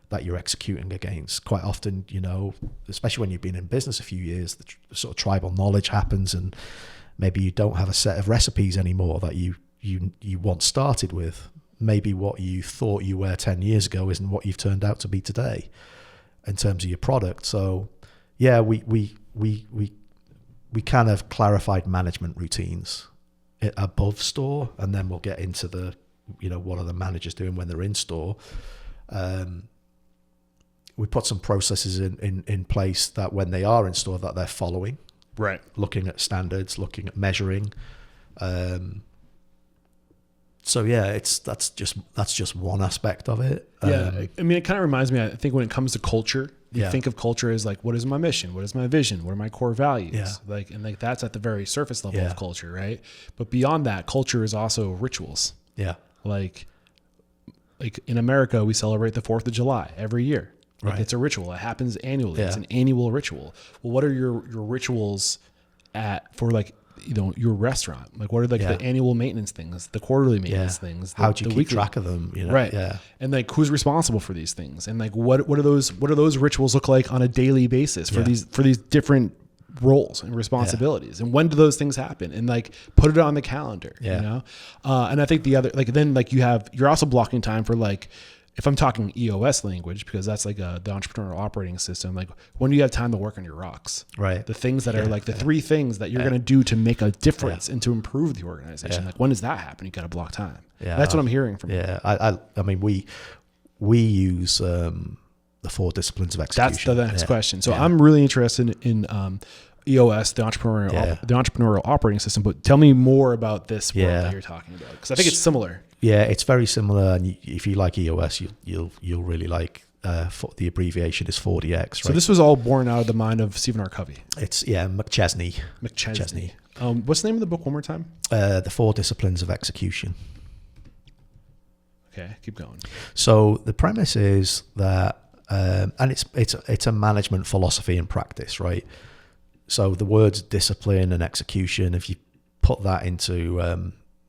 that you're executing against? Quite often, you know, especially when you've been in business a few years, the sort of tribal knowledge happens, and maybe you don't have a set of recipes anymore that you once started with. Maybe what you thought you were 10 years ago isn't what you've turned out to be today in terms of your product. So yeah, we kind of clarified management routines above store, and then we'll get into the, you know, what are the managers doing when they're in store. We put some processes in place that when they are in store that they're following, right? Looking at standards, looking at measuring. So yeah, that's just one aspect of it. Yeah, I mean, it kind of reminds me. I think when it comes to culture, you think of culture as like, what is my mission? What is my vision? What are my core values? Yeah. Like that's at the very surface level of culture, right? But beyond that, culture is also rituals. Yeah, like in America, we celebrate the 4th of July every year. Like, right. It's a ritual. It happens annually. Yeah. It's an annual ritual. Well, what are your rituals for like, you know, your restaurant? Like, what are like the annual maintenance things, the quarterly maintenance things? How do you keep track of them? You know? Right. Yeah. And like, who's responsible for these things? And like, what do those rituals look like on a daily basis for these different roles and responsibilities, and when do those things happen, and like put it on the calendar, Yeah. you know? And I think the other, like, then like you're also blocking time for, like, if I'm talking EOS language, because that's like the entrepreneurial operating system, like when do you have time to work on your rocks? Right. The things that are like the three things that you're going to do to make a difference and to improve the organization. Yeah. Like, when does that happen? You got to block time. Yeah. That's what I'm hearing from you. Yeah. I mean, we use the 4 disciplines of execution. That's the next question. So I'm really interested in EOS, the entrepreneurial operating system, but tell me more about this world that you're talking about, because I think it's similar. Yeah, it's very similar, and if you like EOS, you'll really like the abbreviation is 4DX. Right? So this was all born out of the mind of Stephen R. Covey. It's McChesney. What's the name of the book one more time? The 4 disciplines of execution. Okay, keep going. So the premise is that, and it's a management philosophy and practice, right? So the words discipline and execution, if you put that into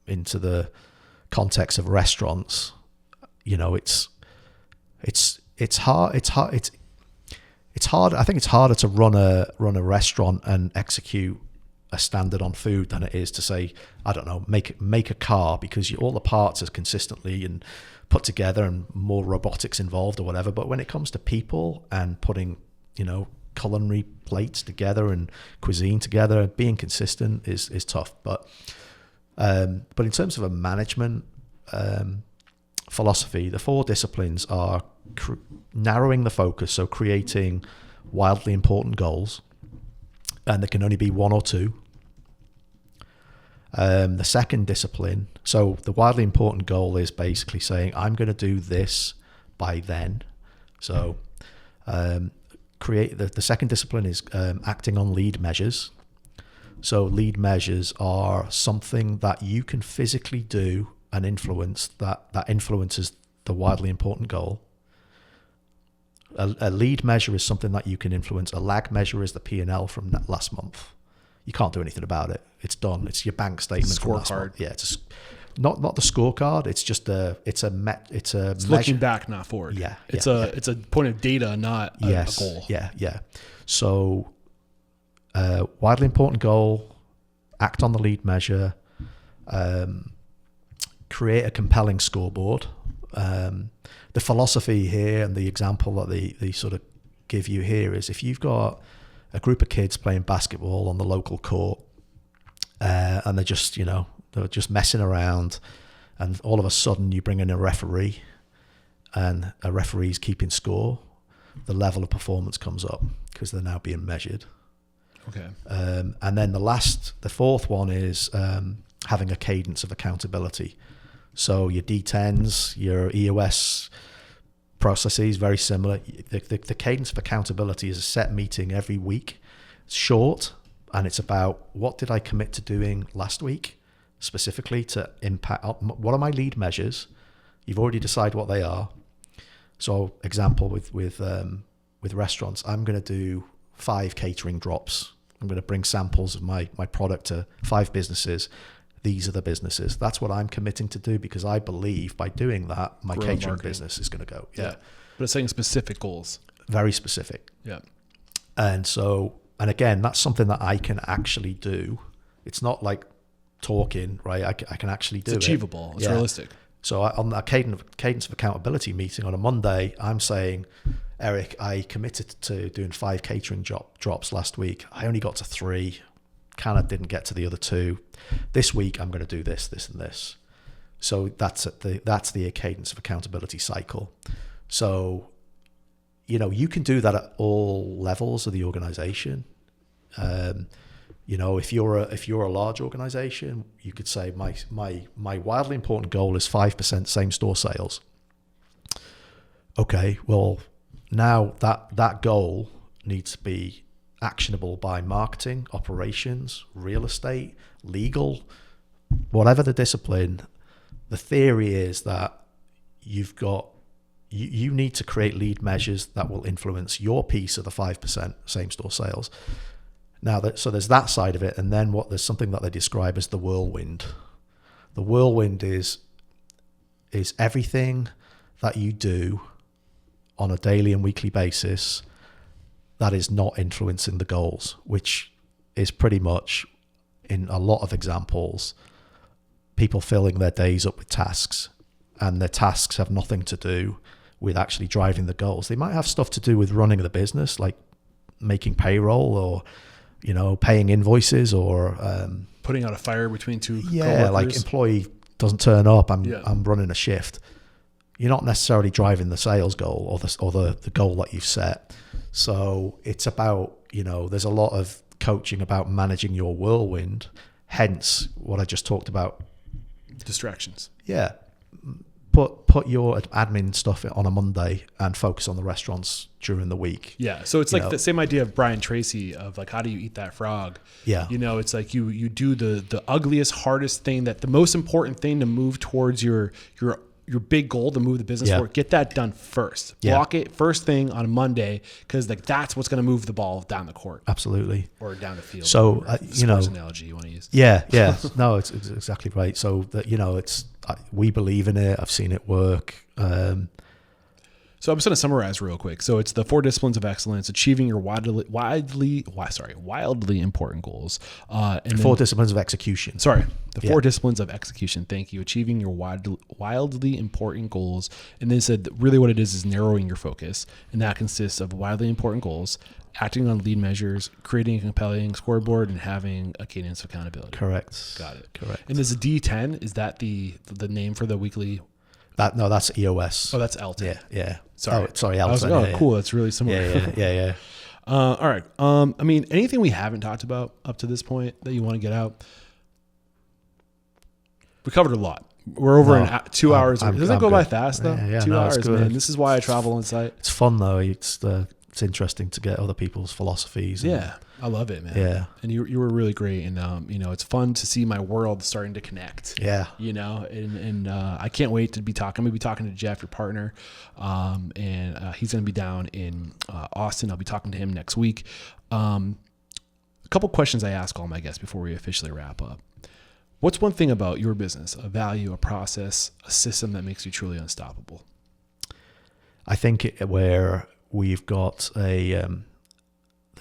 the context of restaurants, you know, it's hard. I think it's harder to run a restaurant and execute a standard on food than it is to say, I don't know, make a car, because all the parts are consistently and put together and more robotics involved or whatever. But when it comes to people and putting, you know, culinary plates together and cuisine together, being consistent is tough. But in terms of a management philosophy, the 4 disciplines are narrowing the focus, so creating wildly important goals, and there can only be 1 or 2. The second discipline, so the wildly important goal is basically saying, I'm going to do this by then. So create the second discipline is acting on lead measures. So lead measures are something that you can physically do and influence that influences the wildly important goal. A lead measure is something that you can influence. A lag measure is the P&L from last month. You can't do anything about it. It's done. It's your bank statement from last month. Yeah, it's not the scorecard. It's just it's looking back, not forward. Yeah, it's a point of data, not a goal. Yeah. So widely important goal, act on the lead measure, create a compelling scoreboard. The philosophy here and the example that they sort of give you here is, if you've got a group of kids playing basketball on the local court, and they're just messing around, and all of a sudden you bring in a referee, and a referee's keeping score, the level of performance comes up because they're now being measured. Okay. And then the fourth one is having a cadence of accountability. So your D10s, your EOS processes, very similar. The cadence of accountability is a set meeting every week. It's short, and it's about, what did I commit to doing last week, specifically to impact, what are my lead measures? You've already decided what they are. So example with restaurants, I'm going to do 5 catering drops. I'm going to bring samples of my product to 5 businesses. These are the businesses. That's what I'm committing to do, because I believe by doing that, my catering business is going to go. Yeah. But it's saying specific goals. Very specific. Yeah. And again, that's something that I can actually do. It's not like talking, right? I can actually do it. It's achievable. It's realistic. So on that cadence of accountability meeting on a Monday, I'm saying, Eric, I committed to doing 5 catering drops last week. I only got to 3. Kind of didn't get to the other 2. This week I'm going to do this, this, and this. So that's the cadence of accountability cycle. So, you know, you can do that at all levels of the organization. You know, if you're a large organization, you could say my wildly important goal is 5% same store sales. Okay, well, now that goal needs to be actionable by marketing, operations, real estate, legal, whatever the discipline. The theory is that you need to create lead measures that will influence your piece of the 5% same store sales. Now, so there's that side of it, and then there's something that they describe as the whirlwind. The whirlwind is everything that you do on a daily and weekly basis that is not influencing the goals, which is pretty much, in a lot of examples, people filling their days up with tasks, and their tasks have nothing to do with actually driving the goals. They might have stuff to do with running the business, like making payroll or, paying invoices or Putting out a fire between two coworkers. Like employee doesn't turn up, I'm running a shift. You're not necessarily driving the sales goal or the goal that you've set. So it's about, there's a lot of coaching about managing your whirlwind, hence what I just talked about. Distractions. Yeah. Put your admin stuff on a Monday and focus on the restaurants during the week. Yeah. So it's like the same idea of Brian Tracy of like, how do you eat that frog? Yeah. It's like you do the ugliest, hardest thing, that the most important thing to move towards your big goal to move the business forward. Get that done first. Block it first thing on Monday, because like that's what's going to move the ball down the court. Absolutely. Or down the field. So sports analogy you want to use. Yeah. No, it's exactly right. So that we believe in it. I've seen it work. So I'm just going to summarize real quick. So it's the 4 disciplines of excellence: achieving your wildly important goals. And 4 disciplines of execution. Sorry, the 4 disciplines of execution. Thank you. Achieving your wildly important goals. And then said that really what it is narrowing your focus. And that consists of wildly important goals, acting on lead measures, creating a compelling scoreboard, and having a cadence of accountability. Correct. Got it. Correct. And is a D10, is that the name for the weekly? That's EOS. Oh, that's L10. Yeah. Sorry. L10. I was like, cool. That's really similar. Yeah. All right. Anything we haven't talked about up to this point that you want to get out? We covered a lot. We're over in 2 hours. Doesn't that go by fast though? Yeah, 2 hours, good. man. This is why I travel on site. It's fun though. It's interesting to get other people's philosophies. I love it, man. Yeah. And you were really great. And, it's fun to see my world starting to connect. Yeah. And I can't wait to be talking. I'm going to be talking to Jeff, your partner. And he's going to be down in Austin. I'll be talking to him next week. A couple questions I ask all my guests before we officially wrap up. What's one thing about your business, a value, a process, a system that makes you truly unstoppable? I think where we've got the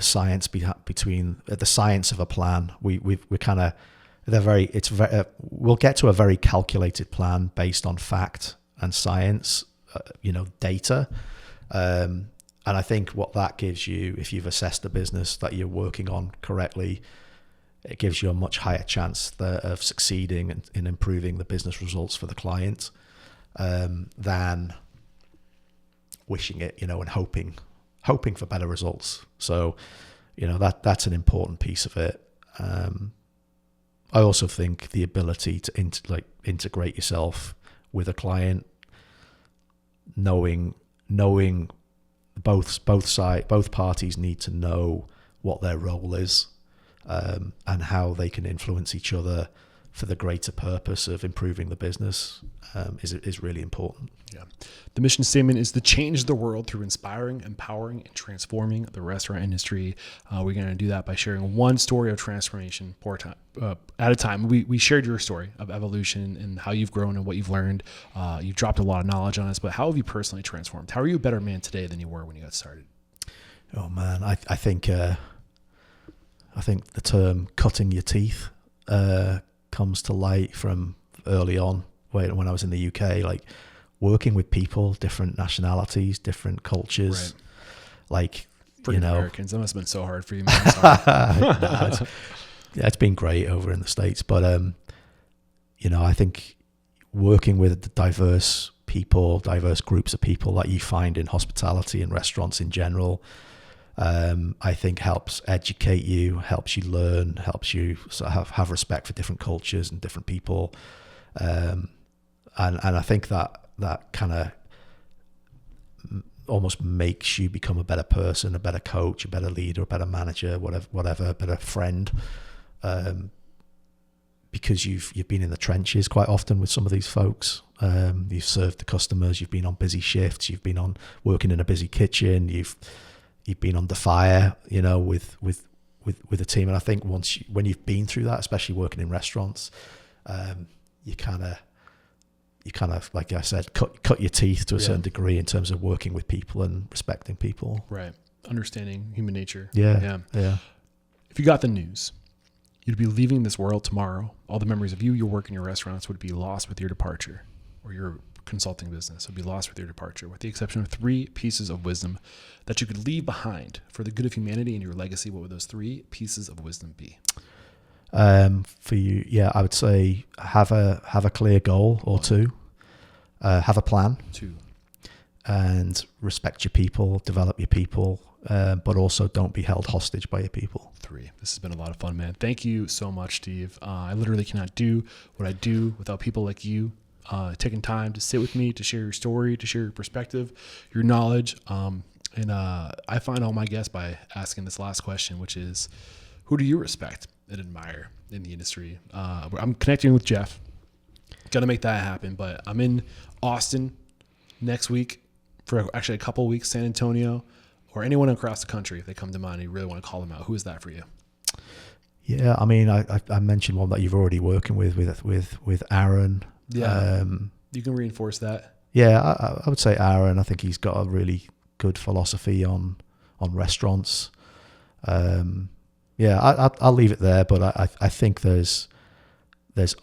science between the science of a plan. We're kind of we'll get to a very calculated plan based on fact and science, data. And I think what that gives you, if you've assessed the business that you're working on correctly, it gives you a much higher chance of succeeding in improving the business results for the client than wishing it, and hoping for better results. So, that's an important piece of it. I also think the ability to integrate yourself with a client, knowing both parties need to know what their role is, and how they can influence each other for the greater purpose of improving the business is really important. Yeah. The mission statement is to change the world through inspiring, empowering, and transforming the restaurant industry. We're going to do that by sharing one story of transformation at a time. We shared your story of evolution and how you've grown and what you've learned. You've dropped a lot of knowledge on us, but how have you personally transformed? How are you a better man today than you were when you got started? Oh man, I think the term cutting your teeth comes to light from early on when I was in the UK, like working with people, different nationalities, different cultures, like, Americans. That must have been so hard for you, man. Sorry. It's been great over in the States, but I think working with diverse people, diverse groups of people that you find in hospitality and restaurants in general, I think helps educate you, helps you learn, helps you sort of have respect for different cultures and different people. And I think that kind of almost makes you become a better person, a better coach, a better leader, a better manager, whatever, a better friend. Because you've been in the trenches quite often with some of these folks. You've served the customers, you've been on busy shifts, you've been on working in a busy kitchen, you've been under fire, with a team. And I think when you've been through that, especially working in restaurants, you kind of, like I said, cut your teeth to a certain degree in terms of working with people and respecting people. Right. Understanding human nature. Yeah. If you got the news, you'd be leaving this world tomorrow. All the memories of you, your work, and your restaurants would be lost with your departure, or your consulting business would be lost with your departure, with the exception of 3 pieces of wisdom that you could leave behind for the good of humanity and your legacy. What would those 3 pieces of wisdom be? For you, yeah, I would say have a clear goal or 2, have a plan, 2, and respect your people, develop your people, but also don't be held hostage by your people. 3. This has been a lot of fun, man. Thank you so much, Steve. I literally cannot do what I do without people like you taking time to sit with me, to share your story, to share your perspective, your knowledge. And I find all my guests by asking this last question, which is, who do you respect and admire in the industry? I'm connecting with Jeff. Got to make that happen. But I'm in Austin next week for actually a couple of weeks, San Antonio, or anyone across the country. If they come to mind and you really want to call them out, who is that for you? Yeah, I mean, I mentioned one that you've already working with Aaron. Yeah, you can reinforce that. Yeah, I would say Aaron. I think he's got a really good philosophy on restaurants. Yeah, I'll leave it there. But I think there's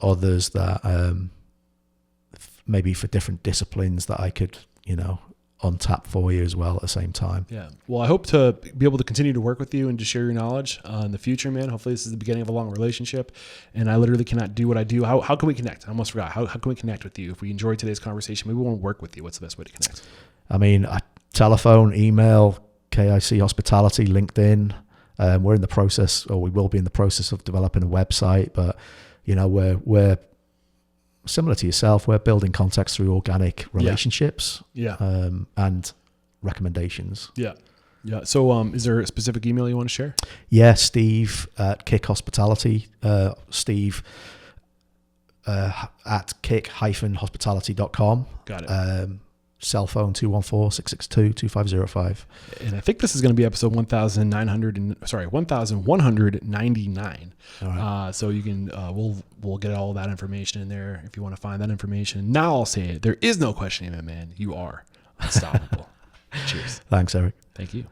others that maybe for different disciplines that I could untap for you as well at the same time. Yeah. Well, I hope to be able to continue to work with you and to share your knowledge in the future, man. Hopefully this is the beginning of a long relationship, and I literally cannot do what I do. How can we connect? I almost forgot. How can we connect with you? If we enjoyed today's conversation, maybe we want to work with you. What's the best way to connect? I mean, telephone, email, KIC Hospitality, LinkedIn. We're in the process, or we will be in the process of developing a website, but we're similar to yourself. We're building contacts through organic relationships, and recommendations. Yeah. So, is there a specific email you want to share? Yeah, Steve at KIC Hospitality. Steve at kic-hospitality.com. Got it. Cell phone 214-662-2505. And I think this is going to be episode 1199. All right. So you can we'll get all that information in there if you want to find that information. Now I'll say it. There is no questioning it, man. You are unstoppable. Cheers. Thanks, Eric. Thank you.